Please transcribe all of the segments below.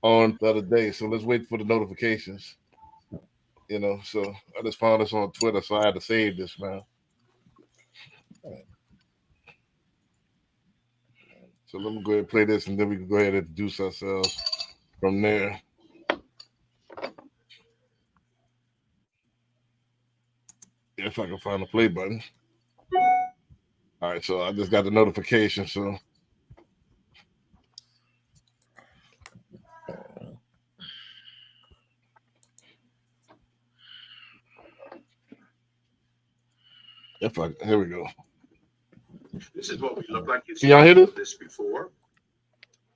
on the other day. So let's wait for the notifications. So I just found this on Twitter, so I had to save this, man. So let me go ahead and play this, and then we can go ahead and introduce ourselves from there. If I can find the play button. All right, so I just got the notification. So here we go. This is what we look like. Can y'all hear this before?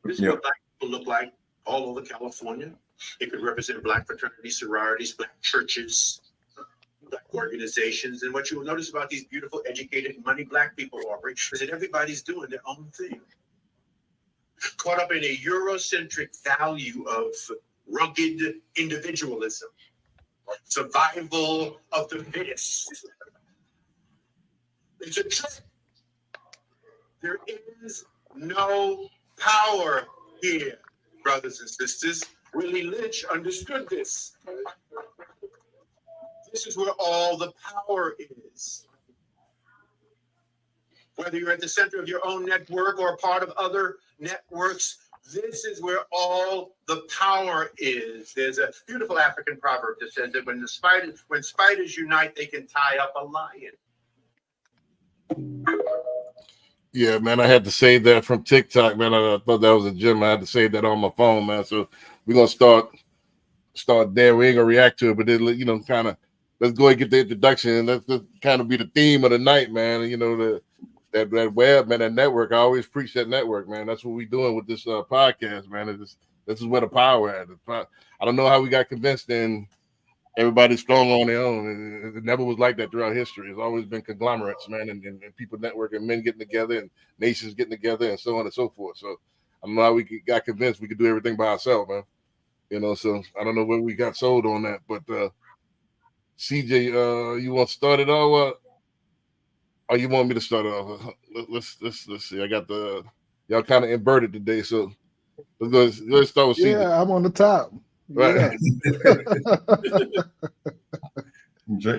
This is what black people look like all over California. It could represent black fraternities, sororities, black churches, black organizations. And what you will notice about these beautiful, educated, money black people, Aubrey, is that everybody's doing their own thing. Caught up in a Eurocentric value of rugged individualism, survival of the fittest. It's a trick. There is no power here, brothers and sisters. Willie Lynch understood this. This is where all the power is. Whether you're at the center of your own network or part of other networks, this is where all the power is. There's a beautiful African proverb that says that when spiders unite, they can tie up a lion. Yeah, man, I had to save that from TikTok, man. I thought that was a gem. I had to save that on my phone, man. So we're gonna start there. We ain't gonna react to it, but then kind of let's go and get the introduction, and let's kind of be the theme of the night, man. That web, man, that network. I always preach that network, man. That's what we're doing with this podcast, man. This is where the power at. I don't know how we got convinced in everybody's strong on their own. It never was like that throughout history. It's always been conglomerates, man, and people networking, men getting together, and nations getting together, and so on and so forth. So I don't know how we got convinced we could do everything by ourselves, man. So I don't know where we got sold on that. But CJ, you want to start it all? Or you want me to start it off? Let's see. I got y'all kind of inverted today, so let's start with CJ. Yeah, I'm on the top. Right. Yeah.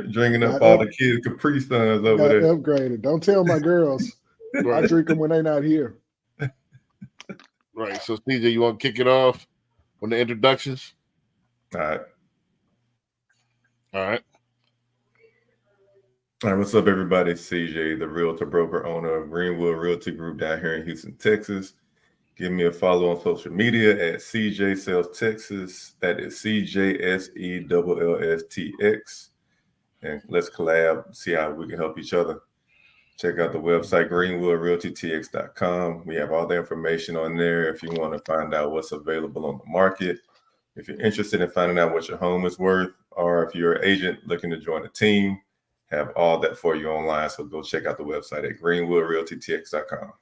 Drinking up all the kids' Capri Suns over there. Upgraded. Don't tell my girls. I drink them when they're not here. Right. So, CJ, you want to kick it off on the introductions? All right. All right. All right. What's up, everybody? It's CJ, the realtor broker owner of Greenwood Realty Group down here in Houston, Texas. Give me a follow on social media at CJ Sales Texas. That is CJSELLSTX. And let's collab, see how we can help each other. Check out the website, greenwoodrealtytx.com. We have all the information on there if you want to find out what's available on the market. If you're interested in finding out what your home is worth, or if you're an agent looking to join a team, have all that for you online. So go check out the website at greenwoodrealtytx.com.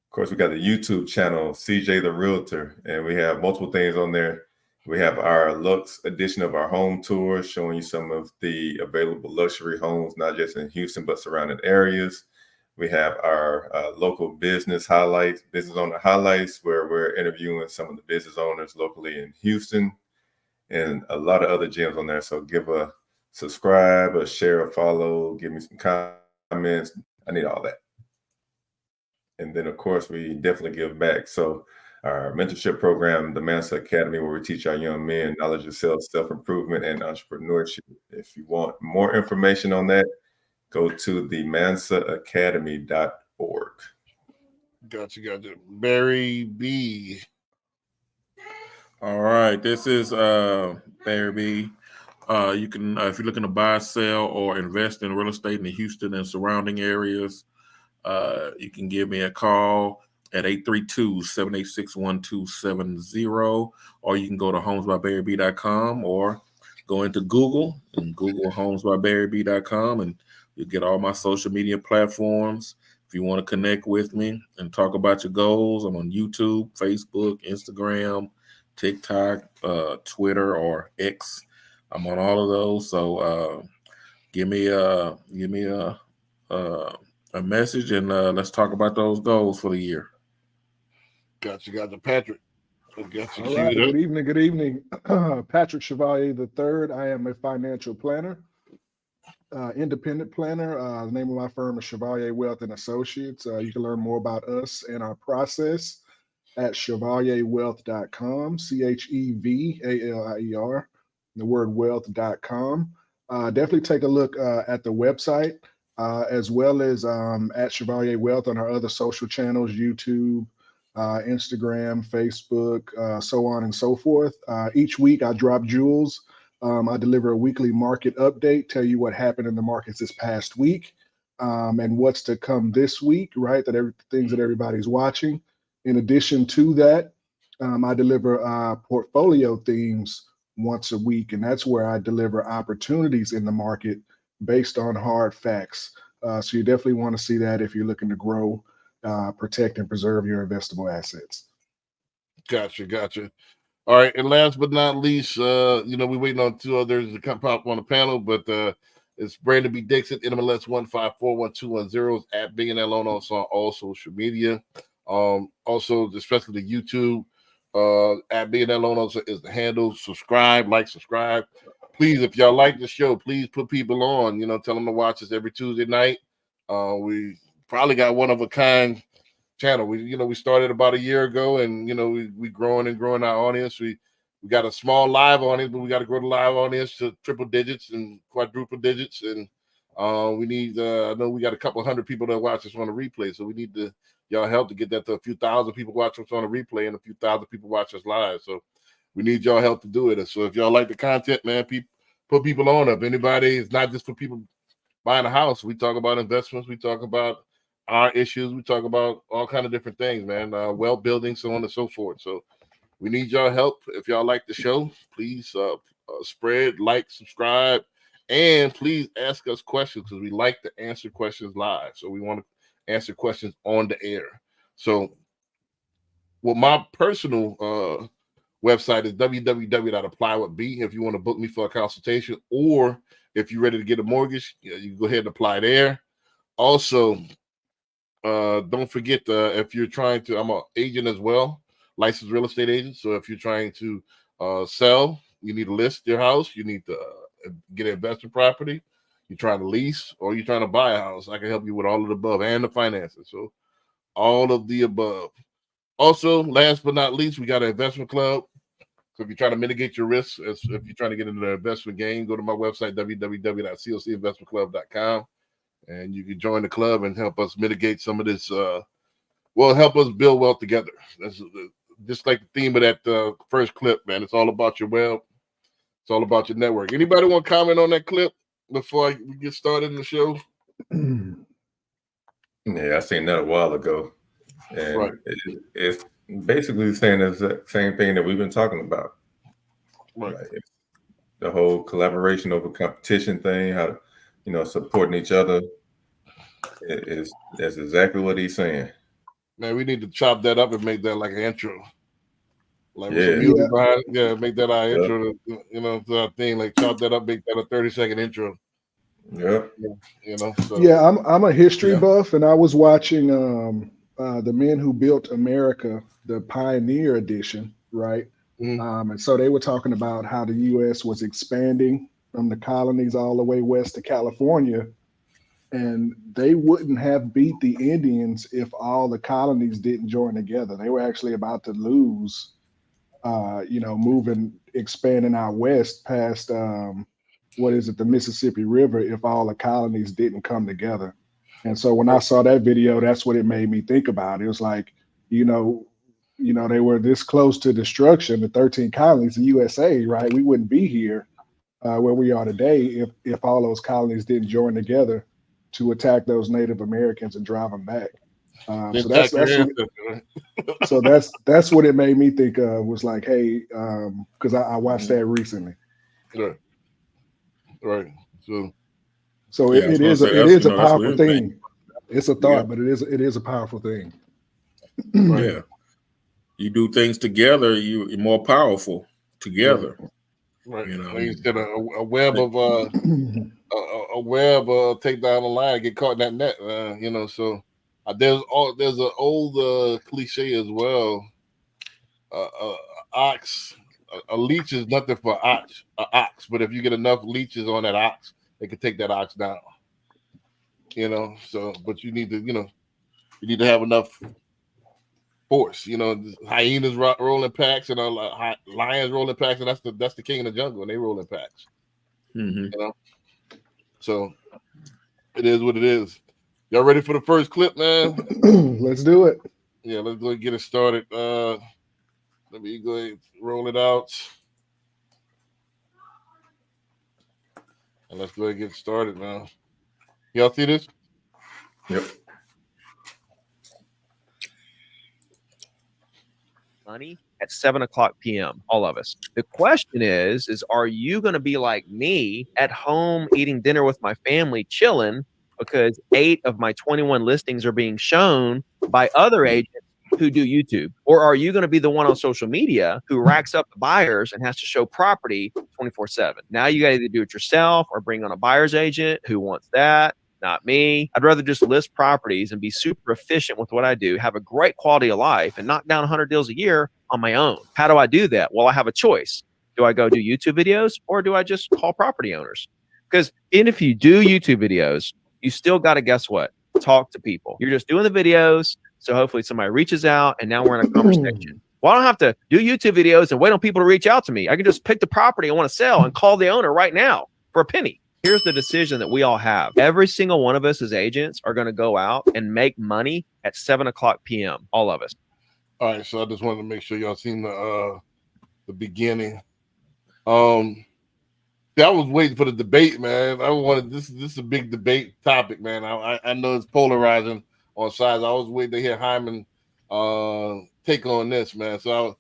Of course, we got the YouTube channel, CJ the Realtor, and we have multiple things on there. We have our Lux edition of our home tour, showing you some of the available luxury homes, not just in Houston, but surrounding areas. We have our local business highlights, business owner highlights, where we're interviewing some of the business owners locally in Houston, and a lot of other gems on there. So give a subscribe, a share, a follow, give me some comments. I need all that. And then, of course, we definitely give back. So our mentorship program, the Mansa Academy, where we teach our young men knowledge of self-improvement and entrepreneurship. If you want more information on that, go to the mansaacademy.org. Gotcha. Barry B. All right. This is Barry B. You can, if you're looking to buy, sell, or invest in real estate in the Houston and surrounding areas, you can give me a call at 832-786-1270, or you can go to homesbybarryb.com or go into Google and Google homesbybarryb.com, and you'll get all my social media platforms. If you want to connect with me and talk about your goals, I'm on YouTube, Facebook, Instagram, TikTok, Twitter, or X. I'm on all of those. So give me a message, and let's talk about those goals for the year. Gotcha. Patrick. I got you All right. queued up. Good evening. Good evening. Patrick Chevalier III. I am a financial planner, independent planner. The name of my firm is Chevalier Wealth and Associates. You can learn more about us and our process at chevalierwealth.com, CHEVALIER, the word wealth.com. Definitely take a look at the website, as well as at Chevalier Wealth on our other social channels, YouTube, Instagram, Facebook, so on and so forth. Each week I drop jewels. I deliver a weekly market update, tell you what happened in the markets this past week, and what's to come this week, right? Things that everybody's watching. In addition to that, I deliver portfolio themes once a week, and that's where I deliver opportunities in the market based on hard facts. So you definitely want to see that if you're looking to grow, protect, and preserve your investable assets. Gotcha. All right, and last but not least, we're waiting on two others to come pop on the panel, but it's Brandon B. Dixon, NMLS 1541210 at Billionaire Loan Officer on all social media. Also, especially the YouTube at Billionaire Loan Officer is the handle. Subscribe. Please, if y'all like the show, please put people on. Tell them to watch us every Tuesday night. We probably got one of a kind channel. We started about a year ago, and we growing our audience. We got a small live audience, but we got to grow the live audience to triple digits and quadruple digits. And we need I know we got a couple hundred people that watch us on the replay, so we need y'all help to get that to a few thousand people watch us on the replay and a few thousand people watch us live. So we need y'all help to do it. So if y'all like the content, man, put people on up. Anybody, it's not just for people buying a house. We talk about investments. We talk about our issues. We talk about all kind of different things, man. Wealth building, so on and so forth. So we need y'all help. If y'all like the show, please spread, like, subscribe, and please ask us questions, because we like to answer questions live. So we want to answer questions on the air. So my personal website is www.applywithb. If you want to book me for a consultation, or if you're ready to get a mortgage, you can go ahead and apply there. Also, don't forget, if you're trying to, I'm an agent as well, licensed real estate agent. So if you're trying to sell, you need to list your house, you need to get an investment property, you're trying to lease, or you're trying to buy a house, I can help you with all of the above and the finances. So all of the above. Also, last but not least, we got an investment club. So if you're trying to mitigate your risks, if you're trying to get into the investment game, go to my website, www.cocinvestmentclub.com. And you can join the club and help us mitigate some of this. Help us build wealth together. That's just like the theme of that first clip, man. It's all about your wealth. It's all about your network. Anybody want to comment on that clip before we get started in the show? Yeah, I seen that a while ago, and Right. it's basically saying the same thing that we've been talking about. Right. Like, the whole collaboration over competition thing, how supporting each other. That's exactly what he's saying. Man, we need to chop that up and make that like an intro. Like with Yeah. some music behind it. Yeah, make that our Yep. intro to our thing. Like chop that up, make that a 30-second intro. Yep. So. Yeah, I'm a history Yeah. buff, and I was watching The Men Who Built America, the Pioneer Edition, right? Mhm. And so they were talking about how the U.S. was expanding from the colonies all the way west to California, and they wouldn't have beat the Indians if all the colonies didn't join together. They were actually about to lose, expanding out west past the Mississippi River, if all the colonies didn't come together. And so when I saw that video, that's what it made me think about. It was like, they were this close to destruction, the 13 colonies, the USA, right? We wouldn't be here where we are today if all those colonies didn't join together to attack those Native Americans and drive them back. So that's what it made me think of, was like, hey, because I watched that recently. Right. So Yeah, it is a powerful thing. It's a thought, Yeah. but it is a powerful thing. Right. Yeah. You do things together, you're more powerful together. Right. You know, like you said, a web of take down the line, get caught in that net. So there's an old cliche as well. ox. A leech is nothing for ox, but if you get enough leeches on that ox, they can take that ox down. You know, so but you need to have enough force. You know, hyenas rolling packs and lions rolling packs, and that's the king of the jungle, and they rolling packs. Mm-hmm. You know, so it is what it is. Y'all ready for the first clip, man? Let's do it. Yeah, let's go and get it started. Let me go ahead and roll it out. And let's go ahead and get started now. Y'all see this? Yep. Money at 7:00 p.m. All of us. The question is are you going to be like me at home eating dinner with my family, chilling because 8 of my 21 listings are being shown by other agents who do YouTube? Or are you going to be the one on social media who racks up the buyers and has to show property 24/7? Now you got to either do it yourself or bring on a buyer's agent. Who wants that? Not me. I'd rather just list properties and be super efficient with what I do, have a great quality of life, and knock down 100 deals a year on my own. How do I do that? Well, I have a choice. Do I go do YouTube videos or do I just call property owners? Because even if you do YouTube videos, you still got to, guess what? Talk to people. You're just doing the videos. So hopefully somebody reaches out and now we're in a conversation. Well, I don't have to do YouTube videos and wait on people to reach out to me. I can just pick the property I want to sell and call the owner right now for a penny. Here's the decision that we all have. Every single one of us as agents are going to go out and make money at 7:00 p.m. All of us. All right, so I just wanted to make sure y'all seen the beginning. I was waiting for the debate, man. I wanted this is a big debate topic, man. I know it's polarizing on sides. I was waiting to hear Hyman take on this, man. So,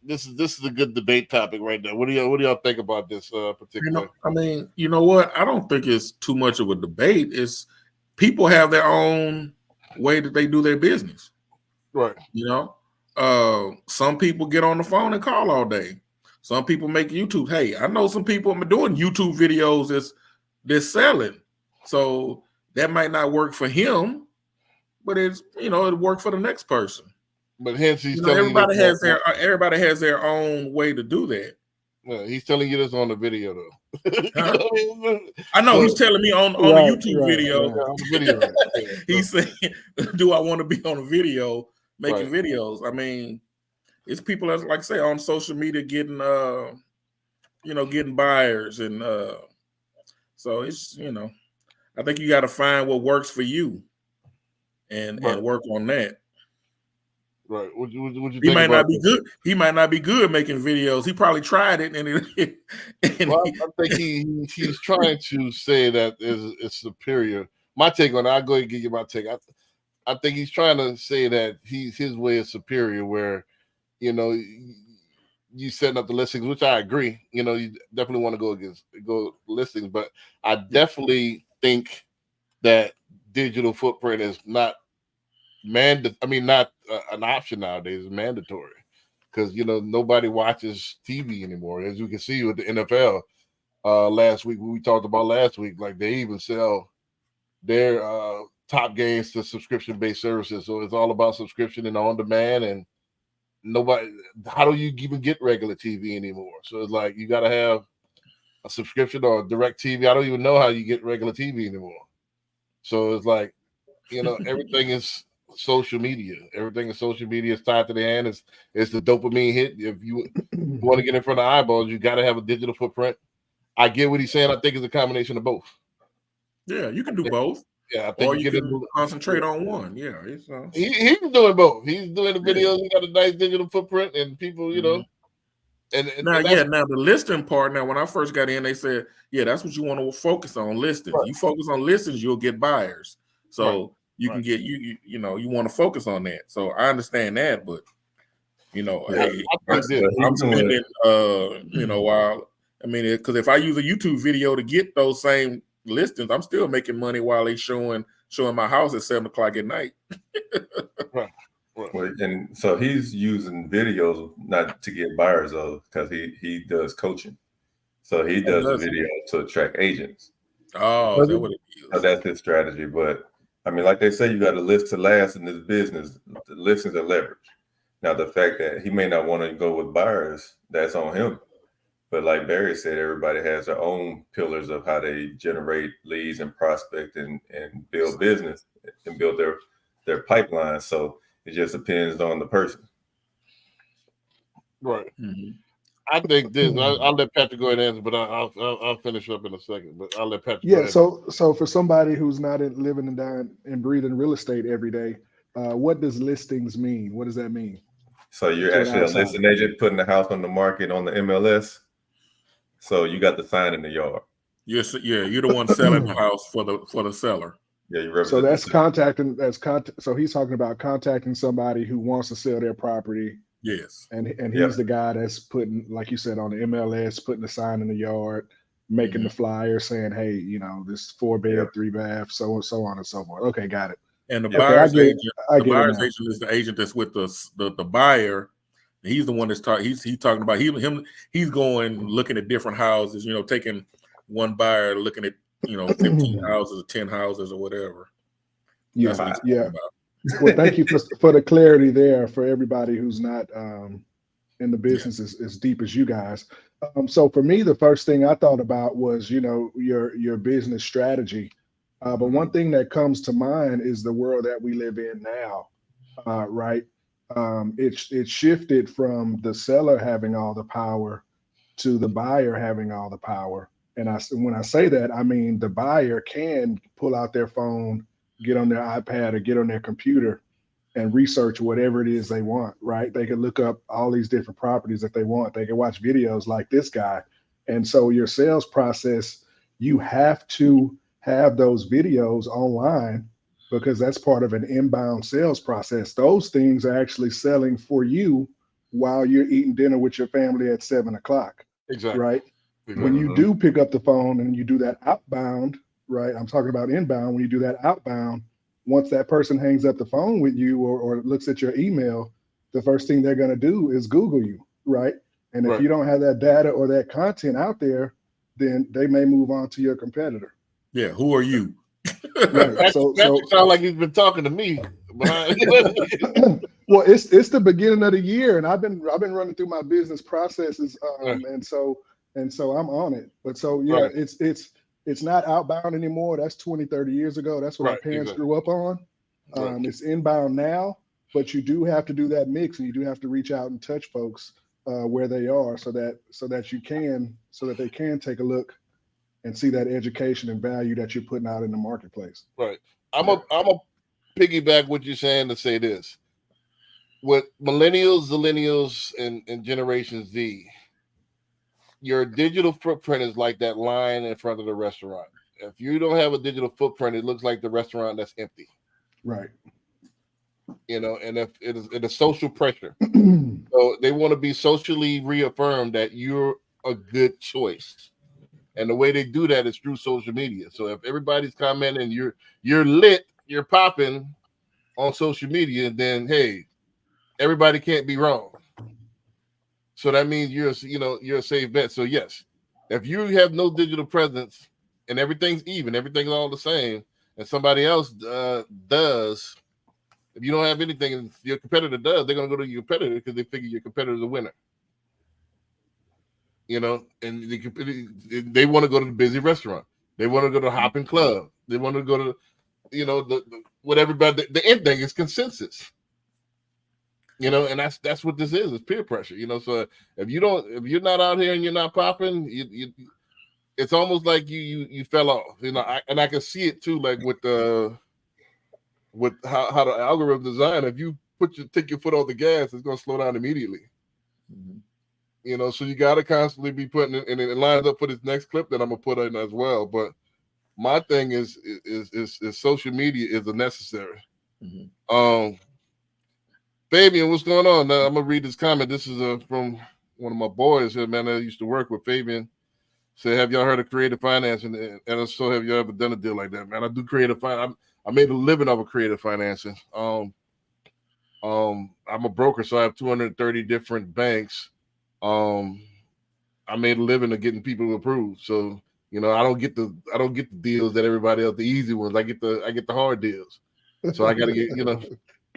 this is a good debate topic right there. What do y'all think about this particular? You know what? I don't think it's too much of a debate. It's people have their own way that they do their business. Right. You know, some people get on the phone and call all day. Some people make YouTube. Hey, I know some people doing YouTube videos they're selling. So that might not work for him, but it'll work for the next person. But hence he's telling everybody has their own way to do that. Well, he's telling you this on the video though. I know he's telling me on Right, a YouTube video. Yeah, on the video. Yeah. He's saying, "Do I want to be on a video making videos?" I mean, it's people that, like I say, on social media getting getting buyers, and so it's I think you got to find what works for you and work on that. Right. What you He think might about not be good. He might not be good making videos. He probably tried it, I think he's trying to say that it's superior. My take on it, I'll go ahead and give you my take. I think he's trying to say that his way is superior, where you setting up the listings, which I agree. You definitely want to go listings, but I definitely think that digital footprint is not not an option nowadays. It's mandatory because nobody watches TV anymore. As you can see with the NFL last week, we talked about last week, like they even sell their top games to subscription-based services. So it's all about subscription and on demand, and how do you even get regular TV anymore? So it's like you got to have a subscription or direct TV. I don't even know how you get regular TV anymore. So it's like everything is social media. Everything is social media. Is tied to the hand. It's the dopamine hit. If you want to get in front of eyeballs, you got to have a digital footprint. I get what he's saying. I think it's a combination of both. Yeah, you can do both. Yeah, I think or you can concentrate on one. Yeah, he's doing both. He's doing the videos. He got a nice digital footprint, and people, And now the listing part. Now, when I first got in, they said, "Yeah, that's what you want to focus on, listings. Right. You focus on listings, you'll get buyers. So you can get you want to focus on that. So I understand that, but hey, I'm spending while because if I use a YouTube video to get those same listings, I'm still making money while they showing my house at 7:00 at night. Right. Well, and so he's using videos not to get buyers though, because he does coaching. So he does a video to attract agents. Oh, that's what it is. So that's his strategy. But like they say, you got to list to last in this business. The listings are leverage. Now, the fact that he may not want to go with buyers, that's on him. But like Barry said, everybody has their own pillars of how they generate leads and prospect and build business and build their pipeline. So it just depends on the person. Right. Mm-hmm. I think this. I'll let Patrick go ahead and answer, but I'll finish up in a second. But I'll let Patrick. Yeah. So for somebody who's not living and dying and breathing real estate every day, what does listings mean? What does that mean? So you're To an actually a outsider. listing agent putting the house on the market on the MLS. So you got the sign in the yard. You're the one selling the house for the seller. Yeah, you represent. So that's the contacting. So he's talking about contacting somebody who wants to sell their property. Yes. And he's Yep. the guy that's putting, like you said, on the MLS, putting the sign in the yard, making the flyer saying, hey, you know, this 4-bed, Yep. 3-bath, so on and so forth. Okay, got it. And the Okay, buyer's I get it. agent, I the get it buyer's now. agent is the agent that's with the buyer. He's the one that's talking. He's talking about he's going looking at different houses. You know, taking one buyer looking at 15 houses or 10 houses or whatever. Yeah, That's what he's talking about. Well, thank you for the clarity there for everybody who's not in the business as deep as you guys. So for me, the first thing I thought about was, your business strategy. But one thing that comes to mind is the world that we live in now, right? It shifted from the seller having all the power to the buyer having all the power. And when I say that, I mean the buyer can pull out their phone, get on their iPad or get on their computer and research whatever it is they want, right? They can look up all these different properties that they want. They can watch videos like this guy. And so your sales process, you have to have those videos online because that's part of an inbound sales process. Those things are actually selling for you while you're eating dinner with your family at 7:00, Exactly. right? Exactly. When you do pick up the phone and you do that outbound, right? I'm talking about inbound. When you do that outbound, once that person hangs up the phone with you or looks at your email, the first thing they're going to do is Google you, right? And if Right. you don't have that data or that content out there, then they may move on to your competitor. Yeah. Who are you? Right. Patrick sounds like he's been talking to me. Well, it's the beginning of the year, and I've been running through my business processes, and so I'm on it. But so yeah, Right. it's not outbound anymore. That's 20, 30 years ago. That's what our Right, parents exactly. grew up on. Right. It's inbound now, but you do have to do that mix, and you do have to reach out and touch folks where they are, so that they can take a look and see that education and value that you're putting out in the marketplace. Right. I'm a piggyback what you're saying to say this. With millennials, zillennials, and Generation Z, your digital footprint is like that line in front of the restaurant. If you don't have a digital footprint, it looks like the restaurant that's empty. Right. And if it is social pressure. So they want to be socially reaffirmed that you're a good choice. And the way they do that is through social media. So if everybody's commenting, you're lit, you're popping on social media, then hey, everybody can't be wrong. So that means you're a safe bet. So yes, if you have no digital presence and everything's even, everything's all the same, and somebody else does, if you don't have anything and your competitor does, they're gonna go to your competitor because they figure your competitor's a winner. And they want to go to the busy restaurant. They want to go to the hopping club. They want to go to, what everybody. The end thing is consensus. And that's what this is. It's peer pressure. So if you're not out here and you're not popping, it's almost like you fell off. I can see it too, like with how the algorithm design. If you take your foot off the gas, it's going to slow down immediately. Mm-hmm. So you got to constantly be putting it, and it lines up for this next clip that I'm gonna put in as well. But my thing is social media is a necessary. Mm-hmm. Fabian, what's going on? Now I'm gonna read this comment. This is from one of my boys here, man. I used to work with. Fabian said, "Have y'all heard of creative financing? And so have you ever done a deal like that, man? I do creative finance. I made a living off of creative financing. I'm a broker, so I have 230 different banks. I made a living of getting people approved. So, I don't get the deals that everybody else, the easy ones. I get the hard deals. So I got to get,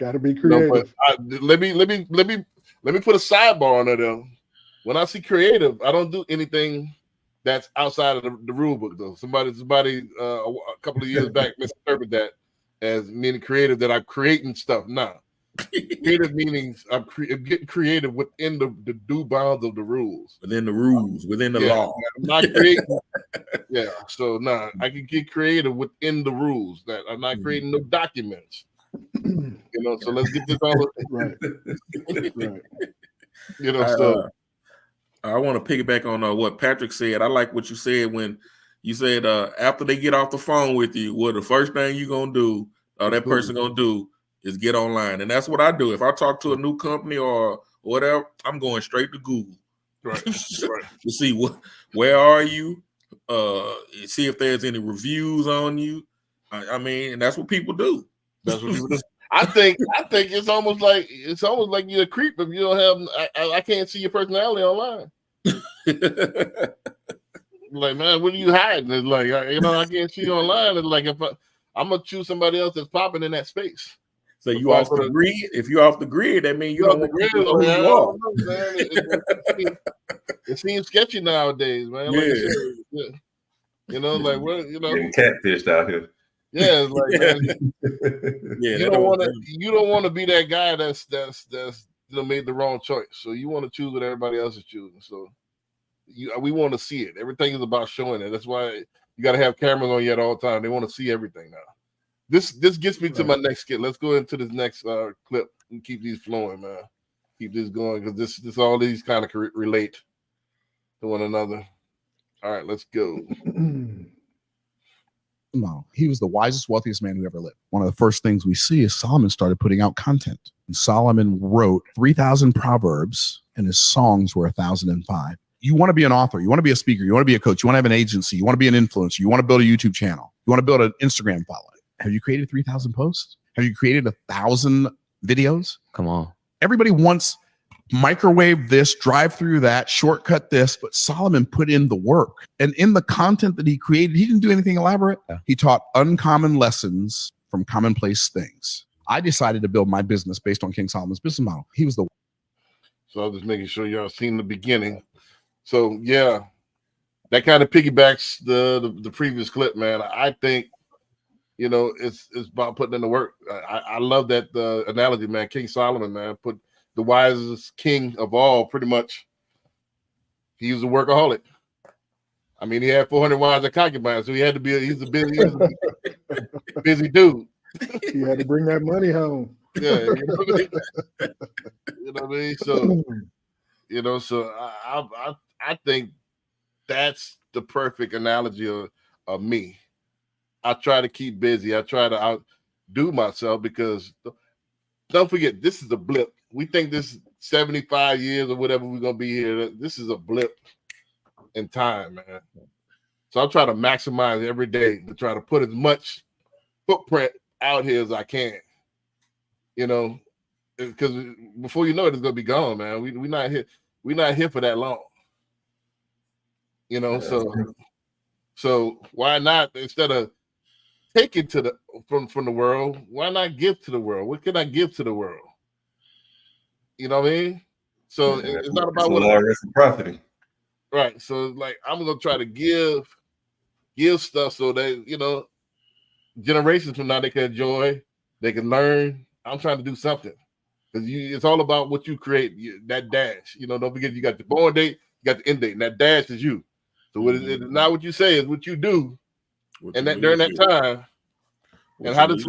Got to be No, but creative. let me put a sidebar on it though. When I see creative, I don't do anything that's outside of the rule book though. Somebody a couple of years back misinterpreted that as meaning creative that I'm creating stuff. Nah. Creative meanings I'm getting creative within the due bounds of the rules. Within the rules, within the law. I'm not creating. Yeah, so I can get creative within the rules. That I'm not creating no documents. So let's get this all Right. Right. So I want to piggyback on what Patrick said. I like what you said when you said after they get off the phone with you, what the first thing you're gonna do, or that person gonna do, is get online. And that's what I do. If I talk to a new company or whatever, I'm going straight to Google. Right. To see where are you, see if there's any reviews on you. I mean, and that's what people do. That's what people do. I think it's almost like you're a creep if you don't have. I can't see your personality online. Like, man, what are you hiding? It's like I can't see you online. It's like if I'm gonna choose somebody else that's popping in that space. So you off the grid? If you're off the grid, that means you don't want to know who you are. It seems sketchy nowadays, man. Like I said, like what getting catfished out here. Yeah, it's like man, you don't want to be that guy that's made the wrong choice. So you want to choose what everybody else is choosing. So we want to see it. Everything is about showing it. That's why you got to have cameras on you at all time. They want to see everything now. This gets me to my next skit. Let's go into this next clip and keep these flowing, man. Keep this going because this all these kind of relate to one another. All right, let's go. He was the wisest, wealthiest man who ever lived. One of the first things we see is Solomon started putting out content. And Solomon wrote 3,000 proverbs, and his songs were 1,005. You want to be an author, you want to be a speaker, you want to be a coach, you want to have an agency, you want to be an influencer, you want to build a YouTube channel, you want to build an Instagram following. Have you created 3,000 posts? Have you created 1,000 videos? Come on. Everybody wants microwave this, drive through that, shortcut this, but Solomon put in the work. And in the content that he created, he didn't do anything elaborate. He taught uncommon lessons from commonplace things. I decided to build my business based on King Solomon's business model. He was the. So I was just making sure y'all seen the beginning. So yeah, that kind of piggybacks the previous clip, man. I think it's about putting in the work. I love that analogy, man. King Solomon, man, put the wisest king of all, pretty much. He was a workaholic. I mean, he had 400 wives and concubines, so he had to be. He's a busy dude. He had to bring that money home. Yeah, you know what I mean. So I think that's the perfect analogy of me. I try to keep busy. I try to outdo myself because don't forget, this is a blip. We think this 75 years or whatever we're going to be here. This is a blip in time, man. So I'm trying to maximize every day to try to put as much footprint out here as I can, because before you know it, it's going to be gone, man. We're not here. We're not here for that long, So why not, instead of taking from the world, why not give to the world? What can I give to the world? You know what I mean? So it's not about what reciprocity. Right. So like I'm gonna try to give stuff so that generations from now they can enjoy, they can learn. I'm trying to do something. Because it's all about what you create, that dash. Don't forget you got the born date, you got the end date, and that dash is you. So it's not what you say, it's what you do. And that during that time, and how this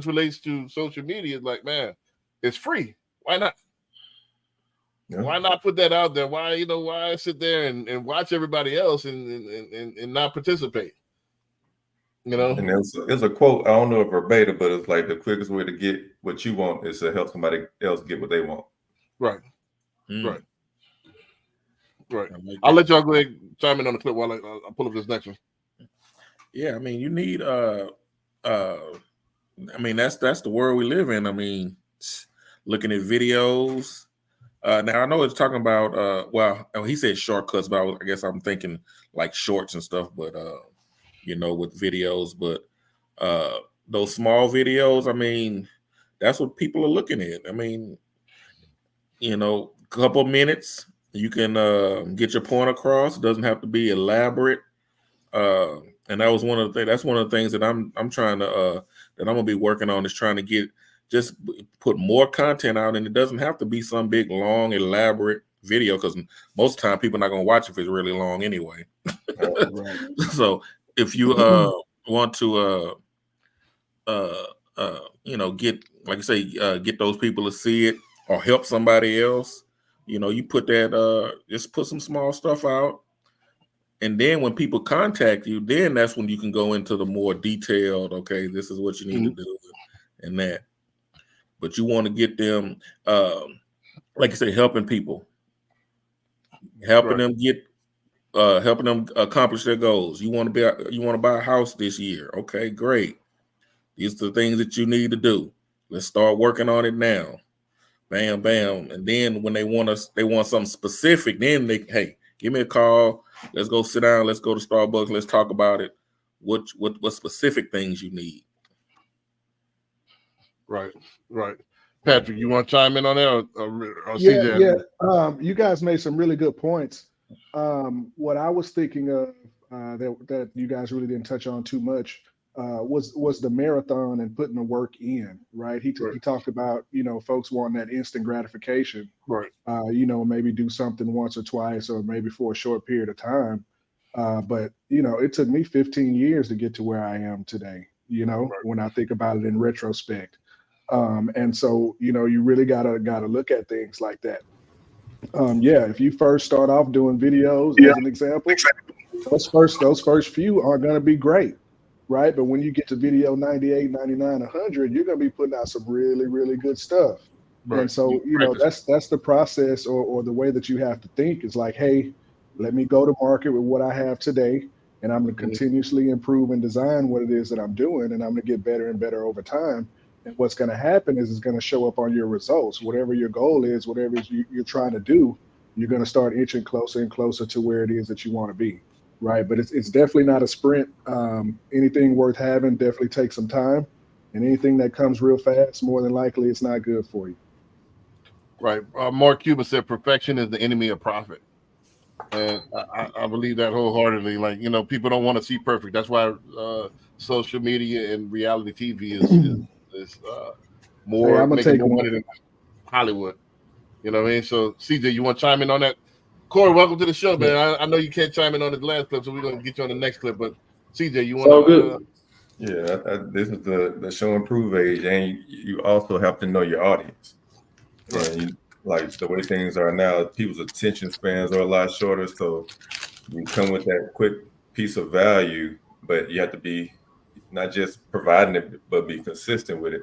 relates to social media is like, man, it's free. Why not? Yeah. Why not put that out there? Why sit there and watch everybody else and not participate? And there's a quote, I don't know if verbatim, but it's like the quickest way to get what you want is to help somebody else get what they want. Right. Right. I'll let y'all go ahead and chime in on the clip while I pull up this next one. Yeah, I mean, you need that's the world we live in. I mean, looking at videos. Now I know it's talking about he said shortcuts, but I guess I'm thinking like shorts and stuff, but with videos, but those small videos, I mean, that's what people are looking at. I mean, you know, couple minutes, you can get your point across. It doesn't have to be elaborate. And that was one of the things. That's one of the things that I'm trying to that I'm gonna be working on, is trying to get, just put more content out, and it doesn't have to be some big long elaborate video, because most of the time people are not gonna watch if it's really long anyway. Right. So if you want to you know, get, like I say, get those people to see it or help somebody else, you know, you put that just put some small stuff out. And then when people contact you, then that's when you can go into the more detailed, okay, this is what you need to do and that. But you want to get them, like you say, helping people, helping them get, helping them accomplish their goals. You want to buy a house this year. Okay, great. These are the things that you need to do. Let's start working on it now. Bam, bam. And then when they want something specific, then hey, give me a call. Let's go sit down. Let's go to Starbucks. Let's talk about it. What specific things you need? Right. Patrick, you want to chime in on that, or Yeah, CJ? you guys made some really good points. What I was thinking of that you guys really didn't touch on too much was the marathon and putting the work in. Right. He talked about, you know, folks wanting that instant gratification. Right. You know, maybe do something once or twice, or maybe for a short period of time. But you know, it took me 15 years to get to where I am today. You know, when I think about it in retrospect. And so, you know, you really gotta look at things like that. If you first start off doing videos, as an example, those first few are gonna be great, right? But when you get to video 98, 99, 100, you're gonna be putting out some really, really good stuff. Right. And so, you know, that's the process, or the way that you have to think is like, hey, let me go to market with what I have today, and I'm gonna continuously improve and design what it is that I'm doing, and I'm gonna get better and better over time. And what's going to happen is it's going to show up on your results. Whatever your goal is, whatever you're trying to do, you're going to start inching closer and closer to where it is that you want to be, right? But it's definitely not a sprint. Anything worth having definitely takes some time, and anything that comes real fast, more than likely, it's not good for you. Right. Mark Cuban said, "Perfection is the enemy of profit," and I believe that wholeheartedly. Like, you know, people don't want to see perfect. That's why social media and reality TV is more, I'm gonna take more money than Hollywood. You know what I mean? So, CJ, you want to chime in on that? Corey, welcome to the show, man. I know you can't chime in on this last clip, so we're gonna get you on the next clip. But CJ, you want to? This is the show and prove age, and you also have to know your audience. And like the way things are now, people's attention spans are a lot shorter, so you come with that quick piece of value, but you have to be not just providing it, but be consistent with it.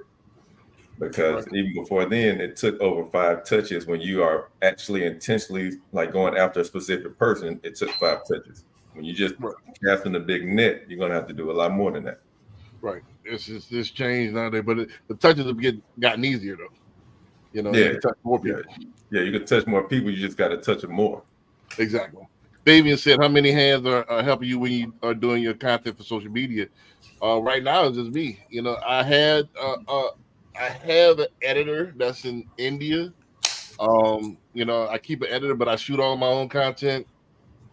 Because even before then, it took over 5 touches. When you are actually intentionally like going after a specific person, it took 5 touches. When you just casting a big net, you're gonna have to do a lot more than that. Right. It's changed nowadays, but the touches have gotten easier though. You know, you can touch more people. Yeah, you can touch more people. You just got to touch them more. Exactly. Fabian said, "How many hands are helping you when you are doing your content for social media?" Right now, it's just me. You know, I have an editor that's in India. You know, I keep an editor, but I shoot all my own content.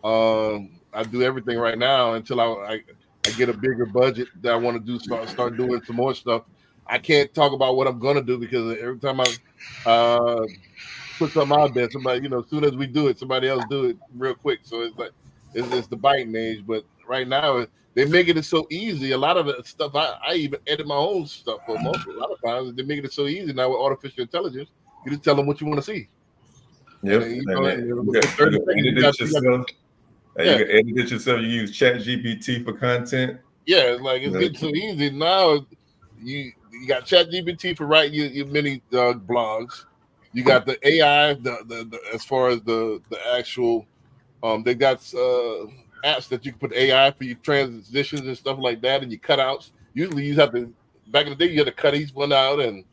I do everything right now until I get a bigger budget that I want to do. Start doing some more stuff. I can't talk about what I'm gonna do because every time I put something out there, somebody, you know, as soon as we do it, somebody else do it real quick. So it's like it's the biting age. But right now they're making it so easy. A lot of the stuff I even edit my own stuff for most. A lot of times they're making it so easy now with artificial intelligence. You just tell them what you want to see. Yep. You can edit it yourself. You use ChatGPT for content. Yeah, it's like it's getting so easy now. You got ChatGPT for writing your mini blogs. You got the AI, the as far as the actual, they got apps that you can put AI for your transitions and stuff like that, and your cutouts. Usually, you have to. Back in the day, you had to cut each one out and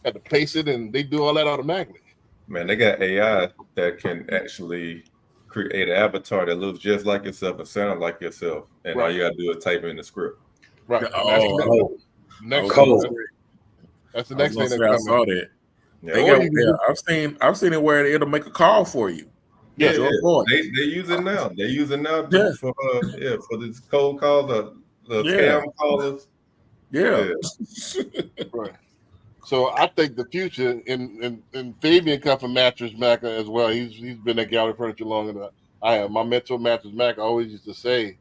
had to paste it, and they do all that automatically. Man, they got AI that can actually create an avatar that looks just like yourself and sound like yourself, and all you gotta do is type in the script. Right. Oh, next cool. That's the I was next gonna thing say I that's saw coming. that. Yeah, They Or got you can yeah. I've seen it where it'll make a call for you. yeah, Yes. yeah. Boy. They use it now. They use it now Yeah. for this cold call, the Yeah. scam callers. Yeah. Right. So I think the future, and Fabian come from Mattress Mac as well. He's been at Gallery Furniture longer than I have. My mentor, Mattress Mac, always used to say,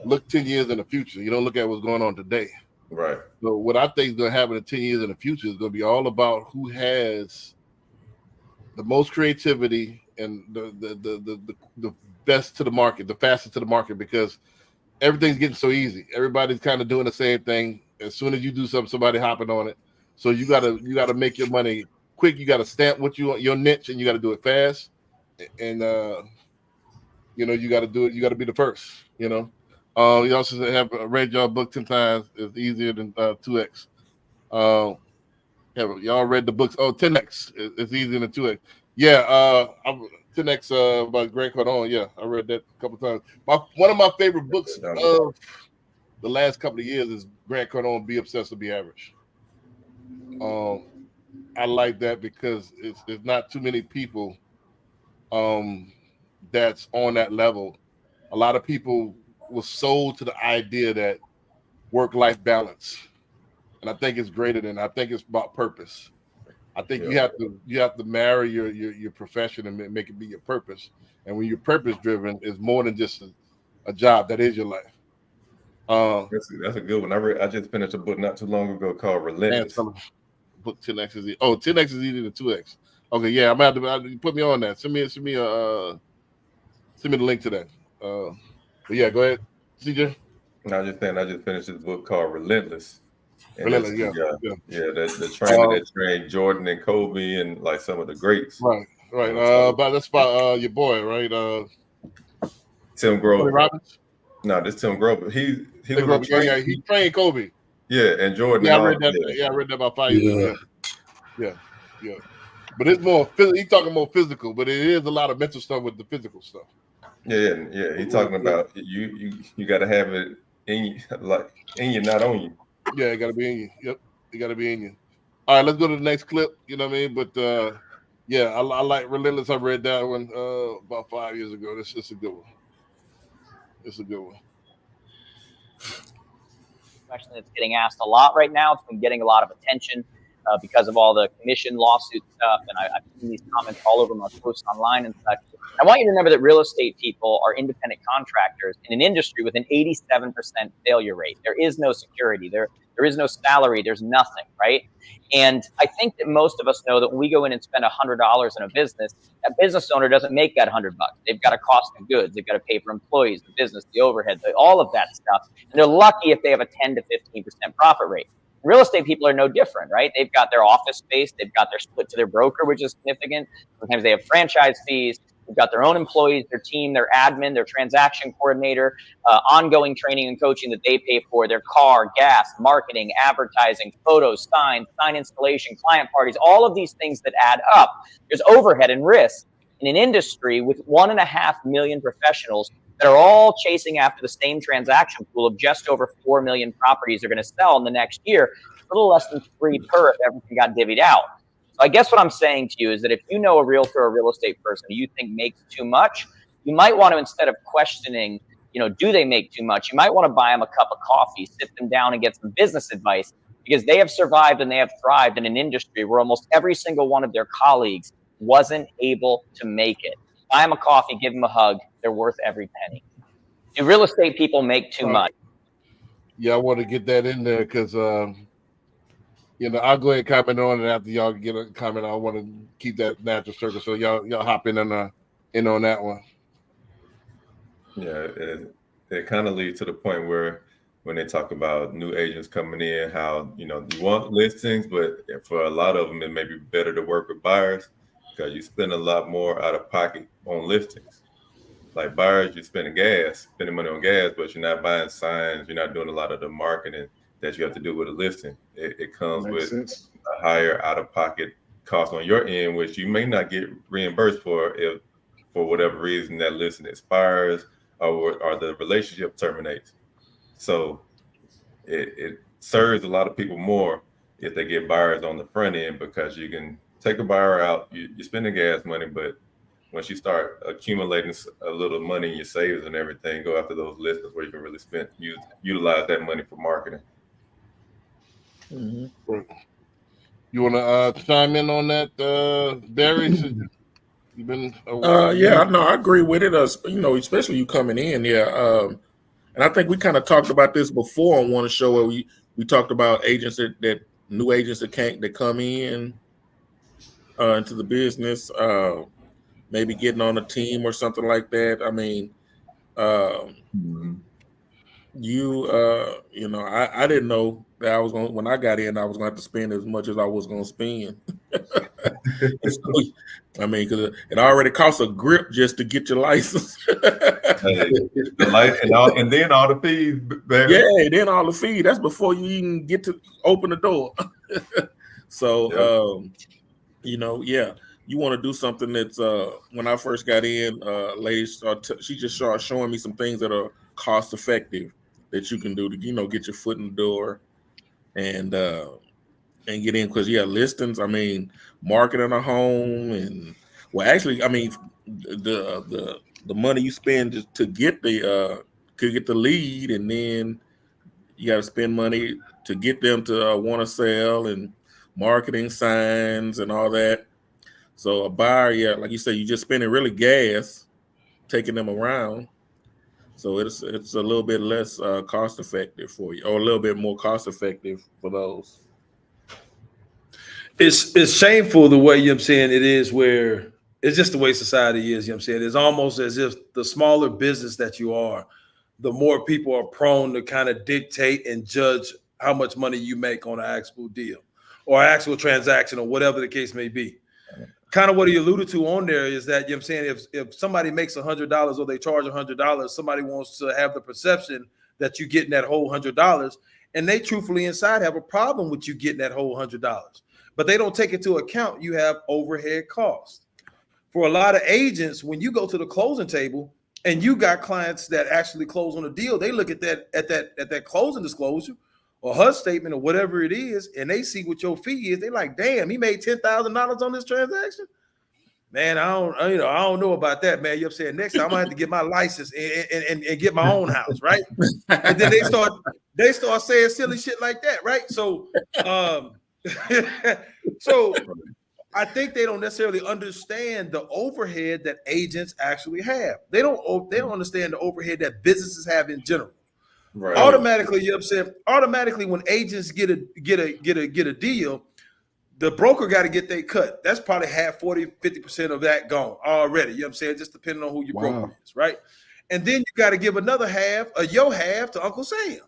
look 10 years in the future. You don't look at what's going on today. Right. So what I think is going to happen in 10 years in the future is going to be all about who has the most creativity and the best to the market, the fastest to the market, because everything's getting so easy. Everybody's kind of doing the same thing. As soon as you do something, somebody hopping on it. So you gotta make your money quick. You gotta stamp what you want, your niche, and you gotta do it fast. And you gotta do it. You gotta be the first. You also have read your book 10 times is easier than 2x. Y'all read the books? Oh, 10x it's easier than 2x. Yeah, 10x by Grant Cardone. Yeah, I read that a couple times. One of my favorite books of the last couple of years is Grant Cardone, Be Obsessed or Be Average. I like that because it's not too many people that's on that level. A lot of people were sold to the idea that work-life balance, and I think it's greater than. I think it's about purpose. I think you have to marry your profession and make it be your purpose. And when you're purpose driven, it's more than just a job. That is your life. That's a good one. I just finished a book not too long ago called Relentless. Book 10x is 10x is easier than 2x. Okay, yeah, I'm about to put me on that. Send me the link to that. But yeah, go ahead, CJ. I was just saying, I just finished this book called Relentless. And Relentless, the trainer that trained Jordan and Kobe and like some of the greats. Right. But that's about your boy, right? Tim Grover. Robbins. No, this Tim Grover. He trained Kobe. Yeah, and Jordan. Yeah, I read that. Yeah, I read that about 5 years ago. Yeah. But it's more. He's talking more physical, but it is a lot of mental stuff with the physical stuff. Yeah. He's talking about you got to have it in you, not on you. Yeah, it got to be in you. Yep, it got to be in you. All right, let's go to the next clip. You know what I mean? But yeah, I like Relentless. I read that one about 5 years ago. It's a good one. It's a good one. Question that's getting asked a lot right now. It's been getting a lot of attention because of all the commission lawsuit stuff, and I've seen these comments all over my posts online and such. I want you to remember that real estate people are independent contractors in an industry with an 87% failure rate. There is no security. There is no salary. There's nothing, right? And I think that most of us know that when we go in and spend $100 in a business, that business owner doesn't make that $100. They've got a cost of goods. They've got to pay for employees, the business, the overhead, all of that stuff. And they're lucky if they have a 10 to 15% profit rate. Real estate people are no different, right? They've got their office space. They've got their split to their broker, which is significant. Sometimes they have franchise fees. They've got their own employees, their team, their admin, their transaction coordinator, ongoing training and coaching that they pay for, their car, gas, marketing, advertising, photos, sign installation, client parties, all of these things that add up. There's overhead and risk in an industry with 1.5 million professionals that are all chasing after the same transaction pool of just over 4 million properties they're going to sell in the next year. A little less than 3 per if everything got divvied out. So I guess what I'm saying to you is that if you know a realtor or a real estate person who you think makes too much, you might want to, instead of questioning, do they make too much? You might want to buy them a cup of coffee, sit them down and get some business advice, because they have survived and they have thrived in an industry where almost every single one of their colleagues wasn't able to make it. Buy them a coffee, give them a hug. They're worth every penny. Do real estate people make too much? Yeah, I want to get that in there because, I'll go ahead and comment on it after y'all get a comment. I want to keep that natural circle, so y'all hop in on that one. Yeah, it kind of leads to the point where when they talk about new agents coming in, how you want listings, but for a lot of them, it may be better to work with buyers because you spend a lot more out of pocket on listings. Like buyers, you're spending money on gas, but you're not buying signs. You're not doing a lot of the marketing that you have to do with a listing. It comes with a higher out-of-pocket cost on your end, which you may not get reimbursed for if, for whatever reason, that listing expires or the relationship terminates. So it serves a lot of people more if they get buyers on the front end, because you can take a buyer out, you're spending gas money, but once you start accumulating a little money in your saves and everything, go after those listings where you can really utilize that money for marketing. Mm-hmm. You want to chime in on that, Barry? You've been yeah, no, I agree with it. Especially you coming in, yeah. And I think we kind of talked about this before on one show where we talked about agents that new agents that come in into the business, maybe getting on a team or something like that. I mean, I didn't know that I was going when I got in, I was going to have to spend as much as I was going to spend. I mean, because it already costs a grip just to get your license. And then all the fees. Barry. Yeah, then all the fees. That's before you even get to open the door. So, yeah. You want to do something that's when I first got in, ladies, she just started showing me some things that are cost effective that you can do to, get your foot in the door and get in. Because listings, I mean, marketing a home the money you spend to get the lead, and then you got to spend money to get them to want to sell, and marketing signs and all that. So a buyer, like you said, you just spending really gas taking them around. So it's a little bit less cost effective for you, or a little bit more cost effective for those. It's shameful the way, it is, where it's just the way society is, It's almost as if the smaller business that you are, the more people are prone to kind of dictate and judge how much money you make on an actual deal or actual transaction or whatever the case may be. Kind of what he alluded to on there is that, if somebody makes $100 or they charge $100, somebody wants to have the perception that you're getting that whole $100, and they truthfully inside have a problem with you getting that whole $100. But they don't take into account you have overhead costs. For a lot of agents, when you go to the closing table and you got clients that actually close on a deal, they look at that closing disclosure or HUD statement or whatever it is, and they see what your fee is. They like, damn, he made $10,000 on this transaction. Man, I don't know about that, man. Next time I'm gonna have to get my license and get my own house, right? And then they start saying silly shit like that, right? So, so I think they don't necessarily understand the overhead that agents actually have. They don't understand the overhead that businesses have in general. Right. Automatically, automatically when agents get a deal, the broker got to get their cut. That's probably half, 40, 50% of that gone already. Just depending on who your broker is, right? And then you got to give another half of your half to Uncle Sam.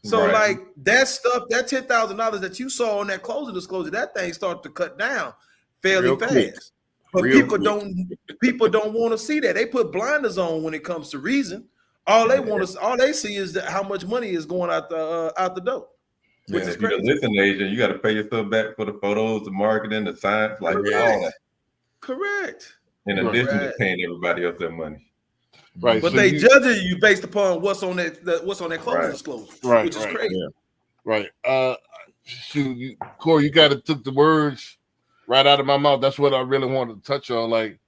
So like that stuff, that $10,000 that you saw on that closing disclosure, that thing started to cut down fairly fast. But people don't want to see that. They put blinders on when it comes to reason. All they see is that how much money is going out the door. Which is crazy. If you're a listing agent, you got to pay yourself back for the photos, the marketing, the signs, like all that. Correct. In addition to paying everybody else their money. Right. But they judging you based upon what's on that closing disclosure. Right. Which is crazy. Yeah. Right. Corey, you got to took the words right out of my mouth. That's what I really wanted to touch on. Like,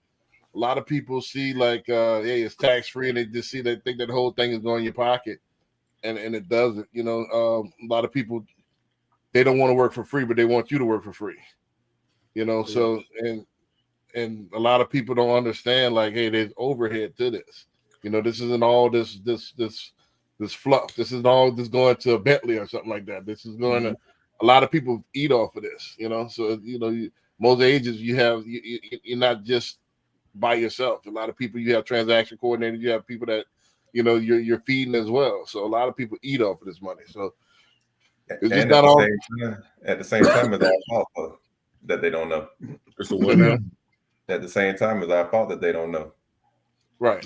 a lot of people see hey, it's tax free, and they think that whole thing is going in your pocket, and it doesn't. A lot of people, they don't want to work for free, but they want you to work for free. So and a lot of people don't understand. Like, hey, there's overhead to this. This isn't all this fluff. This isn't all this going to a Bentley or something like that. This is going to a lot of people eat off of this. So most agents you're not just by yourself. A lot of people, you have transaction coordinators, you have people that you're feeding as well. So a lot of people eat off of this money. So it's just not all at the same time as our fault that they don't know. It's a what now? At the same time as our fault that they don't know. Right.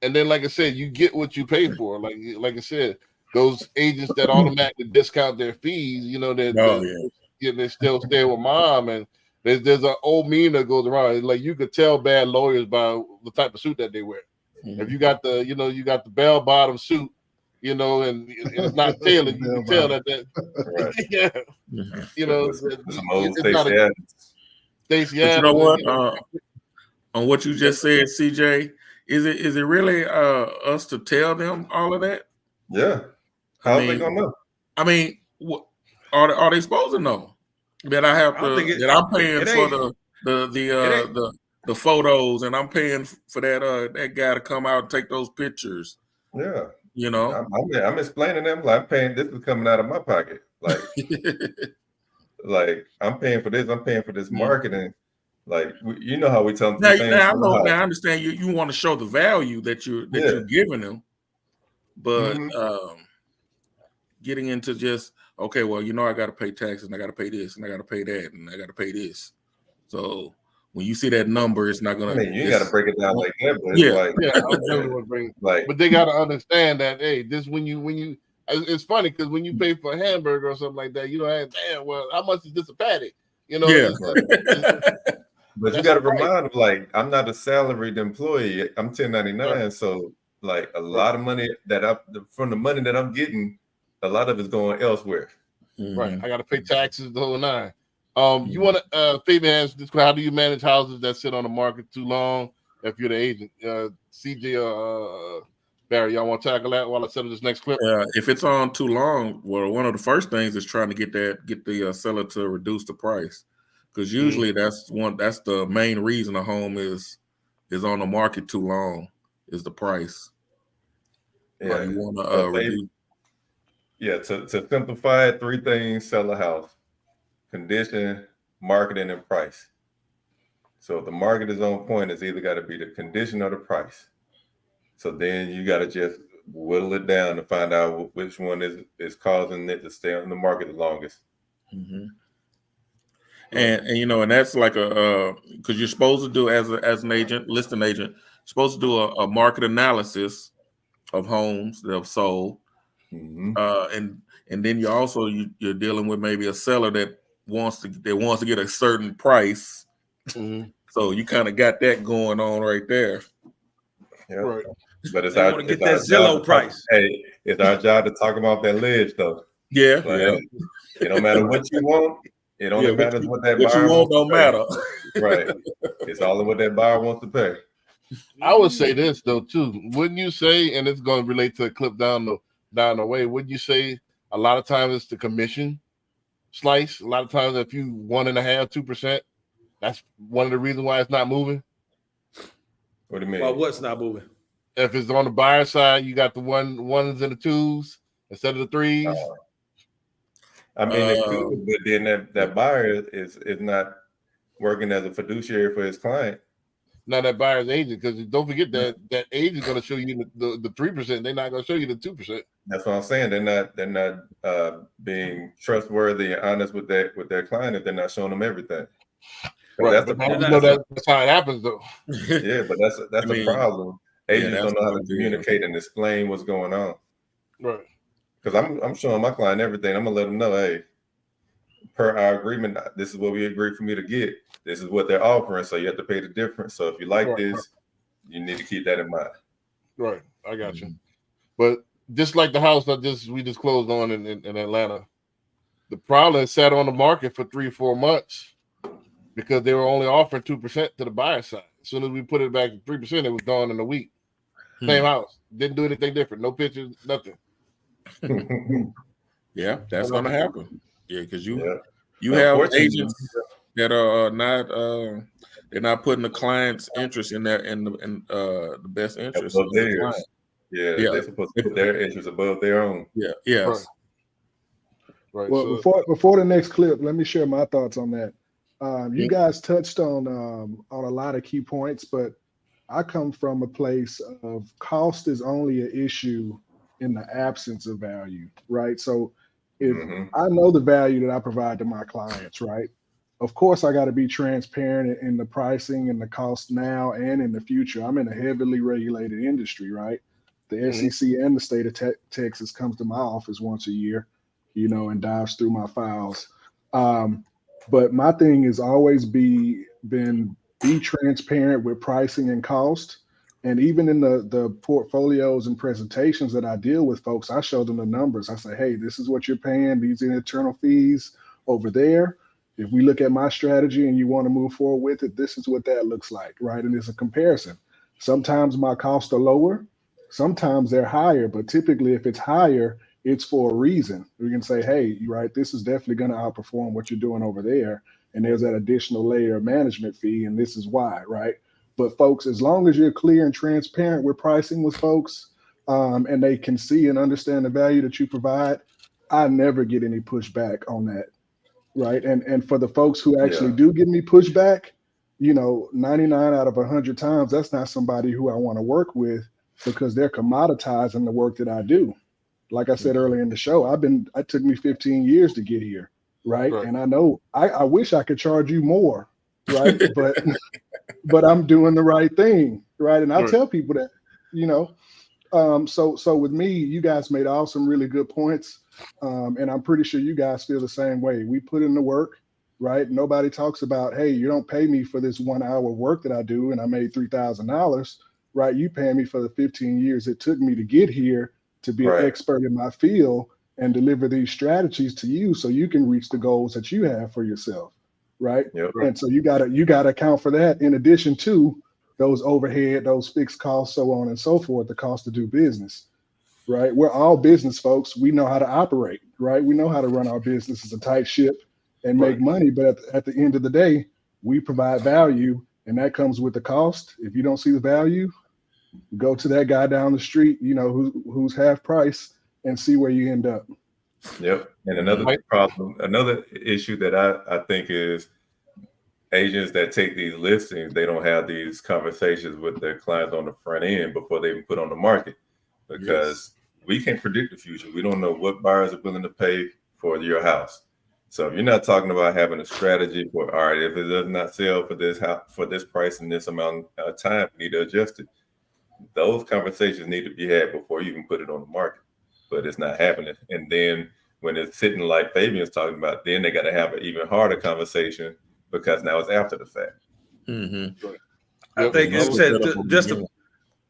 And then, like I said, you get what you pay for. Like I said, those agents that automatically discount their fees, they still stay with mom, and there's an old meme that goes around. Like, you could tell bad lawyers by the type of suit that they wear. If you got the bell bottom suit you know, and it's not tailored. You can tell that Right. yeah, Mhm. you know, With some old it's not Stacey a Adams. Stacey But you know Adams, what? On what you just said, CJ, is it really us to tell them all of that? Yeah. I How are they mean, gonna know? I mean, what are they supposed to know that I have I don't think to it- that I'm paying it for ain't- the photos and I'm paying for that guy to come out and take those pictures? Yeah. You know, I'm explaining them like I'm paying. This is coming out of my pocket. Like I'm paying for this. I'm paying for this marketing. Like you know how we tell them now, things. now I know. Now I understand you want to show the value that you're giving them, but getting into just okay, well, you know, I got to pay taxes and I got to pay this and I got to pay that and I got to pay this. So when you see that number, it's not gonna. I mean, you got to break it down like that, but yeah, like, yeah, I definitely want to bring. like, but they got to understand that hey, this when you. It's funny because when you pay for a hamburger or something like that, you don't damn well, how much is this a patty? You know, yeah. But you got to remind them, like, I'm not a salaried employee. I'm 1099, right. So like a lot of money from the money that I'm getting, a lot of it's going elsewhere. Right, I got to pay taxes the whole nine. You want to Fabian answer this question? How do you manage houses that sit on the market too long? If you're the agent, CJ or Barry, y'all want to tackle that while I settle this next clip? If it's on too long, well, one of the first things is trying to get the seller to reduce the price, because usually that's the main reason a home is on the market too long is the price. Yeah, you want to reduce. Yeah, to simplify it, 3 things: sell a house, condition, marketing, and price. So if the market is on point, it's either got to be the condition or the price. So then you got to just whittle it down to find out which one is causing it to stay on the market the longest. Mm-hmm. And you know, and that's like because you're supposed to do as an agent, listing agent, you're supposed to do a market analysis of homes that have sold, and then you're dealing with maybe a seller that wants to get a certain price. So you kind of got that going on right there. Yeah. Right. But it's want to get that Zillow price. Hey, it's our job to talk about that ledge, though. Yeah. It don't matter what you want. It only matters what that buyer wants. Don't matter. Right. It's all in what that buyer wants to pay. I would say this though too. Wouldn't you say, and it's going to relate to a clip down the way? Wouldn't you say a lot of times it's the commission slice? A lot of times, if you 1.5%, 2%, that's one of the reasons why it's not moving. What do you mean? Well, what's not moving? If it's on the buyer side, you got the ones and the twos instead of the threes. I mean, it could, but then that buyer is not working as a fiduciary for his client. Not that buyer's agent, because don't forget that agent is going to show you the 3%. They're not going to show you the 2%. That's what I'm saying. They're not being trustworthy and honest with their client if they're not showing them everything. Right, that's how it happens, though. Yeah, but that's the problem. Agents don't know how to communicate and explain what's going on. Right. Because I'm showing my client everything. I'm gonna let them know, hey, per our agreement, this is what we agreed for me to get. This is what they're offering, so you have to pay the difference. So if you like this, you need to keep that in mind. Right, I got you. But just like the house that we just closed on in Atlanta, the problem is sat on the market for 3 or 4 months because they were only offering 2% to the buyer side. As soon as we put it back to 3%, it was gone in a week. Same house, didn't do anything different, no pictures, nothing. Yeah, that's gonna happen. Yeah, because you have agents that are not they're not putting the client's interest in the best interest of the client. Yeah, they're supposed to put their interest above their own. Yeah, yes. Right. Well, before the next clip, let me share my thoughts on that. You guys touched on a lot of key points, but I come from a place of cost is only an issue in the absence of value, right? So if I know the value that I provide to my clients, right? Of course, I got to be transparent in the pricing and the cost now and in the future. I'm in a heavily regulated industry, right? The SEC and the state of Texas comes to my office once a year, and dives through my files. But my thing has always been be transparent with pricing and cost. And even in the portfolios and presentations that I deal with folks, I show them the numbers. I say, hey, this is what you're paying. These are the internal fees over there. If we look at my strategy and you want to move forward with it, this is what that looks like, right? And it's a comparison. Sometimes my costs are lower, sometimes they're higher, but typically if it's higher, it's for a reason. We can say, hey, right, this is definitely going to outperform what you're doing over there. And there's that additional layer of management fee, and this is why, right? But folks, as long as you're clear and transparent with pricing with folks, and they can see and understand the value that you provide, I never get any pushback on that, right? And for the folks who actually do give me pushback, 99 out of 100 times, that's not somebody who I want to work with because they're commoditizing the work that I do. Like I said earlier in the show, it took me 15 years to get here, right? And I know I wish I could charge you more, right? but I'm doing the right thing, right? And I tell people that, so with me, you guys made all some really good points. And I'm pretty sure you guys feel the same way. We put in the work, right? Nobody talks about, hey, you don't pay me for this 1 hour of work that I do and I made $3,000, right? You paying me for the 15 years it took me to get here to be an expert in my field and deliver these strategies to you so you can reach the goals that you have for yourself, right? And so you gotta account for that in addition to those overhead, those fixed costs, so on and so forth, the cost to do business, right? We're all business folks. We know how to operate, right? We know how to run our business as a tight ship and make money. But at the end of the day, we provide value, and that comes with the cost. If you don't see the value, go to that guy down the street, who's half price, and see where you end up. Yep. And another issue that I think is agents that take these listings, they don't have these conversations with their clients on the front end before they even put on the market, because we can't predict the future. We don't know what buyers are willing to pay for your house. So if you're not talking about having a strategy for, all right, if it does not sell for this price and this amount of time, we need to adjust it. Those conversations need to be had before you even put it on the market, but it's not happening. And then when it's sitting like Fabian's talking about, then they got to have an even harder conversation because now it's after the fact. Mm-hmm. I think it's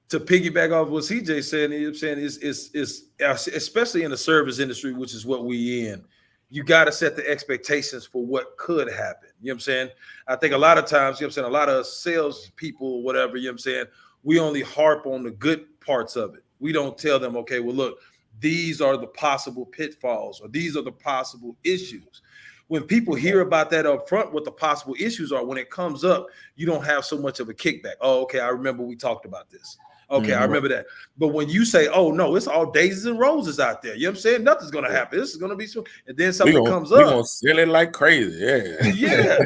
to piggyback off what CJ said, is especially in the service industry, which is what we in. You got to set the expectations for what could happen. You know what I'm saying? I think a lot of times, a lot of sales people, whatever, we only harp on the good parts of it. We don't tell them, okay, well, look, these are the possible pitfalls or these are the possible issues. When people hear about that up front, what the possible issues are, when it comes up, you don't have so much of a kickback. Oh, okay, I remember we talked about this. Okay, I remember that. But when you say, oh, no, it's all daisies and roses out there, you know what I'm saying? Nothing's going to happen. This is going to be so. And then something comes up. We're going to sell it like crazy. Yeah.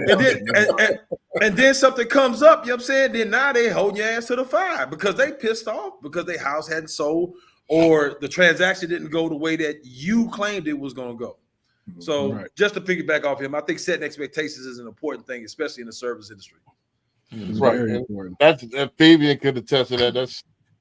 And then something comes up, you know what I'm saying? Then now they hold your ass to the fire because they pissed off because their house hadn't sold or the transaction didn't go the way that you claimed it was going to go. So just to piggyback off him, I think setting expectations is an important thing, especially in the service industry. It's very important. That Fabian could attest to that.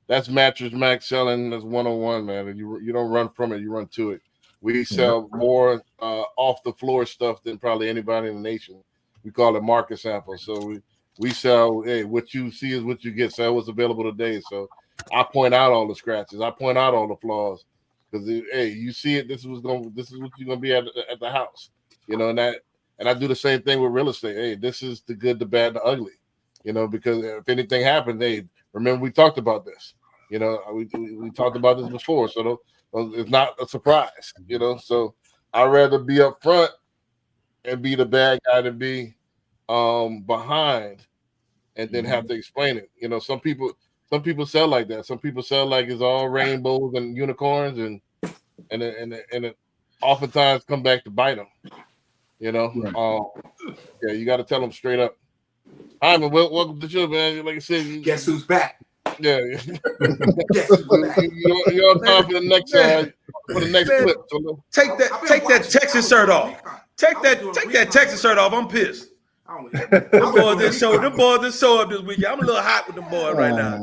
That's Mattress Max selling. That's 101, man. And you don't run from it, you run to it. We sell more off the floor stuff than probably anybody in the nation. We call it market sample. So we sell, hey, what you see is what you get. Sell what's available today. So I point out all the scratches. I point out all the flaws. Because hey, you see it, this is what you're gonna be at the house. And I do the same thing with real estate. Hey, this is the good, the bad, the ugly. Because if anything happened, hey, remember we talked about this. We talked about this before, so it's not a surprise. So I'd rather be up front and be the bad guy than be behind and then have to explain it. Some people sell like that. Some people sell like it's all rainbows and unicorns, and it oftentimes come back to bite them. You got to tell them straight up. Hi, man. Welcome to the show, man. Like I said, guess who's back? Yeah. You're on time for the next clip. So take that Texas shirt off. Take that Texas shirt off. I'm pissed. Them boys didn't show up this weekend. I'm a little hot with them boys right now.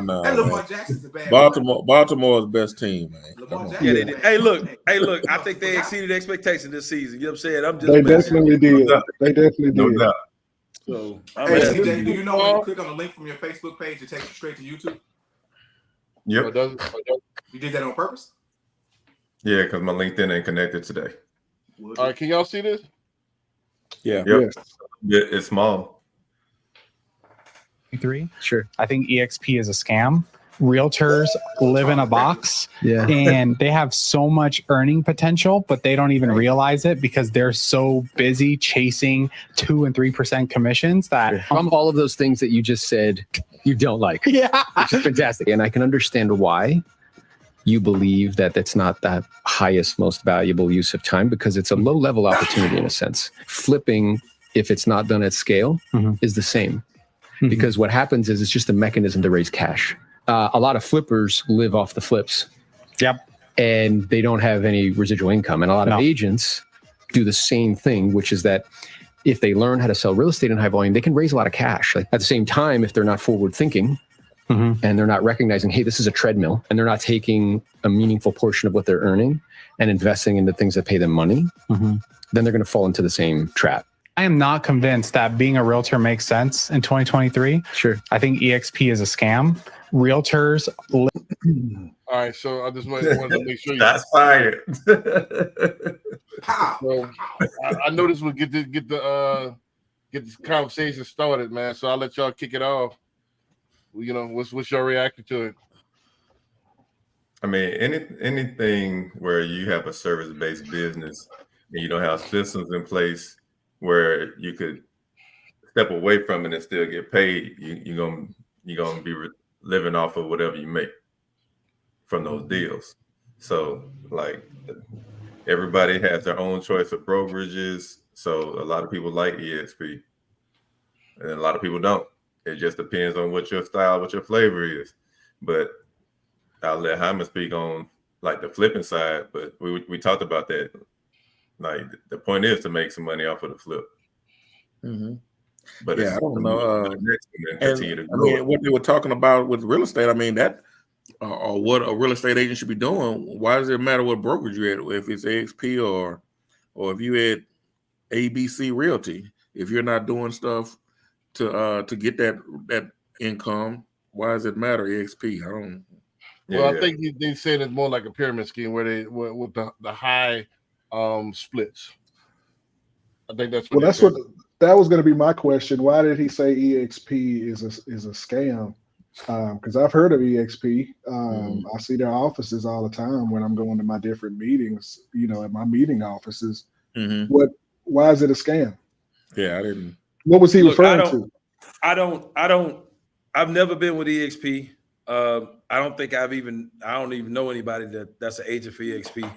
No. Baltimore's best team, man. Yeah, they did. Hey, look. I think they exceeded expectations this season. You know what I'm saying? They definitely did. No doubt. So Hey, man, CJ, do you know when you click on the link from your Facebook page, it takes you straight to YouTube? Or Yep. does- You did that on purpose? Yeah, because my LinkedIn ain't connected today. Would All right, can y'all see this? Yeah. Yep. Yes. It's small. Three. Sure. I think EXP is a scam. Realtors live in a box Yeah. and they have so much earning potential, but they don't even realize it because they're so busy chasing 2 and 3% commissions that From all of those things that you just said, you don't like, yeah. which is fantastic. And I can understand why you believe that that's not the highest, most valuable use of time, because it's a low level opportunity in a sense. Flipping, if it's not done at scale, is the same. Because what happens is it's just a mechanism to raise cash. A lot of flippers live off the flips. Yep. And they don't have any residual income. And a lot of No. agents do the same thing, which is that if they learn how to sell real estate in high volume, they can raise a lot of cash. Like, at the same time, if they're not forward thinking and they're not recognizing, hey, this is a treadmill, and they're not taking a meaningful portion of what they're earning and investing into things that pay them money, then they're going to fall into the same trap. I am not convinced that being a realtor makes sense in 2023. Sure. I think EXP is a scam. Realtors All right, so I just wanted to make sure. That's fired. Pow! So I know this will get this conversation started, man. So I'll let y'all kick it off. You know, what's your reaction to it? I mean, anything where you have a service-based business and you don't have systems in place where you could step away from it and still get paid, you're gonna be living off of whatever you make from those deals. So, like, everybody has their own choice of brokerages. So a lot of people like EXP, and a lot of people don't. It just depends on what your style, what your flavor is. But I'll let Hyman speak on like the flipping side. But we talked about that. Like, the point is to make some money off of the flip. But Yeah, I don't know. Continue to I grow. mean, what they were talking about with real estate, I mean, that or what a real estate agent should be doing. Why does it matter what brokerage you're at? If it's AXP or if you at ABC Realty, if you're not doing stuff to get that income, why does it matter? EXP? I don't. Well, I think they said it's more like a pyramid scheme where they with the high splits. I think that's what. That was going to be my question. Why did he say EXP is a scam? Because I've heard of EXP. I see their offices all the time when I'm going to my different meetings. You know, at my meeting offices. Why is it a scam? Yeah, I didn't. What was he referring to? I've never been with EXP. I don't even know anybody that's an agent for EXP.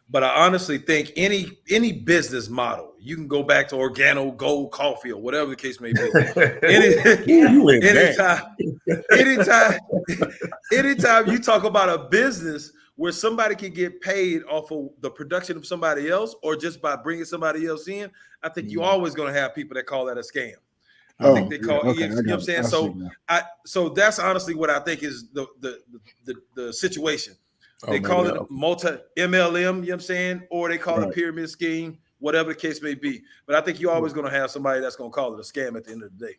But I honestly think any business model, you can go back to Organo Gold Coffee or whatever the case may be. Anytime you talk about a business where somebody can get paid off of the production of somebody else or just by bringing somebody else in, I think you're always going to have people that call that a scam. I think they call EXP, you know what I'm saying? So that's honestly what I think is the situation. They call it multi-MLM, you know what I'm saying? Or they call it a pyramid scheme, whatever the case may be. But I think you're always going to have somebody that's going to call it a scam at the end of the day.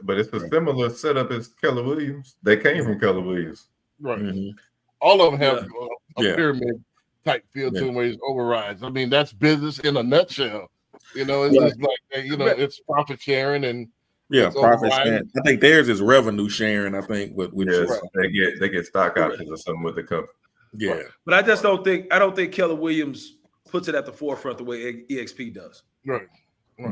But it's a similar setup as Keller Williams. They came from Keller Williams. Right. All of them have a pyramid type feel to them where it's overrides. I mean, that's business in a nutshell. You know, it's just like, you know, it's profit sharing and profit sharing. I think theirs is revenue sharing. I think, they get stock options or something with the company. Yeah, but I don't think Keller Williams puts it at the forefront the way EXP does. Right.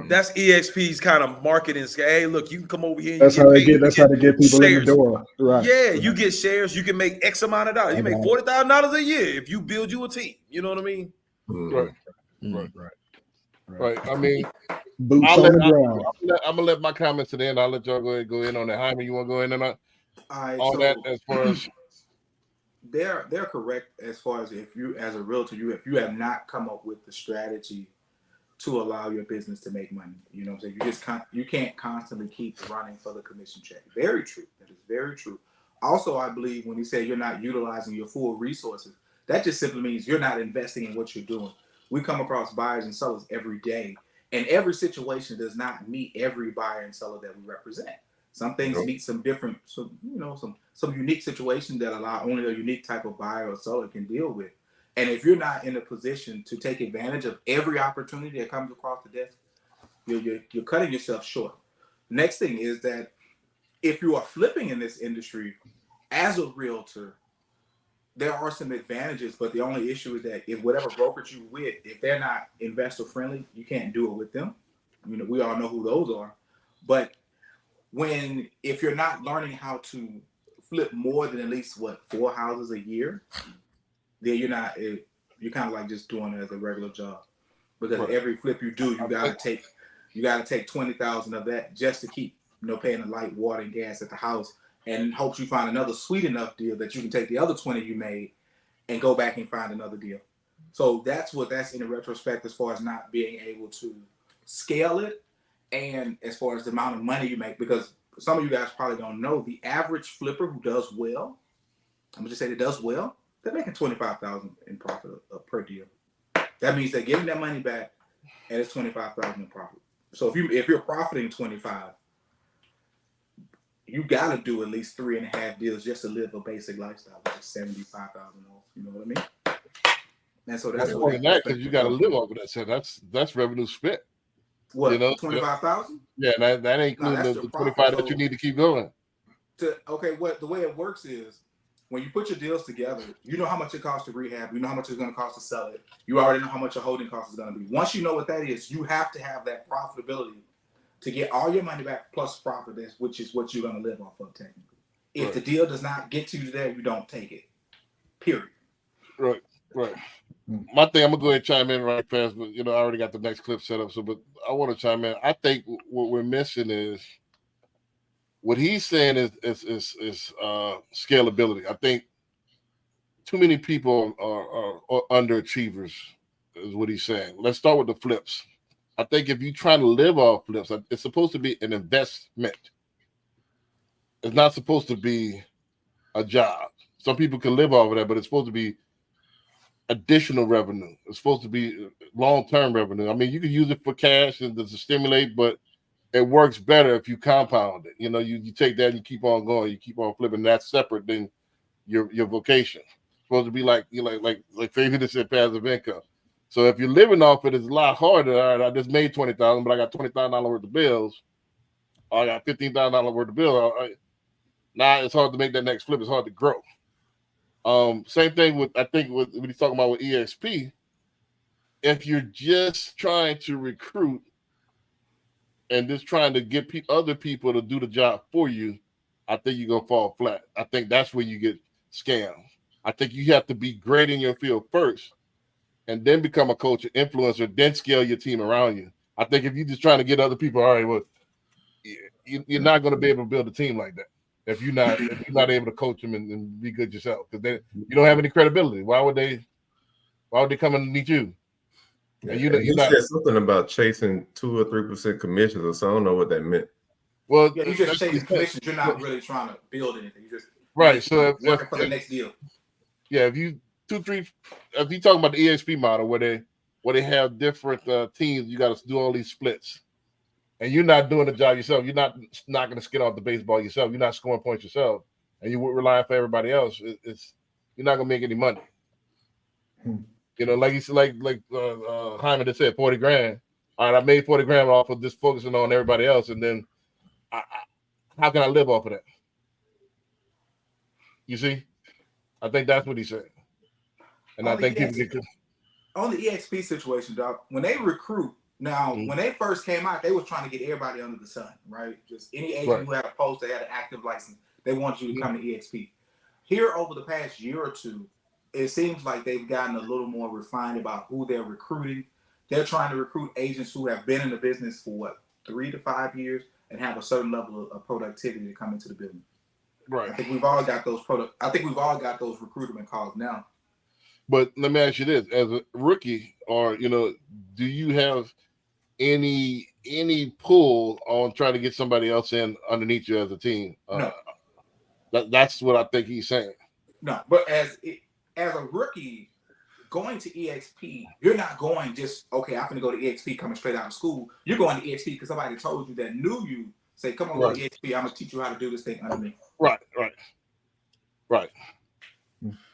That's EXP's kind of marketing. Hey, look, you can come over here. And that's how they get people in the door. Right. Yeah, you get shares. You can make X amount of dollars. You make $40,000 a year if you build you a team. You know what I mean? Right. I mean, boots on the ground. I'm gonna let my comments to the end. I'll let y'all go in on that. Jaime, you want to go in on that as far as. They're correct as far as if you, as a realtor, if you have not come up with the strategy to allow your business to make money, you know what I'm saying? You can't constantly keep running for the commission check. Very true. That is very true. Also, I believe when you say you're not utilizing your full resources, that just simply means you're not investing in what you're doing. We come across buyers and sellers every day, And every situation does not meet every buyer and seller that we represent. Some things meet some different, some unique situations that allow only a unique type of buyer or seller can deal with. And if you're not in a position to take advantage of every opportunity that comes across the desk, you're cutting yourself short. Next thing is that if you are flipping in this industry as a realtor, there are some advantages, but the only issue is that if whatever brokerage you're with, if they're not investor friendly, you can't do it with them. We all know who those are. But if you're not learning how to flip more than at least 4 houses a year, then you're kind of like just doing it as a regular job. Because every flip you do, you gotta take 20,000 of that just to keep paying the light, water, and gas at the house, and hope you find another sweet enough deal that you can take the other 20 you made and go back and find another deal. So that's in the retrospect as far as not being able to scale it, and as far as the amount of money you make, because some of you guys probably don't know, the average flipper who does well, I'm gonna just say that does well, they're making $25,000 in profit per deal. That means they're getting that money back, and it's $25,000 in profit. So if you're profiting 25, you got to do at least 3.5 deals just to live a basic lifestyle, which is $75,000. You know what I mean? And so that's more than that, because you got to live off of that. So that's revenue spent. What, 25,000? Yeah, that ain't including the 25 that you need to keep going. The way it works is when you put your deals together, you know how much it costs to rehab, you know how much it's going to cost to sell it. You already know how much your holding cost is going to be. Once you know what that is, you have to have that profitability to get all your money back plus profit, which is what you're going to live off of technically. If the deal does not get you there, you don't take it. Period. Right. My thing, I'm gonna go ahead and chime in right fast, but I already got the next clip set up. But I want to chime in. I think what we're missing is what he's saying is scalability. I think too many people are underachievers, is what he's saying. Let's start with the flips. I think if you're trying to live off flips, it's supposed to be an investment. It's not supposed to be a job. Some people can live off of that, but it's supposed to be additional revenue. It's supposed to be long-term revenue. I mean, you can use it for cash and to stimulate, but it works better if you compound it. You take that and you keep on going, you keep on flipping. That's separate than your vocation. It's supposed to be like Fabian said, passive income. So if you're living off it, it's a lot harder. All right, I just made $20,000, but I got $20,000 worth of bills. Or I got $15,000 worth of bills. Now it's hard to make that next flip. It's hard to grow. Same thing with when he's talking about with EXP. If you're just trying to recruit and just trying to get other people to do the job for you, I think you're gonna fall flat. I think that's where you get scammed. I think you have to be great in your field first, and then become a coach, an influencer, then scale your team around you. I think if you're just trying to get other people, all right, well, you're not going to be able to build a team like that if you're not able to coach them and be good yourself, because then you don't have any credibility. Why would they come and meet you? And you said something about chasing 2 or 3% commissions, or so I don't know what that meant. Well, you just chasing commissions. You're not really trying to build anything. You just right. So working for the next deal. Yeah, if you talking about the EXP model where they have different teams, you got to do all these splits, and you're not doing the job yourself. You're not going to skid off the baseball yourself. You're not scoring points yourself, and you're relying for everybody else. You're not going to make any money. Like you said, like Hyman just said, 40 grand. All right, I made 40 grand off of just focusing on everybody else, and then how can I live off of that? You see, I think that's what he said. And I think people get on the EXP situation, dog. When they recruit now, when they first came out, they were trying to get everybody under the sun, right? Just any agent who had a post, they had an active license, they wanted you to come to EXP. Here, over the past year or two, it seems like they've gotten a little more refined about who they're recruiting. They're trying to recruit agents who have been in the business for 3 to 5 years and have a certain level of productivity to come into the business. Right. I think we've all got those recruitment calls now. But let me ask you this: as a rookie, or do you have any pull on trying to get somebody else in underneath you as a team? No. That's what I think he's saying. No, but as a rookie, going to EXP, you're not going just, okay, I'm going to go to EXP coming straight out of school. You're going to EXP because somebody told you that knew you, say, come on, go to EXP. I'm going to teach you how to do this thing under me. Right.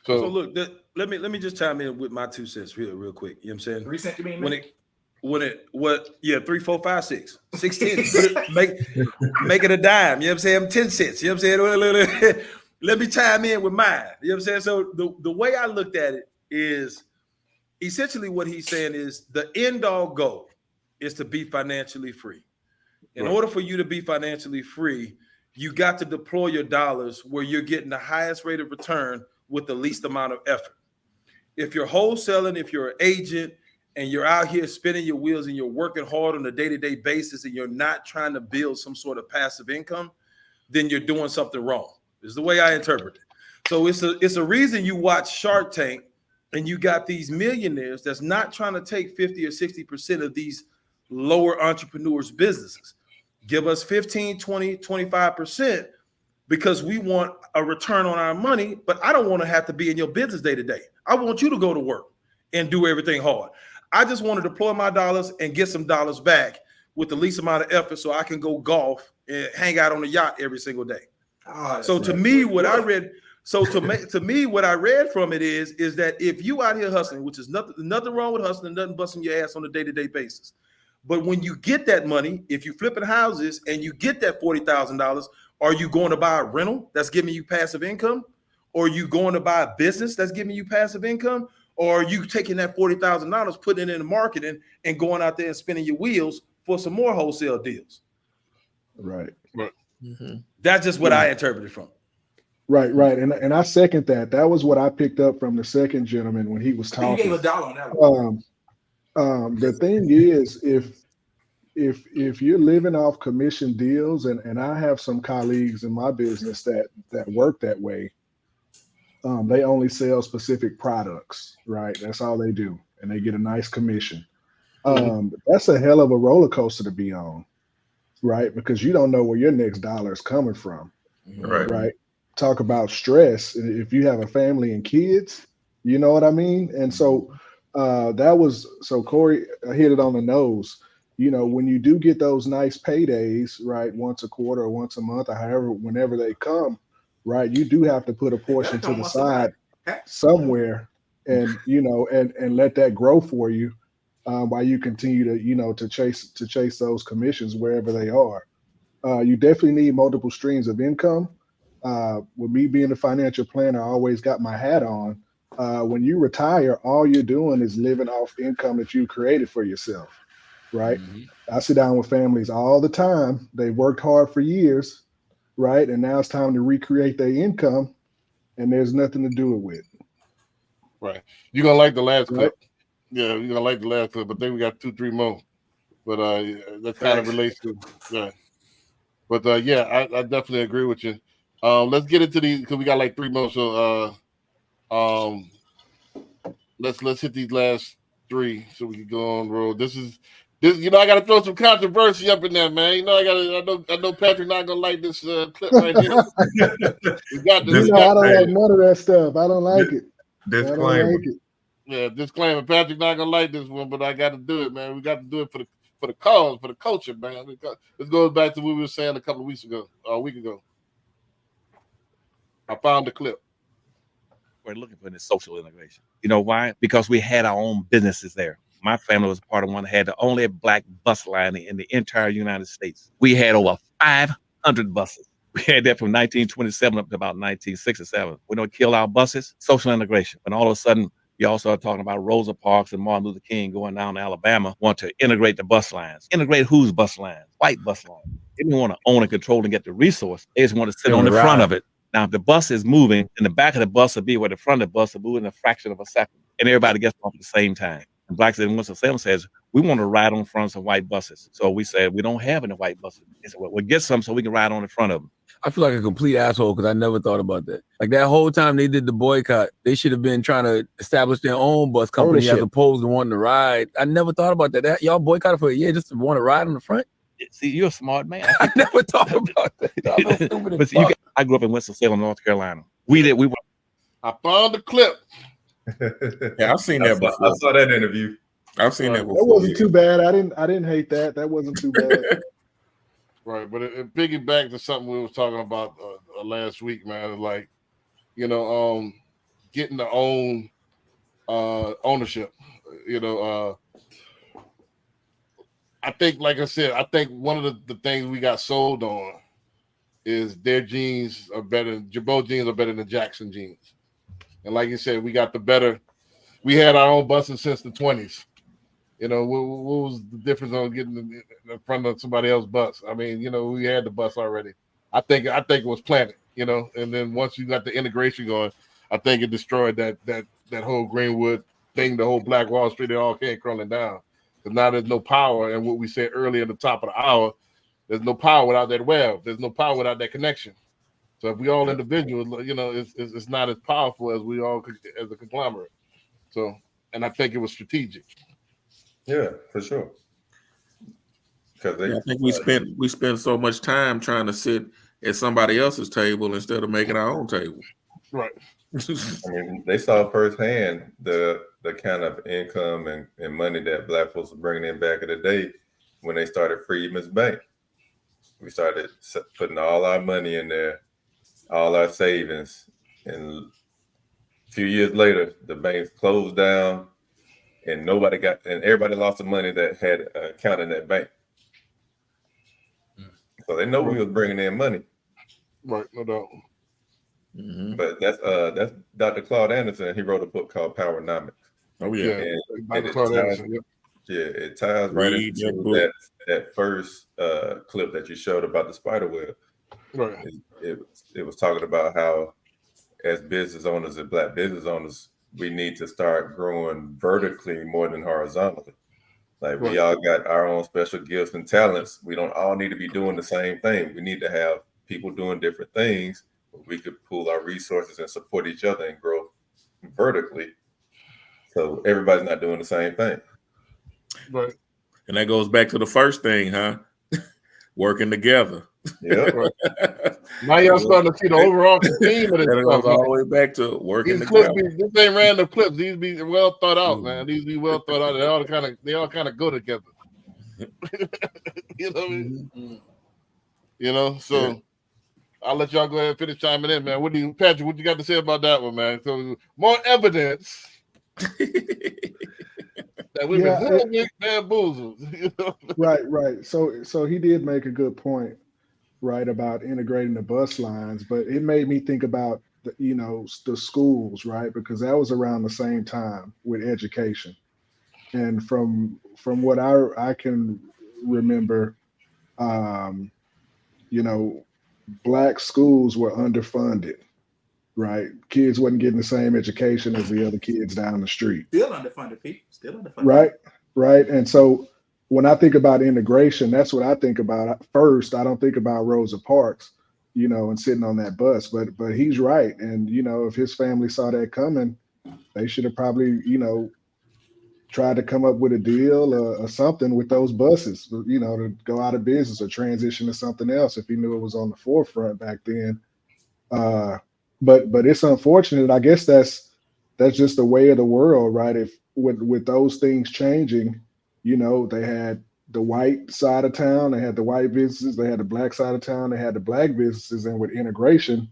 So look, let me just chime in with my 2 cents real quick. You know what I'm saying? 3 cents, you mean? 3, 4, 5, 6, 6 cents. Make it a dime. You know what I'm saying? 10 cents. You know what I'm saying? Let me chime in with mine. You know what I'm saying? So the way I looked at it is essentially what he's saying is the end all goal is to be financially free. In order for you to be financially free, you got to deploy your dollars where you're getting the highest rate of return with the least amount of effort. If you're wholesaling, if you're an agent, and you're out here spinning your wheels and you're working hard on a day-to-day basis and you're not trying to build some sort of passive income, then you're doing something wrong. This is the way I interpret it. So it's a reason you watch Shark Tank and you got these millionaires that's not trying to take 50 or 60% of these lower entrepreneurs' businesses. Give us 15, 20, 25% because we want a return on our money, but I don't want to have to be in your business day to day. I want you to go to work and do everything hard. I just want to deploy my dollars and get some dollars back with the least amount of effort so I can go golf and hang out on the yacht every single day. So to me, what I read from it is that if you out here hustling, which is nothing wrong with hustling, nothing busting your ass on a day-to-day basis. But when you get that money, if you flipping houses and you get that $40,000, are you going to buy a rental that's giving you passive income? Or are you going to buy a business that's giving you passive income? Or are you taking that $40,000, putting it in the marketing and going out there and spinning your wheels for some more wholesale deals? Right. Mm-hmm. That's just what I interpreted from. Right. And I second that. That was what I picked up from the second gentleman when he was talking. You gave $1 on that one. The thing is, if you're living off commission deals, and I have some colleagues in my business that work that way, they only sell specific products, right? That's all they do, and they get a nice commission. That's a hell of a roller coaster to be on, right? Because you don't know where your next dollar is coming from, right? Talk about stress. If you have a family and kids, you know what I mean? And so Corey hit it on the nose. You know, when you do get those nice paydays, right, once a quarter or once a month or however, whenever they come, right, you do have to put a portion to the side somewhere and, you know, and let that grow for you while you continue to, you know, to chase those commissions wherever they are. You definitely need multiple streams of income. With me being a financial planner, I always got my hat on. When you retire, all you're doing is living off income that you created for yourself, right? I sit down with families all the time. They worked hard for years, right? And now it's time to recreate their income, and there's nothing to do it with. Right. You're going to like the last clip. Yeah, you're going to like the last clip, but then we got 2-3 more. But that kind of relates to that. But yeah, I definitely agree with you. Let's get into these because we got like 3 more. So let's hit these last 3 so we can go on the road. This, you know, I got to throw some controversy up in there, man. You know, I know Patrick not gonna like this clip right here. We got this. You know, I don't like none of that stuff. I don't like it. Disclaimer. Yeah, disclaimer. Patrick not gonna like this one, but I got to do it, man. We got to do it for the cause, for the culture, man. This goes back to what we were saying a week ago. I found the clip. We're looking for this social integration. You know why? Because we had our own businesses there. My family was part of one that had the only black bus line in the entire United States. We had over 500 buses. We had that from 1927 up to about 1967. We don't kill our buses, social integration. And all of a sudden, you also are talking about Rosa Parks and Martin Luther King going down to Alabama, want to integrate the bus lines. Integrate whose bus lines? White bus lines. They didn't want to own and control and get the resource. They just want to sit on the front of it. Now, if the bus is moving, in the back of the bus will be where the front of the bus will move in a fraction of a second. And everybody gets off at the same time. And Black City Winston-Salem says, we want to ride on fronts of white buses. So we said, we don't have any white buses. They said, well, we'll get some so we can ride on the front of them. I feel like a complete asshole because I never thought about that. Like that whole time they did the boycott, they should have been trying to establish their own bus company as opposed to wanting to ride. I never thought about that. Y'all boycotted for a year just to want to ride on the front? See, you're a smart man. I never thought about that. But I grew up in Winston-Salem, North Carolina. I found the clip Yeah, I've seen that before. I saw that interview. I've seen that before. That wasn't too bad. I didn't hate that. That wasn't too bad. Right, but it piggyback to something we was talking about last week, man. Like, you know, getting the own ownership. You know, I think, like I said, I think one of the things we got sold on is their jeans are better. Jabot jeans are better than Jackson jeans, and like you said, we got the better. We had our own buses since the 20s. You know, what was the difference on getting in front of somebody else's bus? I mean, you know, we had the bus already. I think it was planted, you know, and then once you got the integration going, I think it destroyed that whole Greenwood thing, the whole Black Wall Street. It all came crumbling down. Because now there's no power. And what we said earlier at the top of the hour, there's no power without that web. There's no power without that connection. So if we all individuals, you know, it's not as powerful as we all as a conglomerate. So, and I think it was strategic. Yeah, for sure. Because I think we spent so much time trying to sit at somebody else's table instead of making our own table. Right. I mean, they saw firsthand the kind of income and money that Black folks were bringing in back in the day when they started Freedmen's Bank. We started putting all our money in there, all our savings, and a few years later, the banks closed down, and everybody lost the money that had an account in that bank. So they know we was bringing in money. Right, no doubt. Mm-hmm. But that's Dr. Claude Anderson. He wrote a book called Powernomics. Oh yeah, and it ties right into that first clip that you showed about the spider web. Right. It was talking about how, as business owners and Black business owners, we need to start growing vertically more than horizontally. Like we all got our own special gifts and talents. We don't all need to be doing the same thing. We need to have people doing different things. We could pool our resources and support each other and grow vertically. So everybody's not doing the same thing. Right. And that goes back to the first thing, huh? Working together. Yeah. Now y'all starting to see the overall theme of this. And it goes all the way back to working these together. This ain't random clips. These be well thought out, man. These be well thought out. They all kind of go together. You know what I mean? You know, so I'll let y'all go ahead and finish chiming in, man. Patrick, what you got to say about that one, man? So more evidence that we've been bamboozled. You know? Right. So he did make a good point, right, about integrating the bus lines, but it made me think about the schools, right? Because that was around the same time with education. And from what I can remember, Black schools were underfunded, right? Kids wasn't getting the same education as the other kids down the street. Still underfunded, people. Still Right. underfunded. And so when I think about integration, that's what I think about. First, I don't think about Rosa Parks, and sitting on that bus, but he's right. And, if his family saw that coming, they should have probably, tried to come up with a deal or something with those buses, to go out of business or transition to something else if he knew it was on the forefront back then. But it's unfortunate. I guess that's just the way of the world, right? If with those things changing, they had the white side of town, they had the white businesses, they had the Black side of town, they had the Black businesses, and with integration,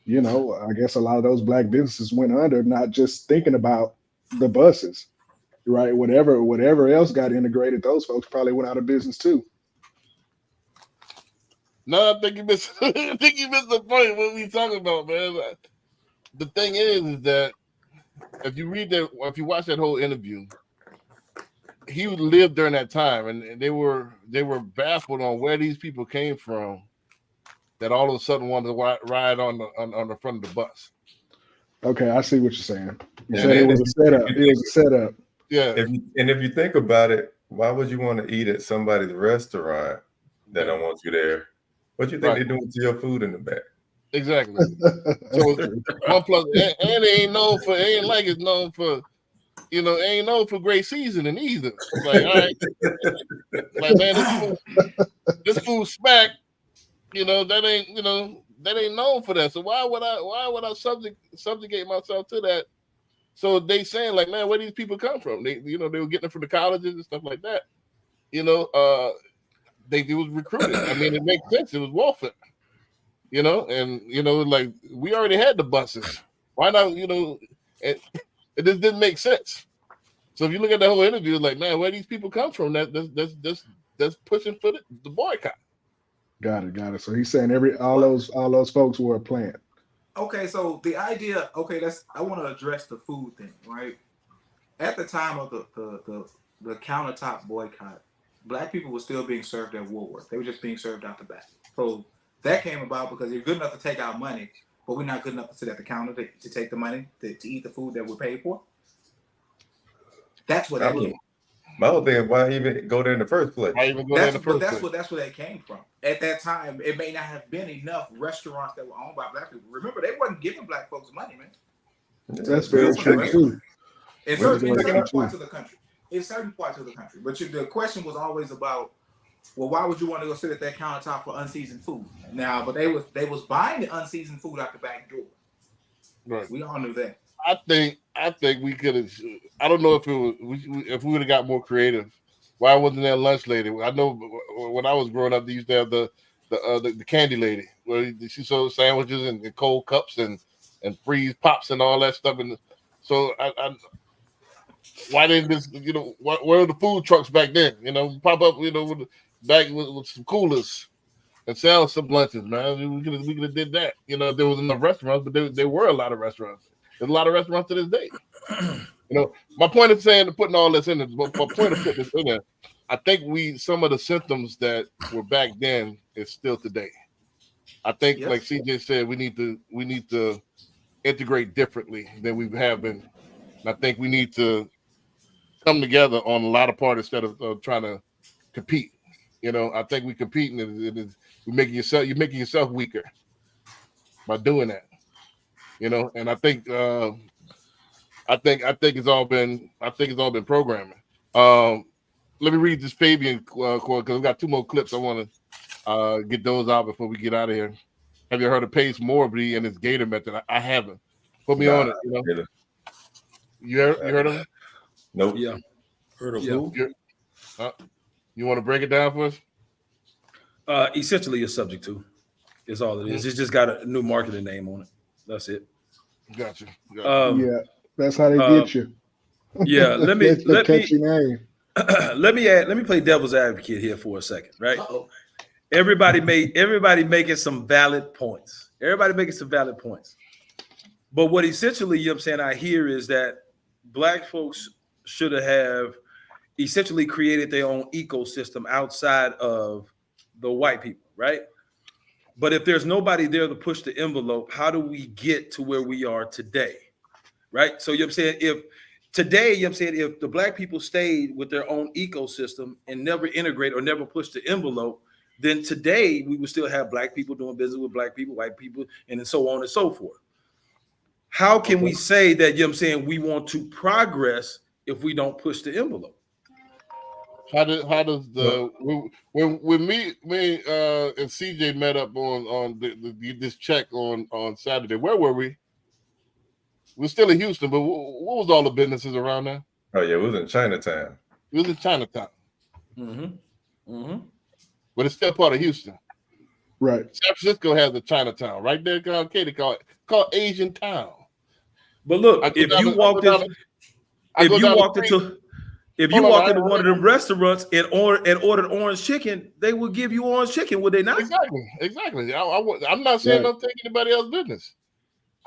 I guess a lot of those Black businesses went under, not just thinking about the buses, right? Whatever else got integrated, those folks probably went out of business too. No, I think you missed. I think you missed the point. What we talking about, man? The thing is that if you watch that whole interview, he lived during that time, and they were baffled on where these people came from that all of a sudden wanted to ride on the front of the bus. Okay, I see what you're saying. You said it was a setup. It was a setup. Yeah. If you think about it, why would you want to eat at somebody's restaurant that don't want you there? What do you think they're doing to your food in the back? Exactly. So one plus, and it ain't known for, it ain't like it's known for, it ain't known for great seasoning either. Like, all right, like, man, this food smack. That ain't known for that. So why would I subjugate myself to that So they saying like, man, where these people come from? They they were getting them from the colleges and stuff like that. They was recruited. I mean, it makes sense. It was welfare. And like we already had the buses. Why not? It just didn't make sense. So if you look at the whole interview, it's like, man, where these people come from? That's pushing for the boycott. Got it. So he's saying all those folks were a plant. Okay, so the idea, I want to address the food thing, right? At the time of the countertop boycott, Black people were still being served at Woolworth. They were just being served out the back. So that came about because you're good enough to take our money, but we're not good enough to sit at the counter to take the money to eat the food that we're paid for. That's what that came. My whole thing is why even go there in the first place? That's where that came from. At that time, it may not have been enough restaurants that were owned by Black people. Remember, they wasn't giving Black folks money, man. That's very true too. In certain parts of the country. But the question was always about, well, why would you want to go sit at that countertop for unseasoned food? Now, but they was buying the unseasoned food out the back door. Right. We all knew that. I think we could have. I don't know if if we would have got more creative. Why wasn't there a lunch lady? I know when I was growing up, they used to have the candy lady where she sold sandwiches and cold cups and freeze pops and all that stuff. And so why didn't this? Where were the food trucks back then? Pop up. With some coolers and sell some lunches, man. We could have did that. There was enough restaurants, but there were a lot of restaurants. There's a lot of restaurants to this day. My point of putting all this in there, my point of putting this in there, I think some of the symptoms that were back then is still today. I think, like CJ said, we need to integrate differently than we have been. And I think we need to come together on a lot of parts instead of trying to compete. I think we competing and you're making yourself weaker by doing that. And I think it's all been programming. Let me read this Fabian quote because we've got 2 more clips. I want to get those out before we get out of here. Have you heard of Pace Morby and his Gator method? I haven't. Put me on it. You heard of him? Nope. Yeah. Heard of who? You want to break it down for us? Essentially, a subject to is all it is. It's just got a new marketing name on it. That's it. Gotcha. Yeah, that's how they get you. Yeah, let me name. let me play devil's advocate here for a second, right? Everybody making some valid points. But what essentially, I hear is that Black folks should have essentially created their own ecosystem outside of the white people, right? But if there's nobody there to push the envelope, how do we get to where we are today? Right? So if today, if the Black people stayed with their own ecosystem and never integrate or never push the envelope, then today we would still have Black people doing business with Black people, white people, and so on and so forth. How can we say that, we want to progress if we don't push the envelope? How does when me and CJ met up on this check on Saturday? Where were we? We're still in Houston, but what was all the businesses around there? Oh yeah, it was in Chinatown. But it's still part of Houston. Right. San Francisco has a Chinatown right there. Katie called Asian Town. But look, if you walked into one of them restaurants and ordered orange chicken, they would give you orange chicken, would they not? Exactly. I'm not saying don't take anybody else's business.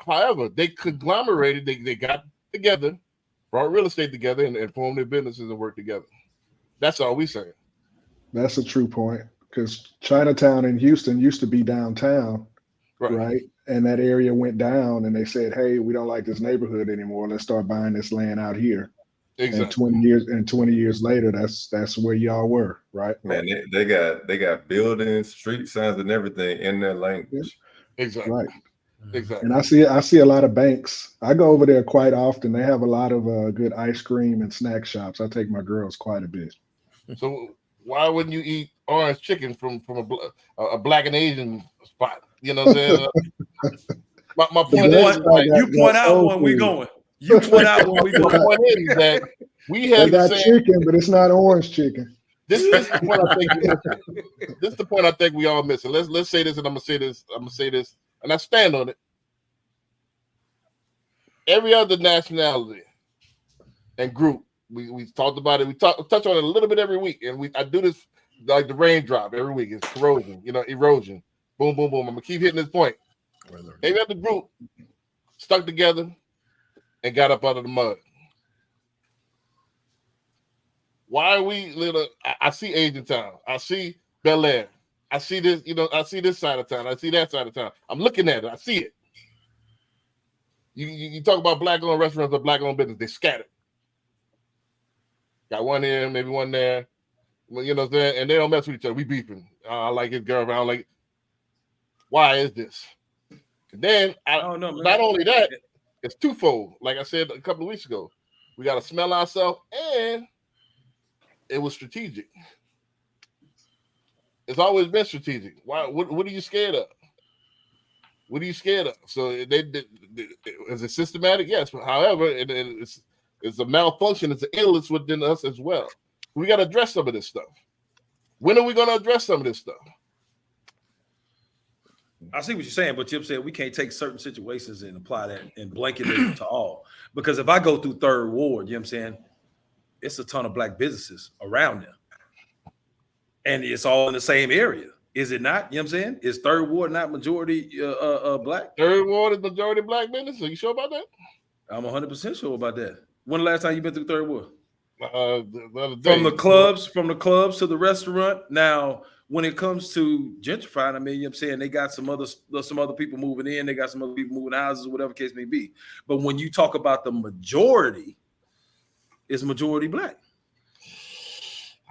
However, they conglomerated. They got together, brought real estate together, and formed their businesses and worked together. That's all we saying. That's a true point because Chinatown in Houston used to be downtown, right? And that area went down, and they said, "Hey, we don't like this neighborhood anymore. Let's start buying this land out here." Exactly. And 20 years later, that's where y'all were, right? Man, they got buildings, street signs, and everything in their language. Exactly. Right. Exactly. And I see a lot of banks. I go over there quite often. They have a lot of good ice cream and snack shops. I take my girls quite a bit. So why wouldn't you eat orange chicken from a Black and Asian spot? You know what I'm saying? My point is, you point out one, we going. You point out when we do My point is that we They have the got same. chicken, but it's not orange chicken. This is the point I think we missing. This is the point I think we all missing. Let's say this, and I'm gonna say this, and I stand on it. Every other nationality and group, we talked about it. We touch on it a little bit every week, and I do this like the raindrop every week. It's corrosion, erosion. Boom, boom, boom. I'm gonna keep hitting this point. Every other group stuck together and got up out of the mud. Why are we little? I see Asian Town. I see Bel Air. I see this, I see this side of town. I see that side of town. I'm looking at it. I see it. You talk about black-owned restaurants or black-owned business. They scattered. Got one here, maybe one there. Well, you know what I'm saying? And they don't mess with each other. We beefing. I like his girl around. Like, why is this? And then, don't know, man. Not only that, it's twofold. Like I said a couple of weeks ago, we got to smell ourselves, and it was strategic. It's always been strategic. Why? What are you scared of? What are you scared of? So is it systematic? Yes. However, it's a malfunction. It's an illness within us as well. We got to address some of this stuff. When are we going to address some of this stuff? I see what you're saying, but Chip said we can't take certain situations and apply that and blanket it to all. Because if I go through Third Ward, you know what I'm saying? It's a ton of black businesses around there. And it's all in the same area. Is it not? You know what I'm saying? Is Third Ward not majority black? Third Ward is majority black business. Are you sure about that? I'm 100% sure about that. When the last time you been through Third Ward? The other day. From the clubs to the restaurant. Now, when it comes to gentrifying, I mean, you know what I'm saying, they got some other people moving in, they got some other people moving houses, whatever case may be. But when you talk about the majority, it's majority black.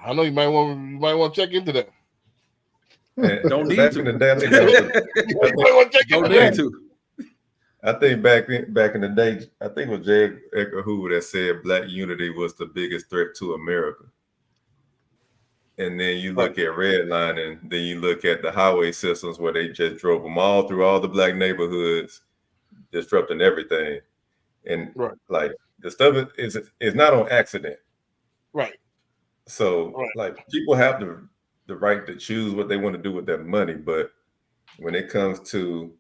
I know you might want to check into that. Don't need back to. in the day, I think that was- I think back in the day, I think it was J. Edgar Hoover that said black unity was the biggest threat to America. And then you look at redlining, then you look at the highway systems where they just drove them all through all the black neighborhoods, disrupting everything. And like the stuff is not on accident. Right. So like people have the right to choose what they want to do with their money, but when it comes to,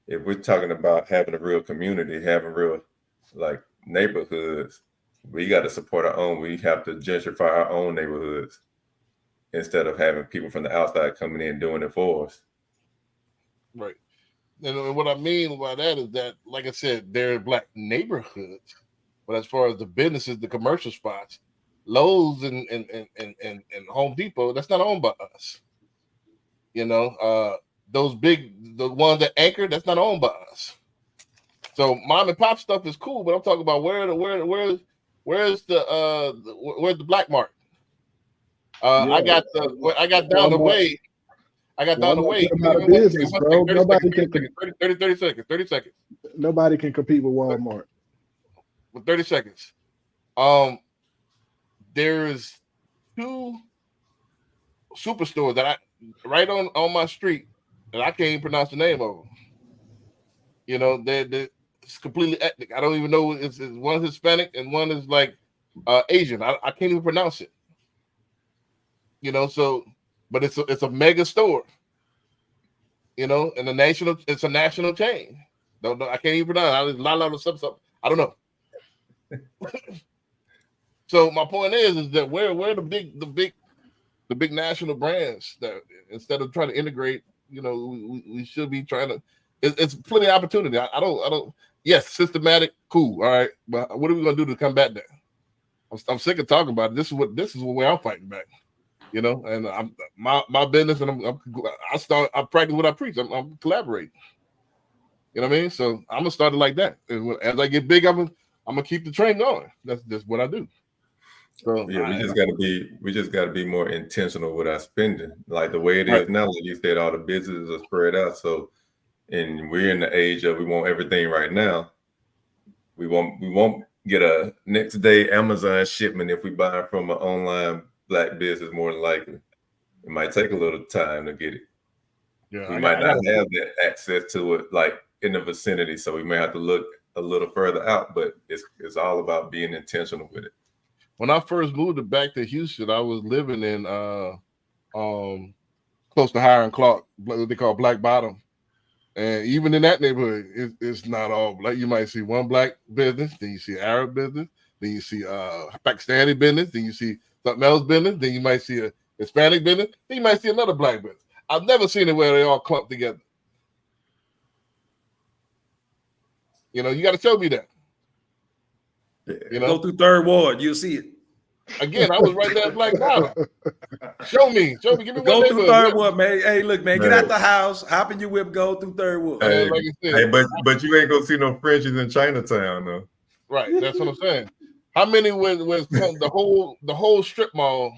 if we're talking about having a real community, having real like neighborhoods, we got to support our own. We have to gentrify our own neighborhoods instead of having people from the outside coming in doing it for us. Right. And what I mean by that is that, like I said, there are black neighborhoods, but as far as the businesses, the commercial spots, Lowe's and Home Depot, that's not owned by us. The ones that anchor, that's not owned by us. So mom and pop stuff is cool, but I'm talking about where's the black market? I got down the way. Business, bro. Nobody can 30 seconds. Nobody can compete with Walmart. With 30 seconds. There's 2 superstores that right on my street that I can't even pronounce the name of them. They're it's completely ethnic. I don't even know. It's one Hispanic and one is like Asian. I can't even pronounce it. But it's a mega store. And it's a national chain. No, I can't even pronounce it. A lot of stuff. I don't know. So my point is that where the big national brands that instead of trying to integrate, we should be trying to. It's plenty of opportunity. I don't. Yes, systematic, cool, all right. But what are we gonna do to combat that? I'm sick of talking about it. This is where I'm fighting back. And I'm my business, and I practice what I preach. I'm collaborating. You know what I mean? So I'm gonna start it like that. And as I get big, I'm gonna keep the train going. That's just what I do. So yeah, we just gotta be more intentional with our spending. Like the way it is now, like you said, all the businesses are spread out. So, and we're in the age of we want everything right now. We won't get a next day Amazon shipment if we buy from an online black business. More than likely, it might take a little time to get it. Yeah, we might not have that access to it like in the vicinity, so we may have to look a little further out, but it's all about being intentional with it. When I first moved back to Houston, I was living in close to Hiram Clark, what they call Black Bottom. And even in that neighborhood, it's not all black. You might see one black business, then you see Arab business, then you see Pakistani business, then you see something else business, then you might see a Hispanic business, then you might see another black business. I've never seen it where they all clumped together. You know, you got to show me that. You know, Go through Third Ward, you'll see it. Again, I was right there at Black Bottom. Show me, give me one. Go through Third Ward, man. Hey, look, man, get out the house, hop in your whip, go through Third Ward. Hey, but you ain't gonna see no Frenchies in Chinatown, though. Right, that's what I'm saying. How many was the whole strip mall?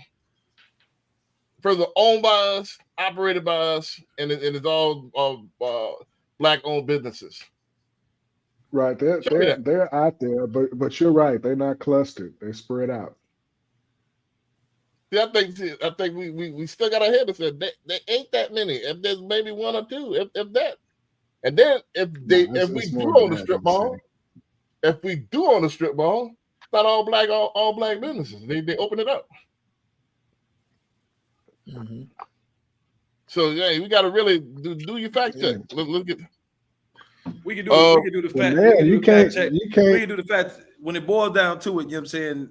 Further owned by us, operated by us, and it's all black owned businesses. Right, they're out there, but you're right. They're not clustered. They're spread out. See, I think we still got our head to say there ain't that many. If there's maybe one or two, if that, and then if we do own the strip mall, not all black businesses. They open it up. Mm-hmm. So yeah, we got to really do your fact check. Let's get. We can do the fact. Man, we you can can't. do the fact. When it boils down to it, you know what I'm saying,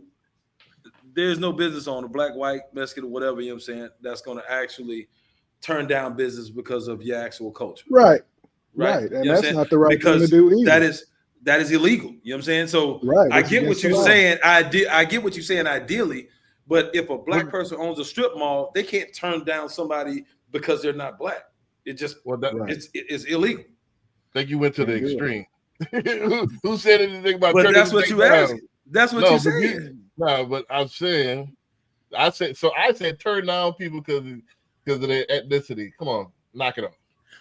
there's no business owner, black, white, Mexican, or whatever, you know what I'm saying, that's going to actually turn down business because of your actual culture. Right. Right. And that's not the right thing to do either. That is illegal. You know what I'm saying? So I get what you're saying. I get what you're saying ideally, but if a black person owns a strip mall, they can't turn down somebody because they're not black. It just it's illegal. I think you went to the extreme. Who said anything about? But that's what you asked. That's what you said. No, but I'm saying, I said turn down people because of their ethnicity. Come on, knock it off.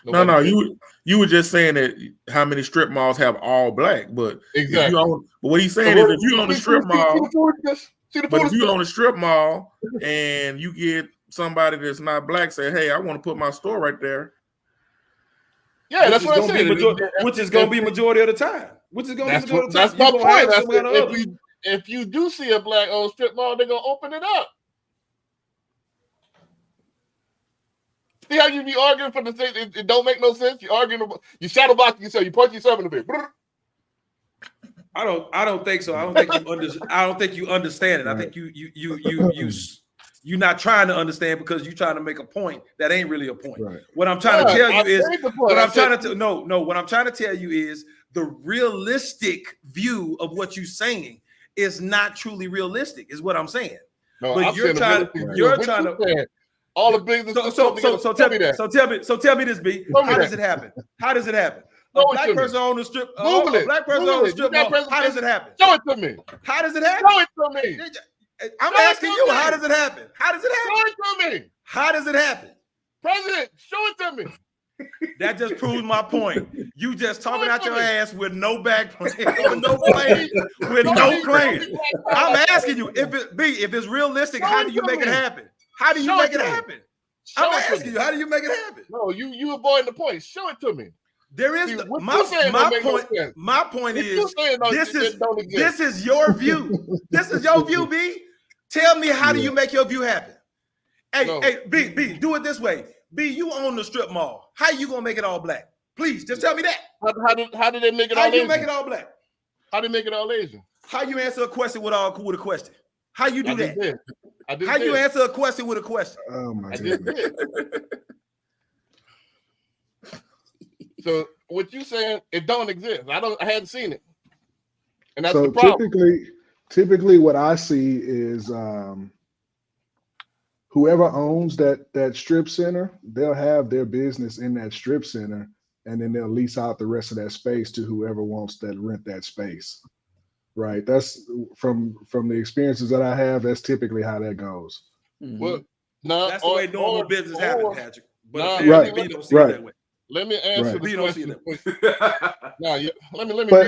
No, you were just saying that how many strip malls have all black, but exactly. But what he's saying is if you own a strip mall, but if you own a strip mall and you get somebody that's not black say, "Hey, I want to put my store right there." Yeah, that's what I'm saying. Which is going to be majority of the time. That's my point. If you do see a black owned strip mall, they're gonna open it up. See how you be arguing for the thing? It don't make no sense. You arguing, you shadow boxing yourself. You punch yourself in the face. I don't think so. I don't think you understand it. I think you're not trying to understand because you're trying to make a point that ain't really a point. Right. What I'm trying to tell you is what I'm trying to tell you is the realistic view of what you're saying is not truly realistic, is what I'm saying. No, but you're trying to all the business. So tell me this, B. How does it happen? How does it happen? A black person on the strip. A black person on the strip mall. How does it happen? Show it to me. How does it happen? Show it to me. I'm asking you, how does it happen? How does it happen? Show it to me. How does it happen? President, show it to me. That just proves my point. You just talking out your ass with no back plan, with no plan, with no plan. I'm asking you, if it's realistic, how do you make it happen? How do you make it happen? I'm asking you, how do you make it happen? No, you avoiding the point. Show it to me. There is my point is this is your view. This is your view, B. Tell me, how do you make your view happen? Hey, B, do it this way. B, you own the strip mall. How you gonna make it all black? Please, just tell me that. How did they make it all Asian? How you make it all black? How did they make it all Asian? How you answer a question with a question? How you do that? How you answer a question with a question? Oh my goodness. So what you saying? It don't exist. I hadn't seen it, and that's so the problem. Typically, what I see is whoever owns that strip center, they'll have their business in that strip center, and then they'll lease out the rest of that space to whoever wants to rent that space. Right. That's from the experiences that I have. That's typically how that goes. Well, no, that's the way normal business happens, Patrick. But we don't see it that way. Let me answer the question.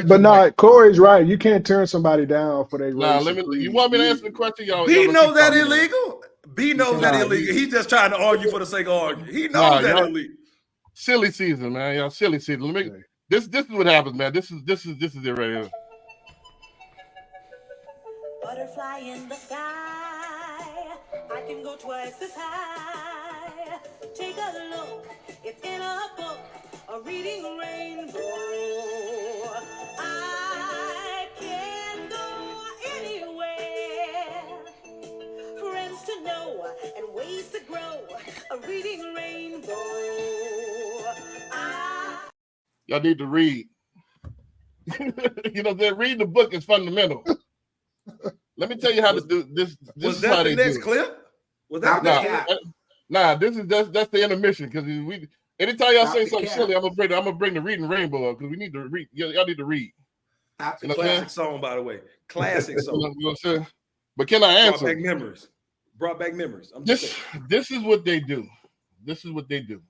But no, Corey's right. You can't turn somebody down for their race. You want me to answer the question, y'all? B knows that illegal. B knows that illegal. He's just trying to argue for the sake of arguing. He knows that illegal. Silly season, man. Y'all silly season. This is what happens, man. This is it right here. Butterfly in the sky, I can go twice as high. Take a look, it's in a book, a reading rainbow. I can go anywhere, friends to know and ways to grow, a reading rainbow. Y'all need to read. You know, reading the book is fundamental. Let me tell you how to do this. This Was is that how the they next do it. clip? Was that the cap? Nah, that's the intermission because we. Anytime y'all Stop say the something cap. silly, I'm gonna bring the reading rainbow up because we need to read. Y'all need to read. Stop You know what I'm Classic song, by the way. Classic song. You know what I'm saying? But can I Brought answer? back memories. Brought back memories. I'm just saying. This is what they do. This is what they do.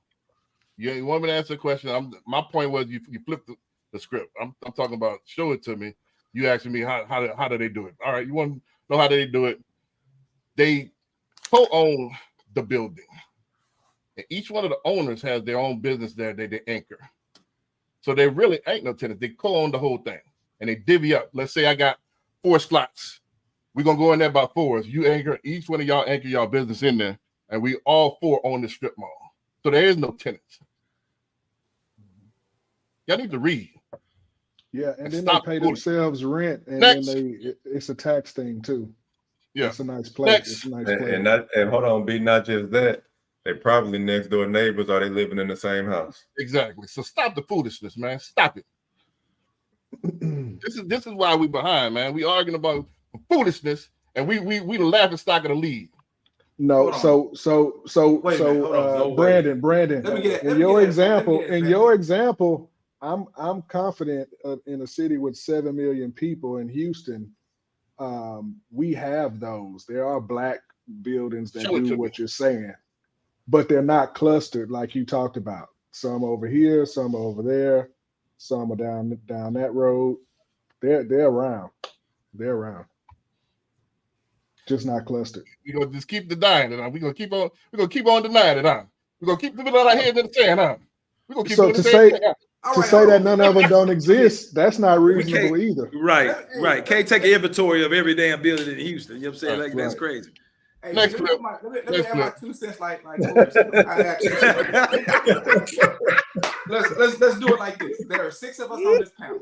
You want me to answer a question? My point was you flip the script. I'm talking about show it to me. You asking me how do they do it? All right, you want to know how they do it? They co-own the building, and each one of the owners has their own business there. They anchor, so they really ain't no tenants. They co-own the whole thing, and they divvy up. Let's say I got 4 slots. We're gonna go in there by 4s. You anchor each one of y'all anchor y'all business in there, and we all 4 own the strip mall. So there is no tenants. Y'all need to read. Yeah, and then Stop they pay fooling. themselves rent, and Next. then it's a tax thing too. Yeah, it's a nice place. Next. It's a nice And, place. and hold on, B, not just that. They probably next door neighbors, or they living in the same house. Exactly. So stop the foolishness, man. Stop it. This is why we behind, man. We arguing about foolishness, and we the laughing stock of the league. No, Hold so Wait a minute, hold on. No way. Brandon. Let me get it. In Let me your get it. Let me example, get it, in man. your example, I'm confident in a city with 7 million people in Houston. We have those. There are black buildings that Show it to do me. what you're saying, but they're not clustered like you talked about. Some over here, some over there, some are down that road. They're around. They're around. Just not clustered. We're gonna just keep denying it. We're gonna keep on denying it, huh? We're gonna keep putting our heads in the sand, huh? We're gonna keep So doing to the same say thing, huh? All to right, say hold that on. none of them don't exist, that's not We reasonable can't- either. Right. Can't take an inventory of every damn building in Houston. You know what I'm saying? Right, Like, that's right. crazy. Hey, Next let me clip. let me Next add my clip. 2 cents like I had 2 cents. Let's do it like this. There are 6 of us on this panel.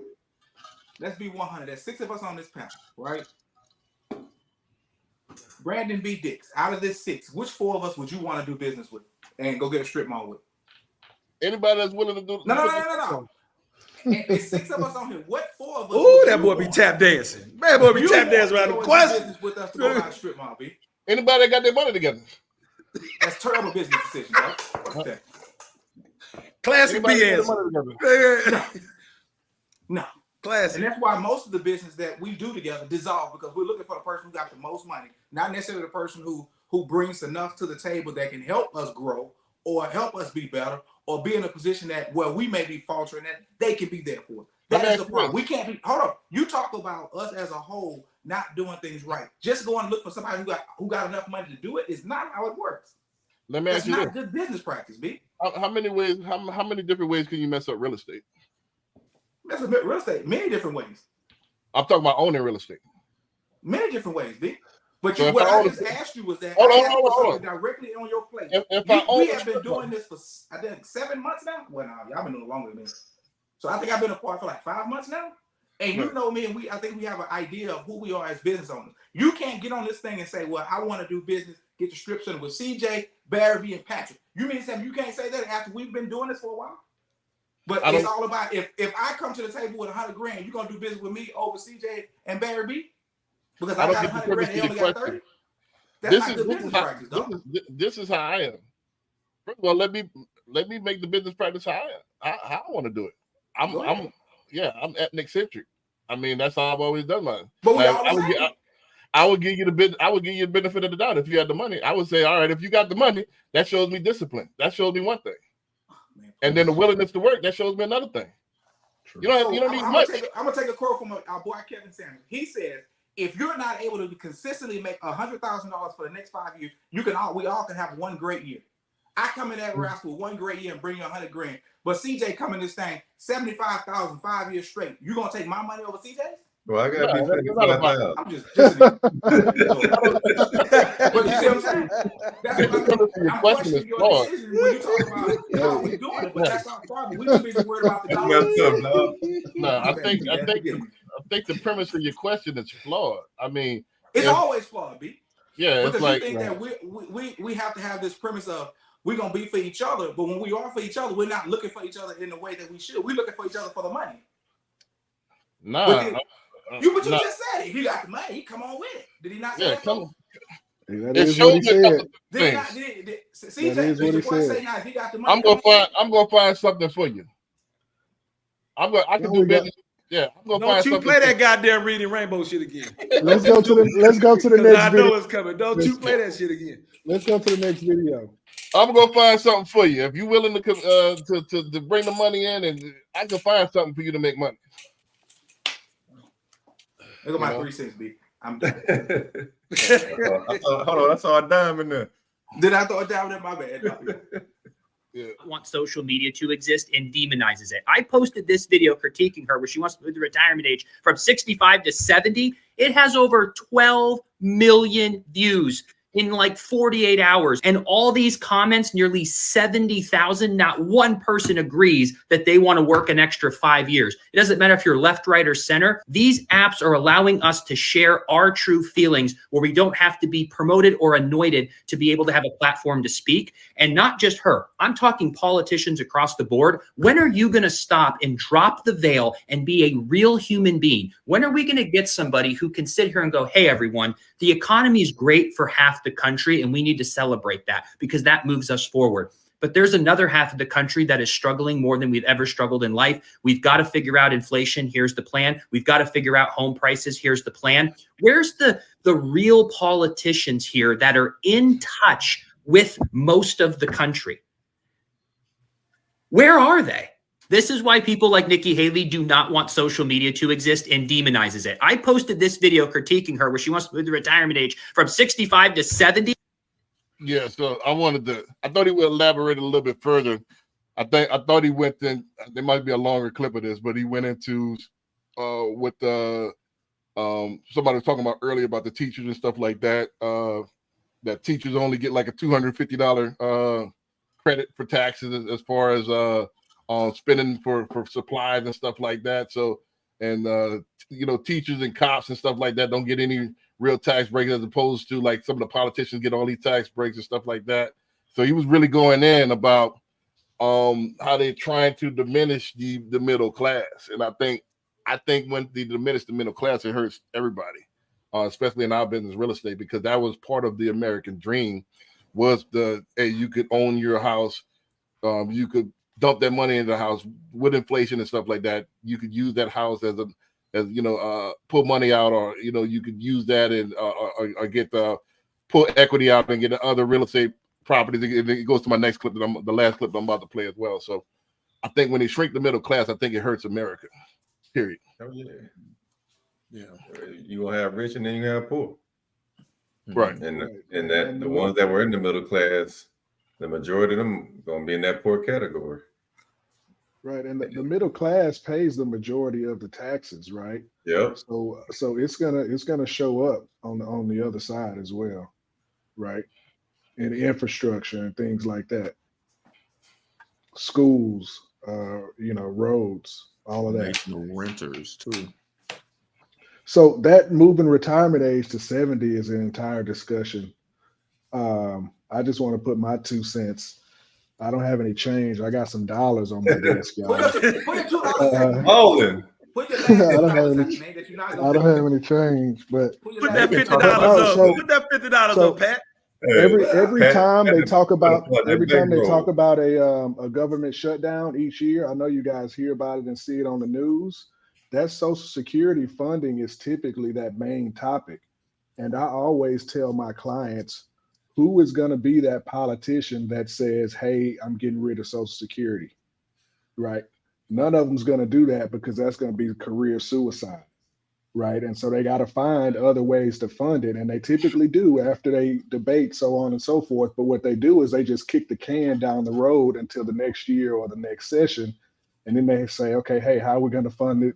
Let's be 100. There's 6 of us on this panel, right? Brandon B. Dix. Out of this 6, which 4 of us would you want to do business with and go get a strip mall with? Anybody that's willing to do No. And it's 6 of us on here. What 4 of us? Ooh, would that you boy be want? tap dancing. Man, boy be You tap want dancing to around go the and do question. business with us to go buy a strip mall, B. Anybody that got their money together. That's terrible business decision, right? Fuck that. Classic Anybody B that got answer. their money together. No. Classic. And that's why most of the business that we do together dissolve, because we're looking for the person who got the most money, not necessarily the person who brings enough to the table that can help us grow or help us be better or be in a position that where we may be faltering that they can be there for. Let me That is ask the you problem. this. We can't be. Hold on. You talk about us as a whole not doing things right. Just go and look for somebody who got enough money to do it is not how it works. Let me That's ask you not this. good business practice, B. How many ways? How many different ways can you mess up real estate? That's a real estate. Many different ways. I'm talking about owning real estate. Many different ways, B. But So if what I I own just a- asked you was that Hold I on, asked hold for on. something directly on your plate. If I own We a have been strip doing mall. this for I think 7 months now. Well, no, y'all been doing it longer than me. So I think I've been apart for like 5 months now. And you Right. know me, and I think we have an idea of who we are as business owners. You can't get on this thing and say, "Well, I want to do business, get the strip center with CJ, Barry, and Patrick." You mean to say you can't say that after we've been doing this for a while? But I it's don't- all about if I come to the table with 100 grand, you gonna do business with me over CJ and Barry B? Because I I don't got get the 100 grand, purpose they of only your got question. 30. That's not good This is business how practice, dog. this is how I am. First of all, let me make the business practice how I want to do it. Go ahead. I'm ethnic centric. I mean, that's how I've always done mine. But we Now, all I the would same. I would give you the benefit of the doubt if you had the money. I would say, all right, if you got the money, that shows me discipline. That shows me one thing. Man, And then the willingness to work, that shows me another thing. You don't need I'm much. gonna take a quote from our boy Kevin Sanders. He says, "If you're not able to consistently make $100,000 for the next 5 years, we all can have one great year." I come in that rascal with 1 great year and bring you 100 grand. But CJ come in this thing, 75,000, 5 years straight. You gonna take my money over CJ's? Well, I gotta be No, that's not about- 75,000. I'm just but you see what I'm saying? That's what I'm Your I'm question questioning is your flawed. decision when you talk about how we doing it, but that's our problem. We too busy worried about the That's dollar. messed up, dog. No, I think Forgive me. the premise of your question is flawed. I mean, It's if- always flawed, B. yeah, it's Because like you think that we have to have this premise of we're gonna be for each other, but when we are for each other, we're not looking for each other in the way that we should. We're looking for each other for the money. nah. But you nah. just said it. He got the money. Come on with it. Did he not say Yeah, that? come on. That It is shows what he me a couple said. Did he not? things. CJ, That is what he did your boy said. say now? If he got the money, I'm gonna find something for you. I can No, do we got- business. Yeah, I'm gonna Don't find you something. play for that goddamn Reading Rainbow shit again. Let's go to the 'Cause next I know video. it's coming. Don't you play that shit again. Let's go to the next video. I'm gonna find something for you if you're willing to bring the money in, and I can find something for you to make money. Look at my You know? 3 cents, B. I'm done. Hold on, I saw a dime in there. Did I throw it down in my bad? Want social media to exist and demonizes it. I posted this video critiquing her where she wants to move the retirement age from 65 to 70. It has over 12 million views in like 48 hours. And all these comments, nearly 70,000, not one person agrees that they want to work an extra 5 years. It doesn't matter if you're left, right, or center. These apps are allowing us to share our true feelings where we don't have to be promoted or anointed to be able to have a platform to speak. And not just her. I'm talking politicians across the board. When are you going to stop and drop the veil and be a real human being? When are we going to get somebody who can sit here and go, hey, everyone, the economy is great for half the country and we need to celebrate that because that moves us forward. But there's another half of the country that is struggling more than we've ever struggled in life. We've got to figure out inflation. Here's the plan. We've got to figure out home prices. Here's the plan. Where's the real politicians here that are in touch with most of the country? Where are they? This is why people like Nikki Haley do not want social media to exist and demonizes it. I posted this video critiquing her where she wants to move the retirement age from 65 to 70. Yeah, so I thought he would elaborate a little bit further. I thought he went in, there might be a longer clip of this, but he went into with somebody was talking about earlier about the teachers and stuff like that. That teachers only get like a $250 credit for taxes as far as spending for supplies and stuff like that. So, and teachers and cops and stuff like that don't get any real tax breaks as opposed to like some of the politicians get all these tax breaks and stuff like that. So he was really going in about how they're trying to diminish the middle class. And I think when they diminish the middle class, it hurts everybody, especially in our business, real estate, because that was part of the American dream was you could own your house. You could dump that money into the house with inflation and stuff like that. You could use that house as pull money out, or you could use that and or get pull equity out and get other real estate properties. It goes to my next clip the last clip I'm about to play as well. So I think when they shrink the middle class, I think it hurts America. Period. Oh, yeah. You gonna have rich and then you have poor. Right. And the ones that were in the middle class, the majority of them gonna be in that poor category. Right, and the middle class pays the majority of the taxes, right? Yep. So it's gonna show up on the other side as well, right? And infrastructure and things like that, schools, roads, all of that. National renters too. So that moving retirement age to 70 is an entire discussion. I just want to put my 2 cents. I don't have any change. I got some dollars on my desk, y'all. Put your Bowling. I don't have any change, but Put that $50 up. Put that $50 up, Pat. Every Pat, time they talk about bankroll. a government shutdown each year, I know you guys hear about it and see it on the news. That Social Security funding is typically that main topic. And I always tell my clients, who is going to be that politician that says, hey, I'm getting rid of Social Security, right? None of them's going to do that because that's going to be career suicide, right? And so they got to find other ways to fund it. And they typically do after they debate, so on and so forth. But what they do is they just kick the can down the road until the next year or the next session. And then they say, okay, hey, how are we going to fund it,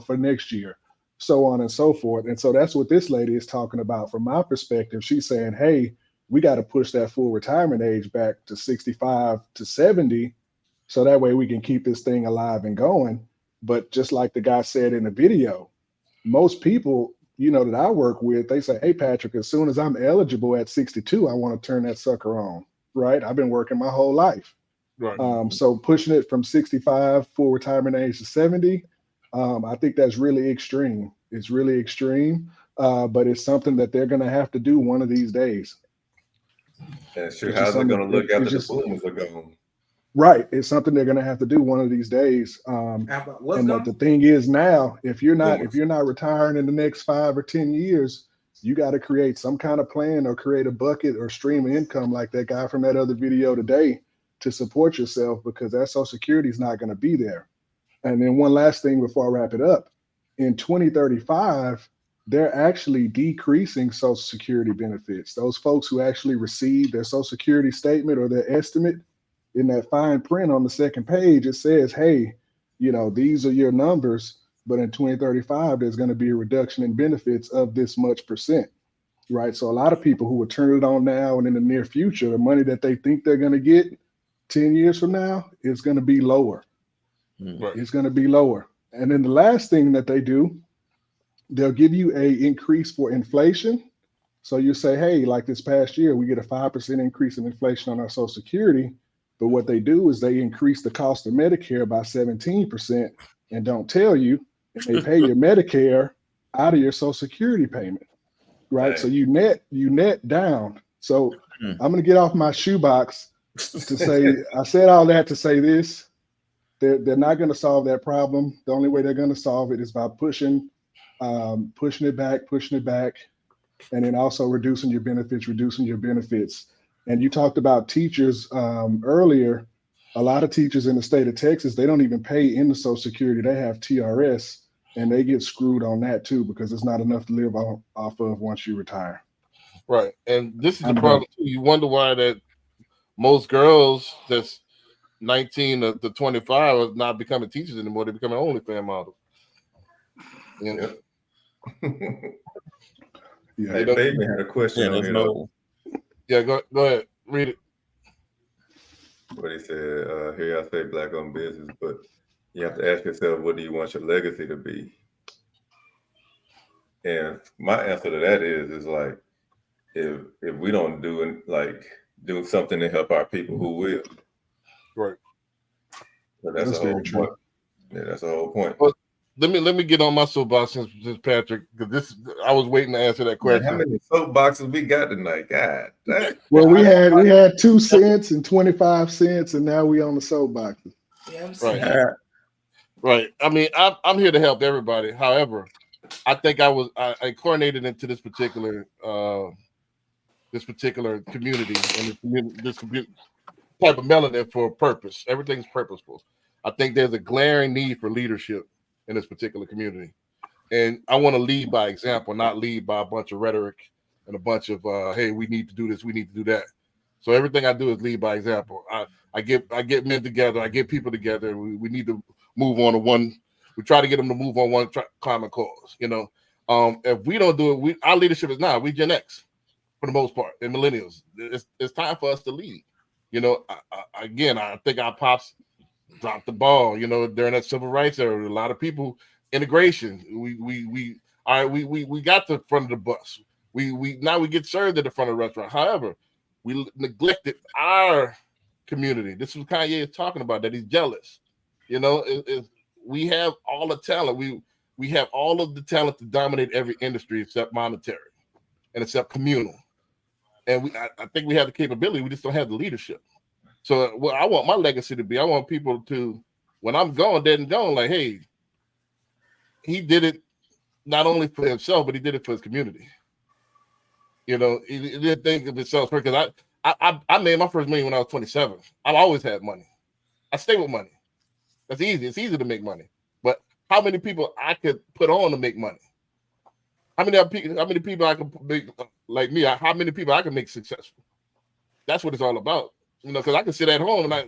for next year? So on and so forth. And so that's what this lady is talking about. From my perspective, she's saying, hey, we got to push that full retirement age back to 65 to 70. So that way we can keep this thing alive and going. But just like the guy said in the video, most people, that I work with, they say, hey, Patrick, as soon as I'm eligible at 62, I want to turn that sucker on, right? I've been working my whole life. Right. So pushing it from 65 full retirement age to 70, I think that's really extreme. It's really extreme, but it's something that they're going to have to do one of these days. Yeah, sure. How's it going to look after the boomers are gone? Right. It's something they're going to have to do one of these days. The thing is now, if you're not retiring in the next 5 or 10 years, you got to create some kind of plan or create a bucket or stream of income like that guy from that other video today to support yourself, because that Social Security is not going to be there. And then one last thing before I wrap it up, in 2035, they're actually decreasing Social Security benefits. Those folks who actually receive their Social Security statement or their estimate, in that fine print on the second page, it says, hey, these are your numbers, but in 2035, there's going to be a reduction in benefits of this much percent, right? So a lot of people who will turn it on now and in the near future, the money that they think they're going to get 10 years from now is going to be lower. Right. It's going to be lower. And then the last thing that they do, they'll give you a increase for inflation. So you say, hey, like this past year, we get a 5% increase in inflation on our Social Security. But what they do is they increase the cost of Medicare by 17% and don't tell you. They pay your Medicare out of your Social Security payment, right? Right. So you net down. So I'm going to get off my shoebox to say, I said all that to say this. They're not going to solve that problem. The only way they're going to solve it is by pushing it back, and then also reducing your benefits. And you talked about teachers earlier. A lot of teachers in the state of Texas, they don't even pay into Social Security. They have TRS, and they get screwed on that too, because it's not enough to live off of once you retire. Right. And this is the problem too. You wonder why that most girls that's 19 to 25 are not becoming teachers anymore. They're becoming OnlyFans models. Yeah. Yeah. Hey, Baby had a question on here. Yeah, go ahead. Read it. What he said, here I say black owned business, but you have to ask yourself, what do you want your legacy to be? And my answer to that is like, if we don't do something to help our people, who will? Right. But that's the whole point. Yeah, that's the whole point. Well, let me get on my soapbox since Patrick, because I was waiting to answer that question. How many soapboxes we got tonight? God. Well, we had 2 cents and 25 cents, and now we on the soapboxes. Right. Right. I mean, I'm here to help everybody. However, I think I coordinated into this particular community and this type of melanin for a purpose. Everything's purposeful. I think there's a glaring need for leadership in this particular community. And I want to lead by example, not lead by a bunch of rhetoric and a bunch of, hey, we need to do this, we need to do that. So everything I do is lead by example. I get men together, I get people together. We need to move on to one. We try to get them to move on one common cause. If we don't do it, our leadership is now, we Gen X for the most part, and millennials. It's time for us to lead. I think our pops dropped the ball, during that civil rights era. A lot of people, integration. We got the front of the bus. We now we get served at the front of the restaurant. However, we neglected our community. This is what Kanye is talking about, that he's jealous. We have all the talent. We have all of the talent to dominate every industry except monetary and except communal. And I think we have the capability. We just don't have the leadership. So what I want my legacy to be, I want people to, when I'm gone, dead and gone, like, hey, he did it not only for himself, but he did it for his community. He didn't think of himself because I made my first million when I was 27. I've always had money. I stay with money. That's easy. It's easy to make money. But how many people I could put on to make money? How many people I can make like me? How many people I can make successful? That's what it's all about. Because I can sit at home and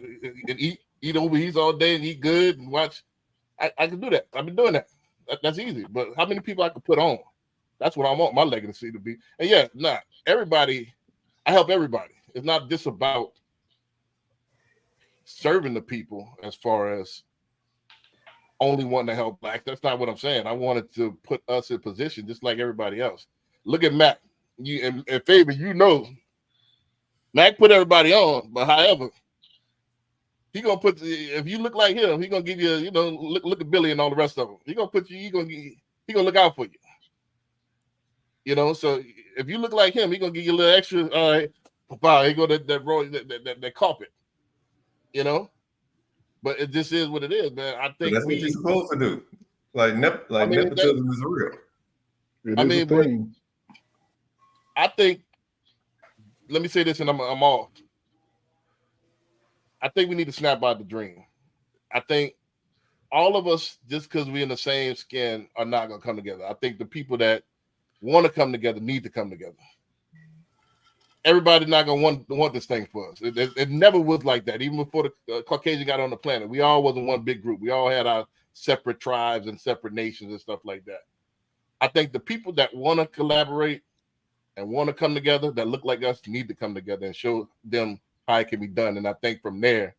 eat Uber Eats all day and eat good and watch. I can do that. I've been doing that. That's easy. But how many people I can put on? That's what I want my legacy to be. And yeah, everybody. I help everybody. It's not just about serving the people as far as only wanting to help Blacks. That's not what I'm saying. I wanted to put us in position just like everybody else. Look at Mac. And Fabian, Mac put everybody on, but however, he gonna put if you look like him, he gonna give you, look at Billy and all the rest of them. He gonna put you, he gonna look out for you. So if you look like him, he gonna give you a little extra. All right, he go that carpet. But it just is what it is, man. I think that's what you're supposed to do. Nepotism is real. But I think. Let me say this, and I'm off. I think we need to snap out the dream. I think all of us, just because we're in the same skin, are not going to come together. I think the people that want to come together need to come together. Everybody's not going to want this thing for us. It never was like that. Even before the Caucasian got on the planet, we all wasn't one big group. We all had our separate tribes and separate nations and stuff like that. I think the people that want to collaborate and want to come together, that look like us, need to come together and show them how it can be done. And I think from there,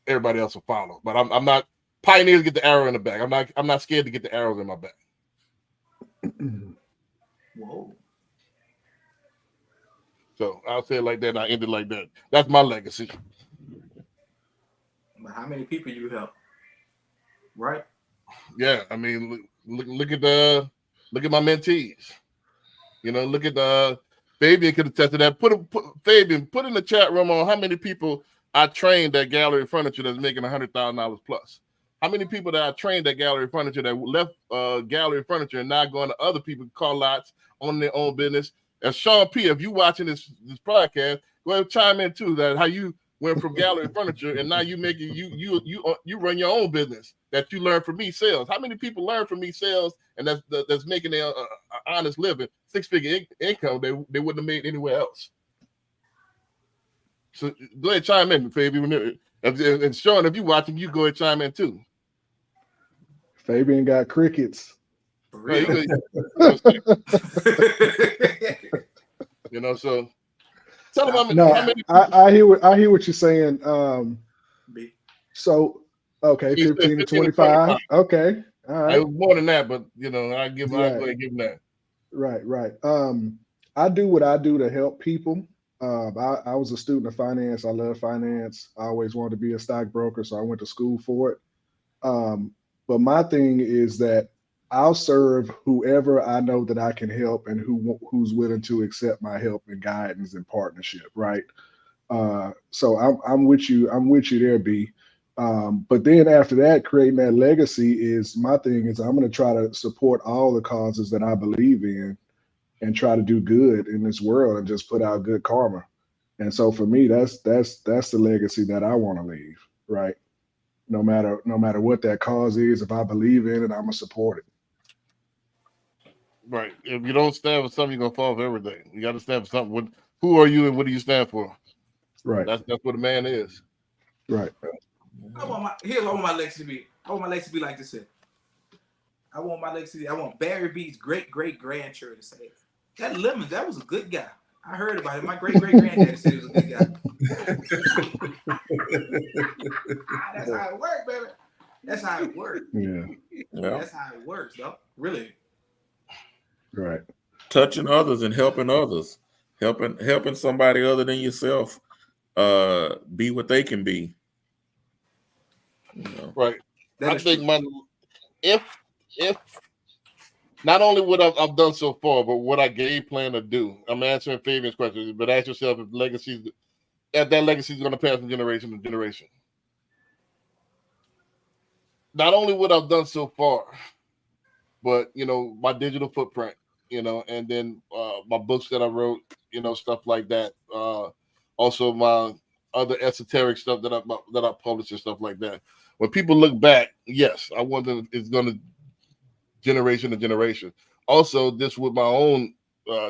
everybody else will follow. But I'm not pioneers get the arrow in the back. I'm not scared to get the arrows in my back. Whoa. So I'll say it like that, and I end it like that. That's my legacy. But how many people you help? Right? Yeah, I mean, look at my mentees. Look at Fabian could attest to that. Fabian, put in the chat room on how many people I trained at Gallery Furniture that's making $100,000 plus. How many people that I trained at Gallery Furniture that left Gallery Furniture and now going to other people call lots on their own business? And Sean P, if you watching this podcast, go ahead and chime in too. That how you went from Gallery Furniture and now you making you run your own business that you learned from me sales. How many people learn from me sales and that's making their honest living, 6-figure income they wouldn't have made anywhere else? So go ahead, chime in, Fabian. And Sean, if you watching, you go ahead, chime in too. Fabian got crickets. So tell them how many. I hear what you're saying. So okay, 15 to 25. Okay, all right. It was more than that, but I go ahead and give them that. Right. I do what I do to help people. I was a student of finance. I love finance. I always wanted to be a stockbroker, so I went to school for it. But my thing is that I'll serve whoever I know that I can help and who's willing to accept my help and guidance and partnership, right? So I'm with you. I'm with you there, B. But then after that, creating that legacy is my thing. Is I'm going to try to support all the causes that I believe in and try to do good in this world and just put out good karma. And so for me, that's the legacy that I want to leave, right? No matter what that cause is, if I believe in it, I'm gonna support it. Right. If you don't stand for something, you're gonna fall for everything. You got to stand for something. Who are you and what do you stand for? Right. That's what a man is. Right. Here's what I want my legacy to be. I want my legacy to be like this here. I want Barry B's great-great-grandchildren to say, that Lemons, that was a good guy. I heard about it. My great-great-granddaddy said he was a good guy. That's how it works, baby. That's how it works. Yeah. That's how it works, though. Really. Right. Touching others and helping others, helping somebody other than yourself be what they can be. Right. I think if not only what I've done so far, but what I game plan to do. I'm answering Fabian's question, but ask yourself if that legacy is going to pass from generation to generation. Not only what I've done so far, but my digital footprint, and then my books that I wrote, stuff like that. Also my other esoteric stuff that I published and stuff like that. When people look back, yes, I wonder if it's going to generation to generation. Also, this with my own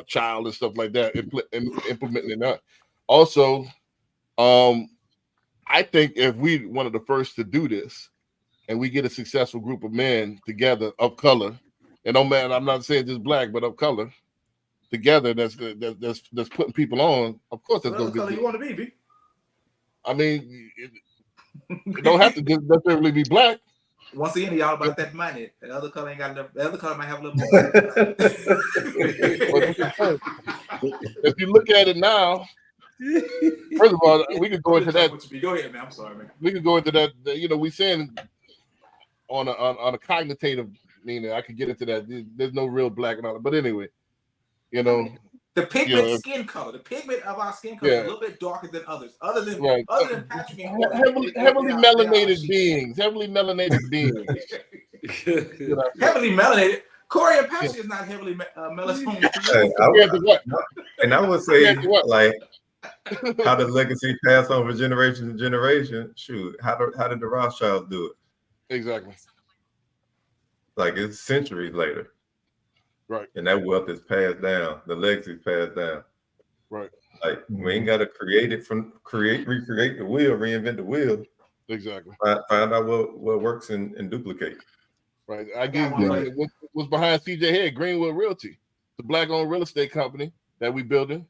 child and stuff like that, implementing that. Also, I think if we one of the first to do this, and we get a successful group of men together of color, and no man, I'm not saying just black, but of color, together, that's putting people on. Of course, that's What going color to you want to be, B? I mean, it don't have to just necessarily be black. Once again, y'all about that money. The other color ain't got enough. The other color might have a little more. If you look at it now, first of all, we could go into that. Go ahead, man. I'm sorry, man. We could go into that. We saying on a cognitive meaning. I could get into that. There's no real black and all that. But anyway, the pigment skin color, the pigment of our skin color is a little bit darker than others. Other than Patrick and heavily melanated beings. Heavily melanated beings. Heavily melanated. Corey and Patrick is not heavily melanated. And I would say, like, how does legacy pass on from generation to generation? Shoot, how did the Rothschilds do it? Exactly. Like, it's centuries later. Right. And that wealth is passed down. The legacy is passed down. Right. Like, we ain't got to recreate the wheel, reinvent the wheel. Exactly. Find out what works and duplicate. Right. I give what's behind CJ Head, Greenwood Realty, the black-owned real estate company that we building.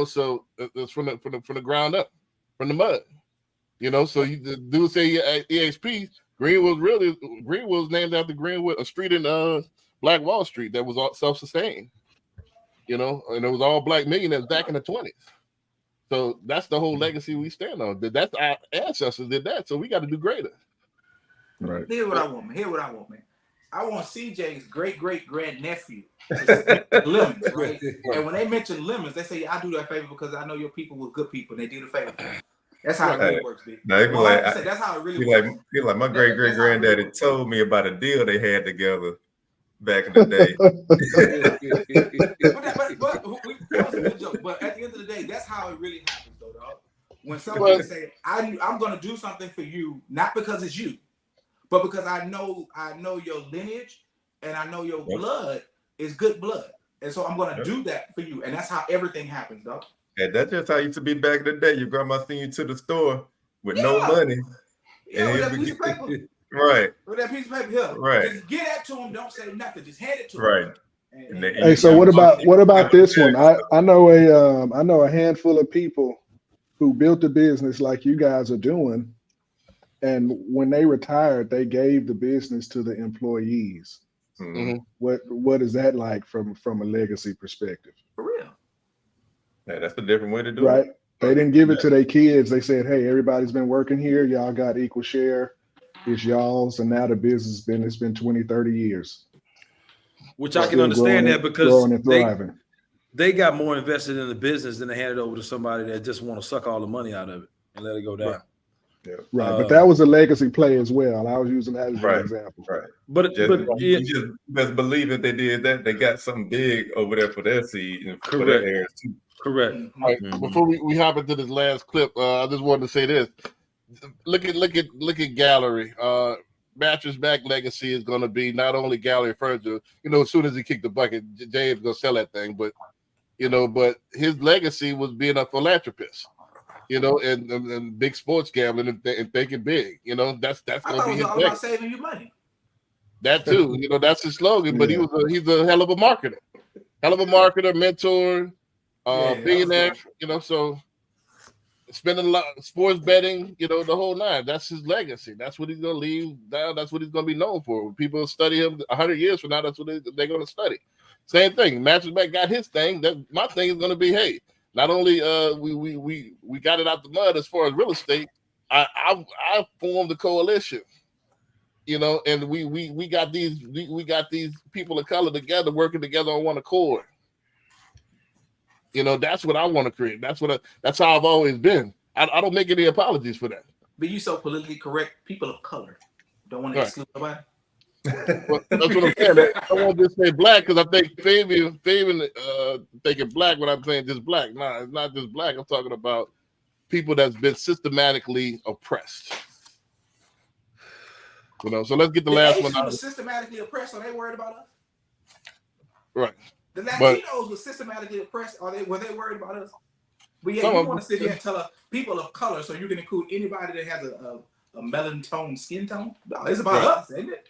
So it's from the ground up, from the mud. So you do say EXP. Greenwood's named after Greenwood, a street in Black Wall Street that was all self-sustained. And it was all black millionaires back in the 20s. So that's the whole legacy we stand on. That's our ancestors did that. So we got to do greater. Right. Here's what I want, man. I want CJ's great grandnephew, Lemons, right? And when they mention Lemons, they say, I do that favor because I know your people were good people and they do the favor. That's how it really works, B. That's how it really works. Like my great granddaddy told me about a deal they had together back in the day. but at the end of the day, that's how it really happens, though, dog. When somebody say, I'm going to do something for you, not because it's you, but because I know your lineage and I know your blood is good blood. And so I'm going to do that for you. And that's how everything happens, dog. And that's just how it used to be back in the day. Your grandma sent you to the store with no money. Yeah, with that piece of paper. Right. With that piece of paper here. Right. Just get that to him. Don't say nothing. Just hand it to him. Right. Hey, so what about this one? I know a handful of people who built a business like you guys are doing, and when they retired, they gave the business to the employees. Mm-hmm. What is that like from a legacy perspective? For real. Yeah, that's a different way to do it. It. They didn't give it to their kids. They said, hey, everybody's been working here. Y'all got equal share. It's y'all's. And now the business it's been 20, 30 years. Which I can understand that because growing and thriving. They got more invested in the business than they handed over to somebody that just want to suck all the money out of it and let it go down. Right. Yeah. Right. But that was a legacy play as well. I was using that as an example. Right. But you just believe that they did that. They got something big over there for their seed and for their heirs too. Correct. Right. Before we hop into this last clip, I just wanted to say this. Look at Gallery. Mattress Back legacy is going to be not only Gallery furniture. As soon as he kicked the bucket, James going to sell that thing. But but his legacy was being a philanthropist. And big sports gambling and thinking big. That's going to be his all about saving you money. That too. That's his slogan. But he's a hell of a marketer, mentor. Billionaire, so spending a lot sports betting, the whole nine. That's his legacy. That's what he's gonna leave down. That's what he's gonna be known for. When people study him 100 years from now, that's what they're gonna study. Same thing. Mattress Back got his thing. That my thing is gonna be, hey, not only we got it out the mud as far as real estate. I formed a coalition. And we got these people of color together working together on one accord. That's what I want to create. That's how I've always been. I don't make any apologies for that. But you so politically correct. People of color don't want to exclude nobody. Well, that's what I'm saying. I won't just say black because I think Fabian thinking black when I'm saying just black. Nah, it's not just black. I'm talking about people that's been systematically oppressed. You know, so let's get the The last Asians one out. was systematically oppressed. Are they worried about us? Right. The But- Latinos were systematically oppressed. Were they worried about us? But yeah, Some you of want to them. sit here and tell us people of color, so you can include anybody that has a melanine skin tone. No, it's about Right. us, ain't it?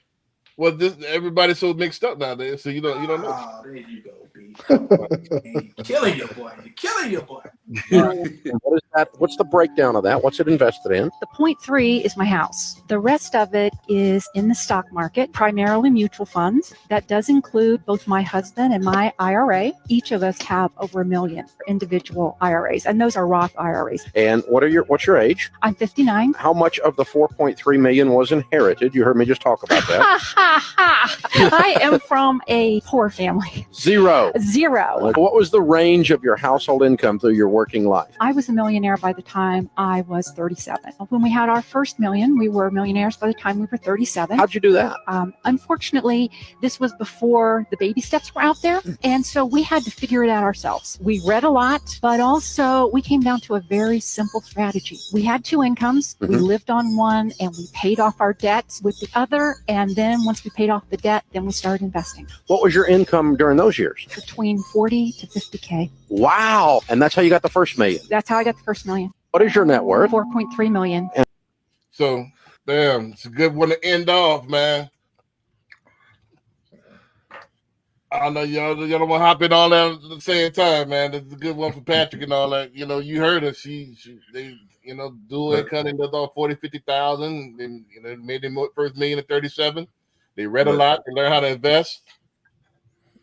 Well, this everybody's so mixed up nowadays, so you don't know. Oh, there you go, B. Come on, man. You're killing your boy. You're killing your boy. What is that? What's the breakdown of that? What's it invested in? The 0.3 is my house. The rest of it is in the stock market, primarily mutual funds. That does include both my husband and my IRA. Each of us have over $1 million individual IRAs, and those are Roth IRAs. And what's your age? I'm 59. How much of the 4.3 million was inherited? You heard me just talk about that. Ha ha ha! I am from a poor family. Zero. Zero. What was the range of your household income through your working life? I was a millionaire by the time I was 37. When we had our first million, we were millionaires by the time we were 37. How'd you do that? Unfortunately, this was before the baby steps were out there. And so we had to figure it out ourselves. We read a lot, but also we came down to a very simple strategy. We had two incomes. We lived on one and we paid off our debts with the other. And then once we paid off the debt, then we started investing. What was your income during those years? Between 40 to 50K. Wow. And that's how you got the first million. That's how I got the first million. What is your net worth? 4.3 million. So, damn, it's a good one to end off, man. I know y'all don't want to hop in all that at the same time, man. It's a good one for Patrick and all that. You know, you heard her. They dual income and does all 40, 50,000, and made their first million at 37. They read a lot. They learned how to invest.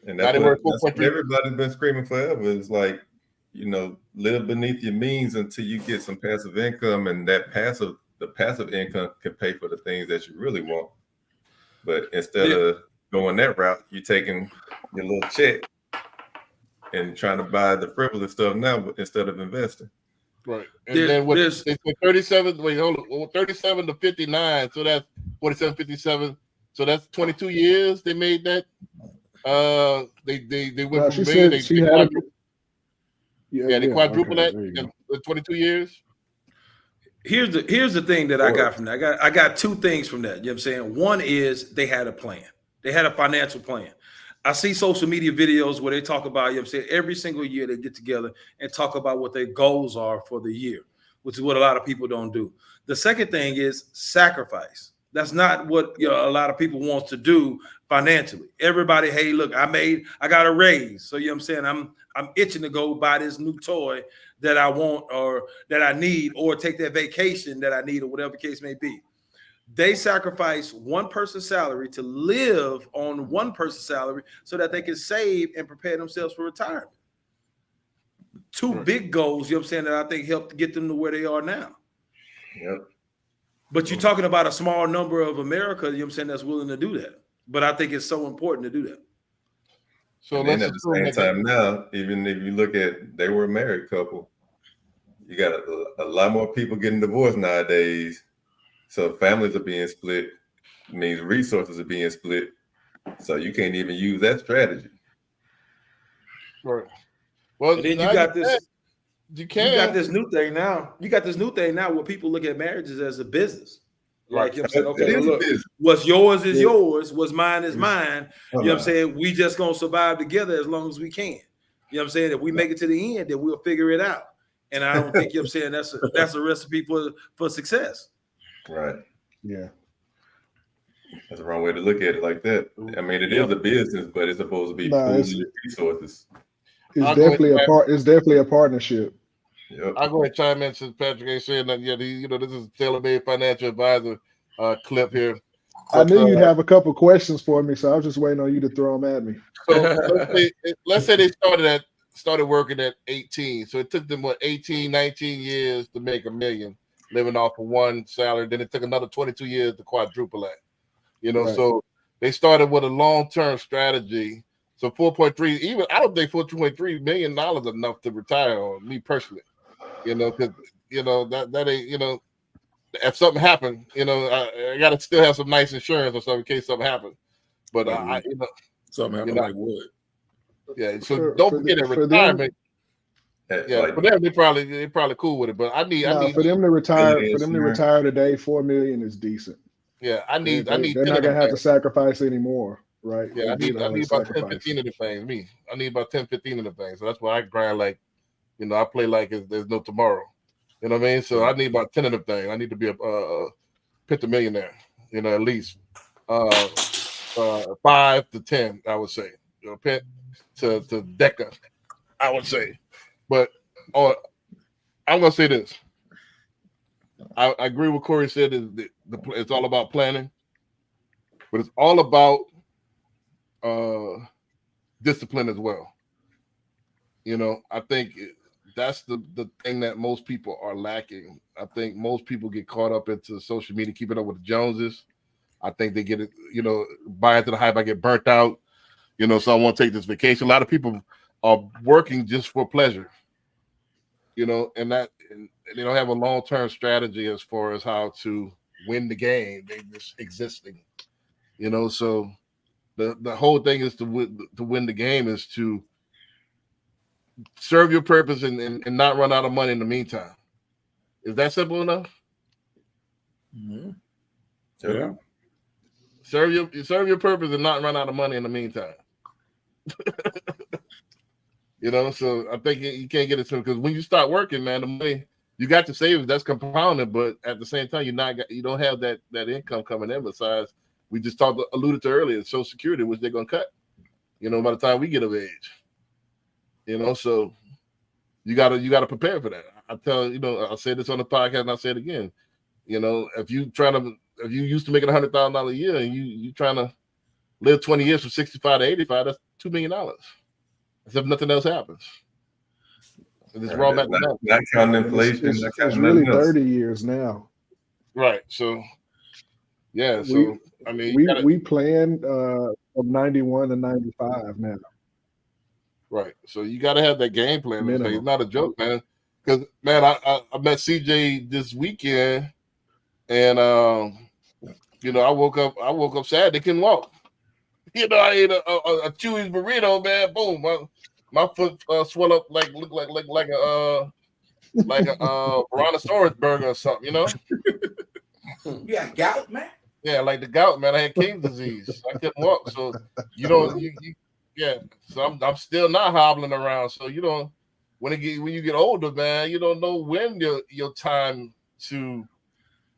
And Now that's they what, work that's what 4.3. everybody's been screaming forever. It's like, live beneath your means until you get some passive income, and the passive income can pay for the things that you really want. But instead of going that route, you're taking your little check and trying to buy the frivolous stuff now instead of investing. Right. And then it's 37. Wait, hold on. Well, 37 to 59. So that's 47, 57. So that's 22 years they made that. They went from million. They quadrupled that in 22 years. Here's the thing that I got from that. I got two things from that. You know what I'm saying? One is they had a plan. They had a financial plan. I see social media videos where they talk about, you know what I'm saying, every single year they get together and talk about what their goals are for the year, which is what a lot of people don't do. The second thing is sacrifice. That's not what a lot of people want to do financially. Everybody, hey, look, I got a raise. So you know what I'm saying? I'm itching to go buy this new toy that I want or that I need, or take that vacation that I need, or whatever the case may be. They sacrifice one person's salary to live on one person's salary so that they can save and prepare themselves for retirement. Two big goals, you know what I'm saying, that I think helped get them to where they are now. Yep. But you're talking about a small number of America, you know what I'm saying, that's willing to do that. But I think it's so important to do that. So and then at the same time now, even if you look at, they were a married couple, you got a lot more people getting divorced nowadays. So families are being split, means resources are being split. So you can't even use that strategy. Right. Well, and then you got this. You got this new thing now. You got this new thing now where people look at marriages as a business. Like, you know what I'm saying? Okay, look, what's yours is yours. What's mine is mine. You know what I'm saying? We just gonna survive together as long as we can. You know what I'm saying? If we make it to the end, then we'll figure it out. And I don't think, you know what I'm saying, that's a recipe for success. Right. Yeah. That's the wrong way to look at it like that. I mean, it is a business, but it's supposed to be pooling resources. It's definitely a partnership. Yep. I'll go ahead and chime in since Patrick ain't saying that yet. This is a tailor-made financial advisor clip here. I knew you'd have a couple questions for me, so I was just waiting on you to throw them at me. So let's say they started working at 18. So it took them 18, 19 years to make $1 million, living off of one salary. Then it took another 22 years to quadruple that. Right. So they started with a long-term strategy. So 4.3, even I don't think $4.3 million is enough to retire on, me personally. Because that ain't, if something happened, I gotta still have some nice insurance or something in case something happens. But something happened like what? Yeah, so don't forget in retirement. For them, they probably cool with it. But I need for them to retire today, $4 million is decent. Yeah, I need They're 10 not of gonna them have to things. sacrifice anymore, right? Yeah, They I did need all that about 10, sacrifice. 15 of the things. Me, I need about 10, 15 of the things. So that's why I grind like, I play like there's no tomorrow. You know what I mean? So I need about 10 of the things. I need to be a pentamillionaire, at least 5 to 10, I would say. Pent to deca, I would say. But I'm gonna say this. I agree with Corey said. It's all about planning, but it's all about discipline as well. I think that's the thing that most people are lacking. I think most people get caught up into social media, keeping up with the Joneses. I think they get it, buy into the hype. I get burnt out, so I want to take this vacation. A lot of people are working just for pleasure, and they don't have a long-term strategy as far as how to win the game. They just existing, so the whole thing is to win the game is to serve your purpose and not run out of money in the meantime. Is that simple enough? Yeah. Serve your purpose and not run out of money in the meantime. So I think you can't get it to, because when you start working, man, the money you got your savings, that's compounded, but at the same time, you don't have that income coming in. Besides, we just alluded to earlier, Social Security, which they're gonna cut. By the time we get of age. So you gotta prepare for that. I I say this on the podcast and I say it again. If you used to making $100,000 a year and you trying to live 20 years from 65 to 85, that's $2 million. As if nothing else happens. And it's raw back to that. Not counting inflation. It's really 30 years now. Right. So yeah. So we planned from 91 to 95 now. Right. So you got to have that game plan. Minimum. It's not a joke, man. Because, man, I met CJ this weekend, and I woke up sad. They couldn't walk. I ate a Chewy's burrito, man. Boom, my foot swelled up looked like a Brontosaurus burger or something. You got gout, man. Yeah, like the gout, man. I had King's disease. I couldn't walk. So yeah. So I'm still not hobbling around. So when you get older, man, you don't know when your time to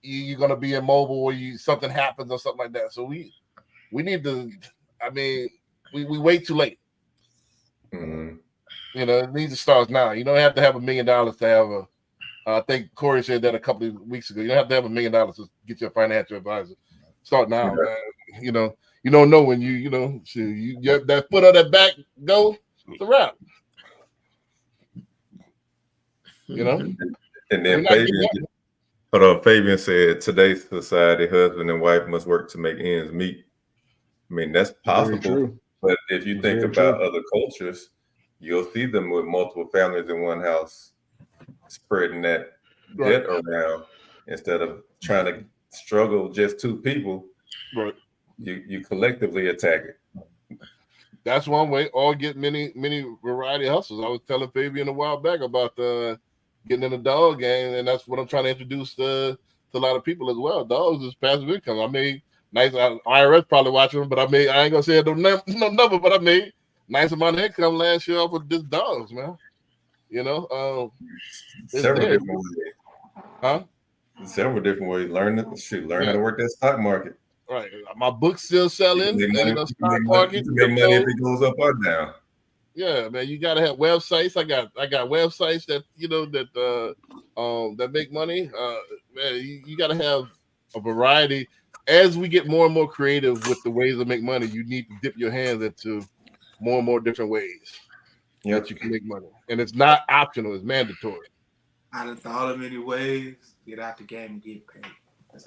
you're gonna be immobile or something happens or something like that. So we need to. I mean, we wait too late. Mm-hmm. It needs to start now. You don't have to have $1 million to have a. I think Corey said that a couple of weeks ago. You don't have to have $1 million to get your financial advisor. Start now, man. You don't know when you that foot on that back go. It's a wrap. And then Fabian said, today's society, husband and wife must work to make ends meet. I mean, that's possible. But if you think about other cultures, you'll see them with multiple families in one house, spreading that debt around instead of trying to struggle just two people. Right. You collectively attack it. That's one way. Or get many variety hustles. I was telling Fabian a while back about getting in the dog game, and that's what I'm trying to introduce to a lot of people as well. Dogs is passive income. I made nice. IRS probably watching them, but I ain't gonna say no number, but I made nice amount of income last year off of just dogs, man. Several different ways. Huh? Several different ways. Learn how to work that stock market. Right. My book's still selling. You can Stock market. make money if it goes up or down. Yeah, man. You gotta have websites. I got websites that that make money. Man, you gotta have a variety. As we get more and more creative with the ways to make money, you need to dip your hands into more and more different ways that you can make money. And it's not optional, it's mandatory. I done thought of many ways. Get out the game and get paid.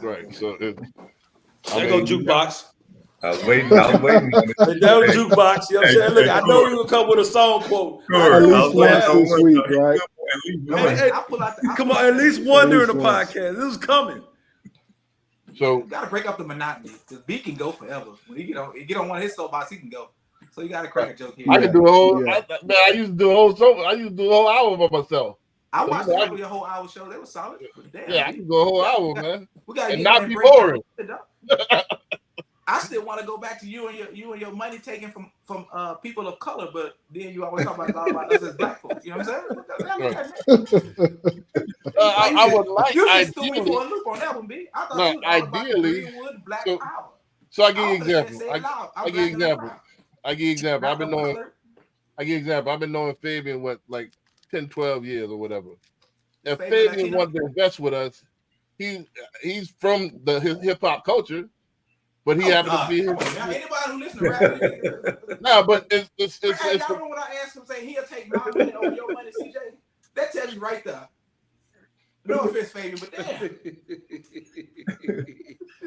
Right. So there go jukebox. I was waiting on it. That was jukebox. You know what I'm saying? Look, I know you would come with a song quote. At least once this week, right? Hey, come on, at least one during the podcast. It was coming. So you gotta break up the monotony. Because B can go forever. When he get on one of his soapbox, he can go. So you gotta crack a joke here. I can do a whole. I used to do a whole show. I used to do a whole hour by myself. I watched your whole hour show. They were solid. Yeah, I can go a whole hour, man. We gotta and not be boring. I still want to go back to you and your money taken from people of color, but then you always talk about us as black folks. You know what I'm saying? I would like You just threw me ideally. for a loop on that one, B. I thought No, you was all about the ideally. Greenwood Black So, Power. so I give you I an example. say it loud. I'm I give you black and I'm example. proud. I give you example. Not no color. I give you example. I've been knowing Fabian what like 10, 12 years or whatever. If Fabian Fabian Latino? wanted to invest with us, he's from the hip hop culture, but he happened to be. Come on, now, anybody who listen to rap, No, but it's y'all know when I ask him, say he'll take my money over your money, CJ. That tells you right there. No offense, Fabian, but damn.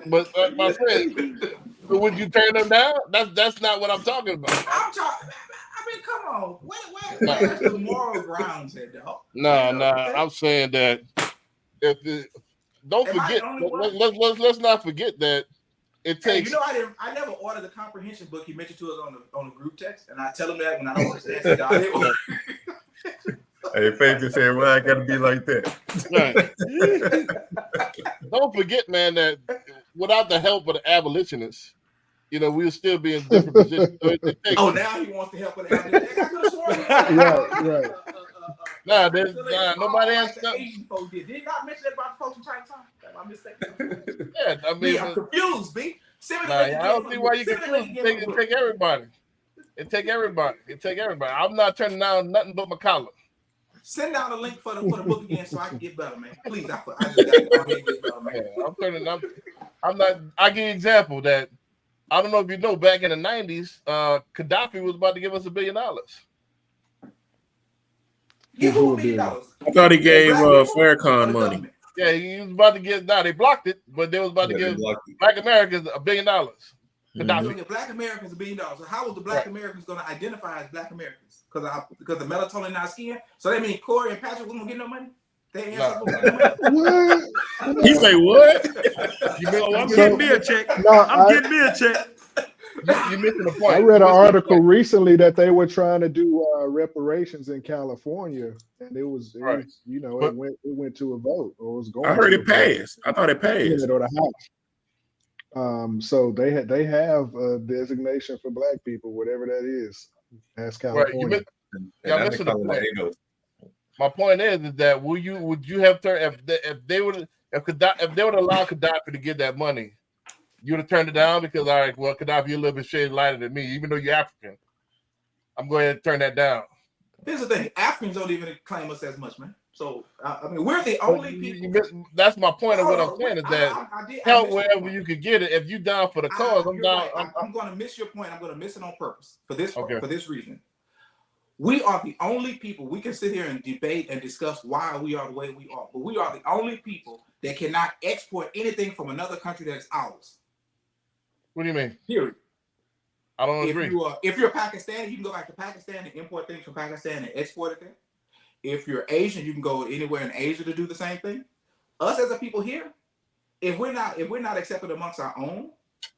But my friend, would you turn them down? That's not what I'm talking about. I'm talking. I mean, come on. Where's the moral grounds here, dog? Nah. I'm saying that don't Am I forget. the only one? Let's not forget that it Hey, takes. you know, I never ordered the comprehension book he mentioned to us on the group text, and I tell him that when I don't understand. So y'all didn't order. Hey, Fabian said, "Well, I gotta be like that." Don't forget, man, that without the help of the abolitionists, we'll still be in different positions. So it takes, Now he wants to help with the abolitionists. I could have sworn. Right. nobody like asked. the Asian folks did. Did not mention that about the folks in Chinatown? Am I mistaken? Yeah, I mean, I'm confused, B. I don't see why you confused. It take everybody. It take everybody. I'm not turning down nothing but my collar. Send down the link for the book again so I can get better, man. Please, I just got to get better, man. I'm not. I give you an example that I don't know if you know. Back in the '90s, Gaddafi was about to give us $1 billion. Give who $1 billion? I thought he gave Farrakhan money. Yeah, he was about to get. Now they blocked it, but they was about to give Black Americans $1 billion. So give Black Americans $1 billion. So how was the Black Americans going to identify as Black Americans? Because the melatonin in our skin. So that means Corey and Patrick wouldn't get no money. They ain't What? He say what? I'm getting me a check. I'm getting me a check. You missing the point. I read an article recently that they were trying to do reparations in California, and it was it went to a vote, or was going. I heard to it passed. I thought it passed. Or the House. So they have a designation for Black people, whatever that is. That's California. My point is that would you have turned if they would allow Gaddafi to get that money, you would have turned it down because Gaddafi, you're a little bit shade lighter than me, even though you're African. I'm going to turn that down. Here's the thing: Africans don't even claim us as much, man. So I mean, we're the only people. That's my point of what I'm saying is that help wherever you could get it. If you're down for the cause, I'm down. Right. I'm going to miss your point. I'm going to miss it on purpose for this reason. We are the only people we can sit here and debate and discuss why we are the way we are, but we are the only people that cannot export anything from another country that's ours. What do you mean? Period. I don't agree. If you're Pakistani, you can go back to Pakistan and import things from Pakistan and export it there. If you're Asian, you can go anywhere in Asia to do the same thing. Us as a people here, if we're not accepted amongst our own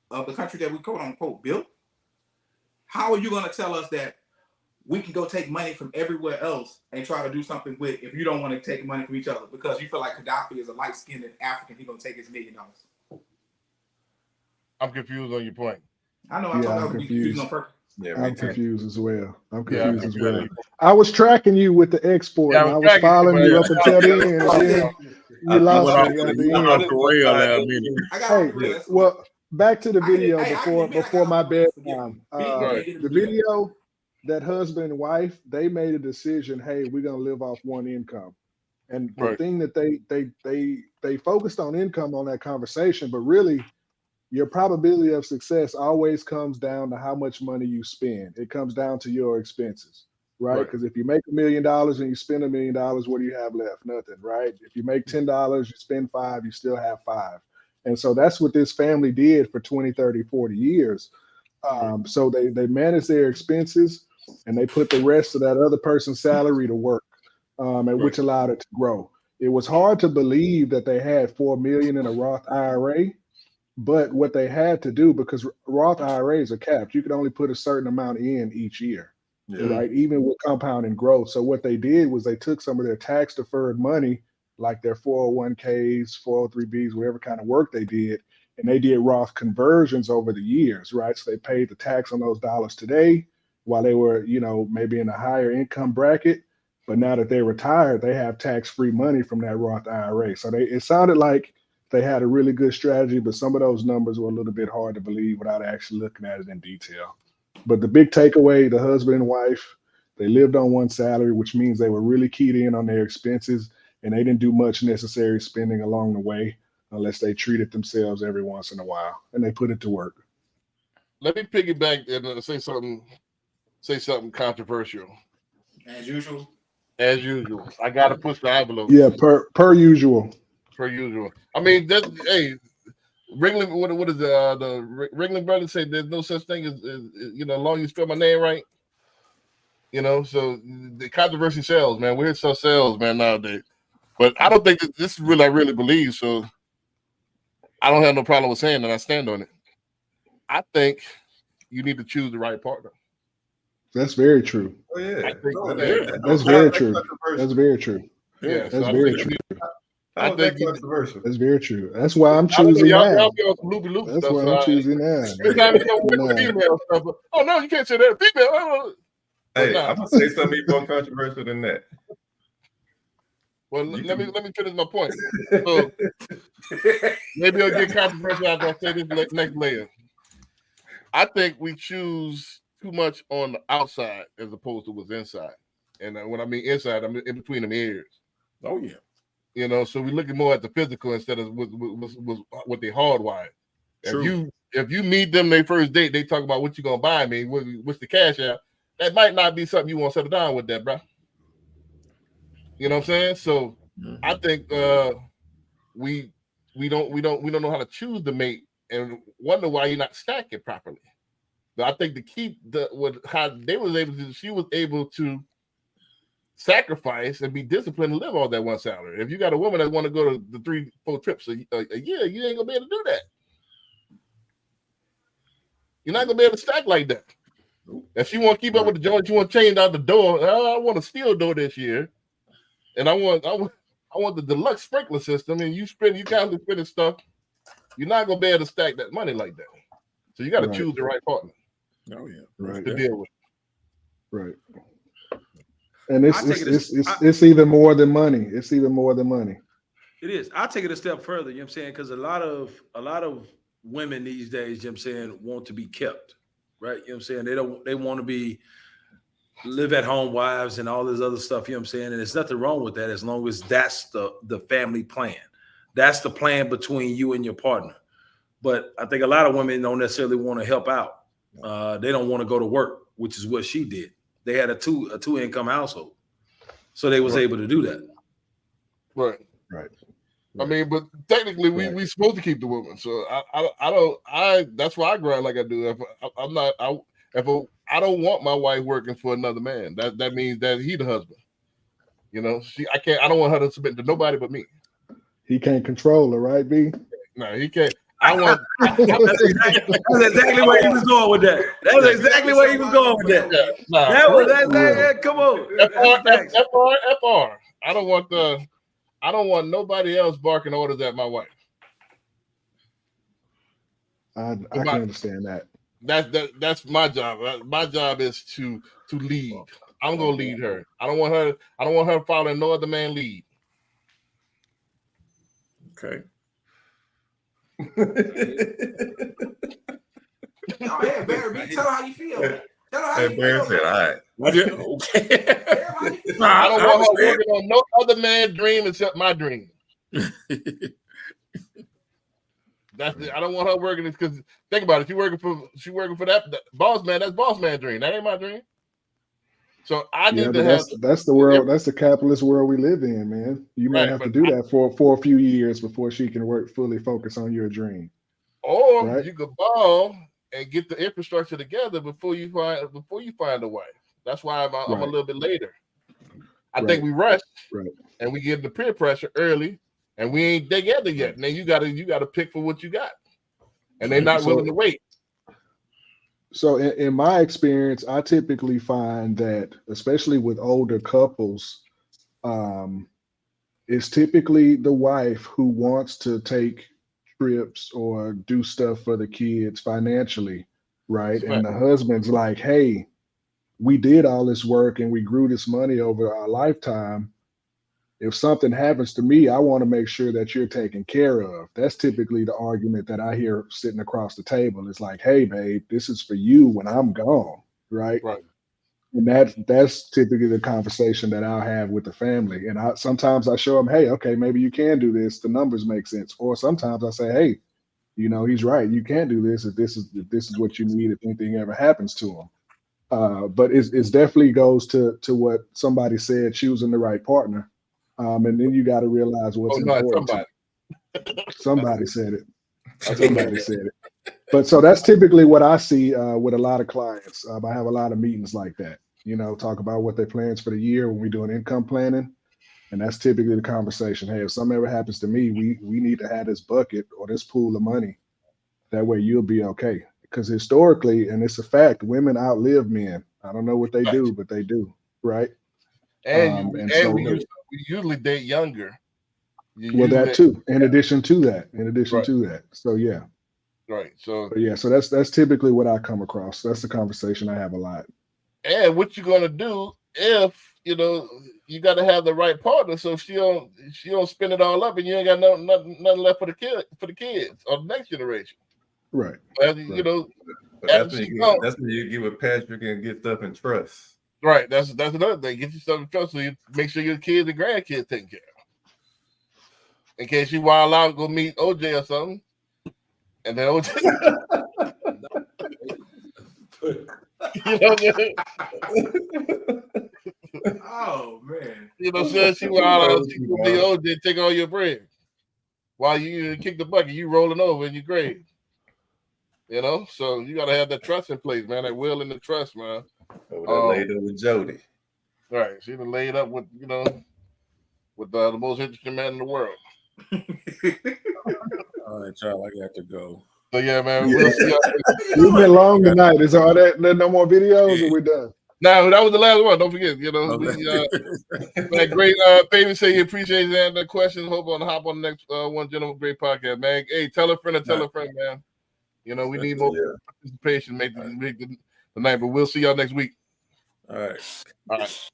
of the country that we quote unquote built, how are you going to tell us that we can go take money from everywhere else and try to do something with if you don't want to take money from each other because you feel like Gaddafi is a light-skinned African, he's going to take his $1 million? I'm confused on your point. I know. I'm confused on purpose. Yeah, I'm confused as well. I was tracking you with the export. Yeah, and I was following you up until the end. And then you lost me at the end. Hey, well, back to the video before my bedtime. The video, that husband and wife, they made a decision. Hey, we're gonna live off one income, and the thing that they focused on income on that conversation, but really, your probability of success always comes down to how much money you spend. It comes down to your expenses, right? Because if you make $1 million and you spend $1 million, what do you have left? Nothing, right? If you make $10, you spend $5, you still have $5. And so that's what this family did for 20, 30, 40 years. So they managed their expenses and they put the rest of that other person's salary to work, which allowed it to grow. It was hard to believe that they had $4 million in a Roth IRA. But what they had to do, because Roth IRAs are capped, you can only put a certain amount in each year, right? Even with compounding growth. So what they did was they took some of their tax deferred money, like their 401ks, 403bs, whatever kind of work they did, and they did Roth conversions over the years, right? So they paid the tax on those dollars today while they were, maybe in a higher income bracket. But now that they're retired, they have tax-free money from that Roth IRA. So it sounded like they had a really good strategy, but some of those numbers were a little bit hard to believe without actually looking at it in detail. But the big takeaway, the husband and wife, they lived on one salary, which means they were really keyed in on their expenses, and they didn't do much necessary spending along the way unless they treated themselves every once in a while, and they put it to work. Let me piggyback and say something controversial. As usual. As usual. I got to push the envelope. Yeah, per usual. Per usual. I mean, hey, Ringling, what is the Ringling brothers say? There's no such thing as as long as you spell my name right. So the controversy sells, man. We're so sells, man, nowadays. But I don't think that this is really I really believe. So I don't have no problem with saying that. I stand on it. I think you need to choose the right partner. That's very true. Oh yeah, That's very true. That's very true. Yeah, that's very true. I think controversial. That's very true. That's why I'm choosing now. That's why I'm choosing now. Oh no, you can't say that. Female. Hey, I'm gonna say something even more controversial than that. Well, let me finish my point. So maybe I'll get controversial after I say this next layer. I think we choose too much on the outside as opposed to what's inside. And when I mean inside, I mean in between them ears. Oh yeah. So we're looking more at the physical instead of what they hardwired. If you meet them their first date, they talk about what you gonna buy me, what's the cash out. That might not be something you want to settle down with that, bro. You know what I'm saying? So I think we don't know how to choose the mate and wonder why you're not stacking properly. But I think the key how they was able to, she was able to sacrifice and be disciplined and live on that one salary. If you got a woman that want to go to the 3-4 trips a year, you ain't gonna be able to do that. You're not gonna be able to stack like that. If she want to keep up with the joint, you want to change out the door. I want a steel door this year, and I want the deluxe sprinkler system. And you constantly spending stuff. You're not gonna be able to stack that money like that. So you got to choose the right partner. Oh yeah, right. To deal with. Right. And it's even more than money. It's even more than money. It is. I'll take it a step further, you know what I'm saying? Because a lot of women these days, you know what I'm saying, want to be kept, right? You know what I'm saying? They want to be live at home wives and all this other stuff, you know what I'm saying? And there's nothing wrong with that as long as that's the family plan. That's the plan between you and your partner. But I think a lot of women don't necessarily want to help out. They don't want to go to work, which is what she did. They had a two income household, so they was able to do that. Right. I mean, but technically, we supposed to keep the woman. So that's why I grind like I do. If I don't want my wife working for another man, that means that he the husband. I don't want her to submit to nobody but me. He can't control her, right, B? No, he can't. I want. That's exactly where he was going with that. That's exactly where he was going with that. Come on. FR. I don't want nobody else barking orders at my wife. I can understand that. That's my job. My job is to lead. I'm gonna lead her. I don't want her following no other man lead. Okay. Oh yeah, Barry, tell her how you feel. Tell her how you feel. Said, all right. Okay. I don't want her working on no other man's dream except my dream. I don't want her working because think about it. She working for that boss man. That's boss man dream. That ain't my dream. So I need to have. That's the world. That's the capitalist world we live in, man. You might have to do that for a few years before she can fully focus on your dream. Or you could ball and get the infrastructure together before you find a wife. That's why I'm a little bit later. I think we rush and we get the peer pressure early, and we ain't together yet. And then you gotta pick for what you got, and they're not willing to wait. So in my experience, I typically find that, especially with older couples, it's typically the wife who wants to take trips or do stuff for the kids financially, right? And the husband's like, hey, we did all this work and we grew this money over our lifetime. If something happens to me, I want to make sure that you're taken care of. That's typically the argument that I hear sitting across the table. It's like, hey, babe, this is for you when I'm gone, right? Right. And that's typically the conversation that I'll have with the family. And sometimes I show them, hey, okay, maybe you can do this. The numbers make sense. Or sometimes I say, hey, you know, he's right. You can't do this if this is what you need if anything ever happens to him. But it's definitely goes to what somebody said, choosing the right partner. And then you got to realize what's important. Somebody said it. Somebody said it. But so that's typically what I see with a lot of clients. I have a lot of meetings like that, you know, talk about what their plans for the year when we're doing income planning. And that's typically the conversation. Hey, if something ever happens to me, we need to have this bucket or this pool of money. That way you'll be okay. Because historically, and it's a fact, women outlive men. I don't know what they do, but they do, right? And, So we usually date younger. Well, that too. In addition to that. So yeah. Right. So so that's typically what I come across. That's the conversation I have a lot. And what you're gonna do if you know you got to have the right partner, so she don't spend it all up, and you ain't got nothing left for the kids or the next generation. Right. You know, but that's when you give a Patrick and get stuff in trust. Right. That's another thing. Get your stuff in trust so you make sure your kids and grandkids taken care of. In case you wild out, go meet OJ or something. And then OJ, you know what I mean? Oh man! You know what I'm saying? She wild out, she go meet OJ, take all your bread while you kick the bucket, you rolling over in your grave. You know, so you gotta have that trust in place, man. That will and the trust, man. Laid up with Jody. Right, she done laid up with the most interesting man in the world. All right, y'all, I got to go. So yeah, man, we'll see y'all. We've been long tonight. Is all that? No more videos, or we're done? No, that was the last one. Don't forget, you know, man, great. Baby, say you appreciate that question. Hope on hop on the next one, gentleman. Great podcast, man. Hey, tell a friend, man. You know, we need more participation. Make the night, but we'll see y'all next week. All right. All right.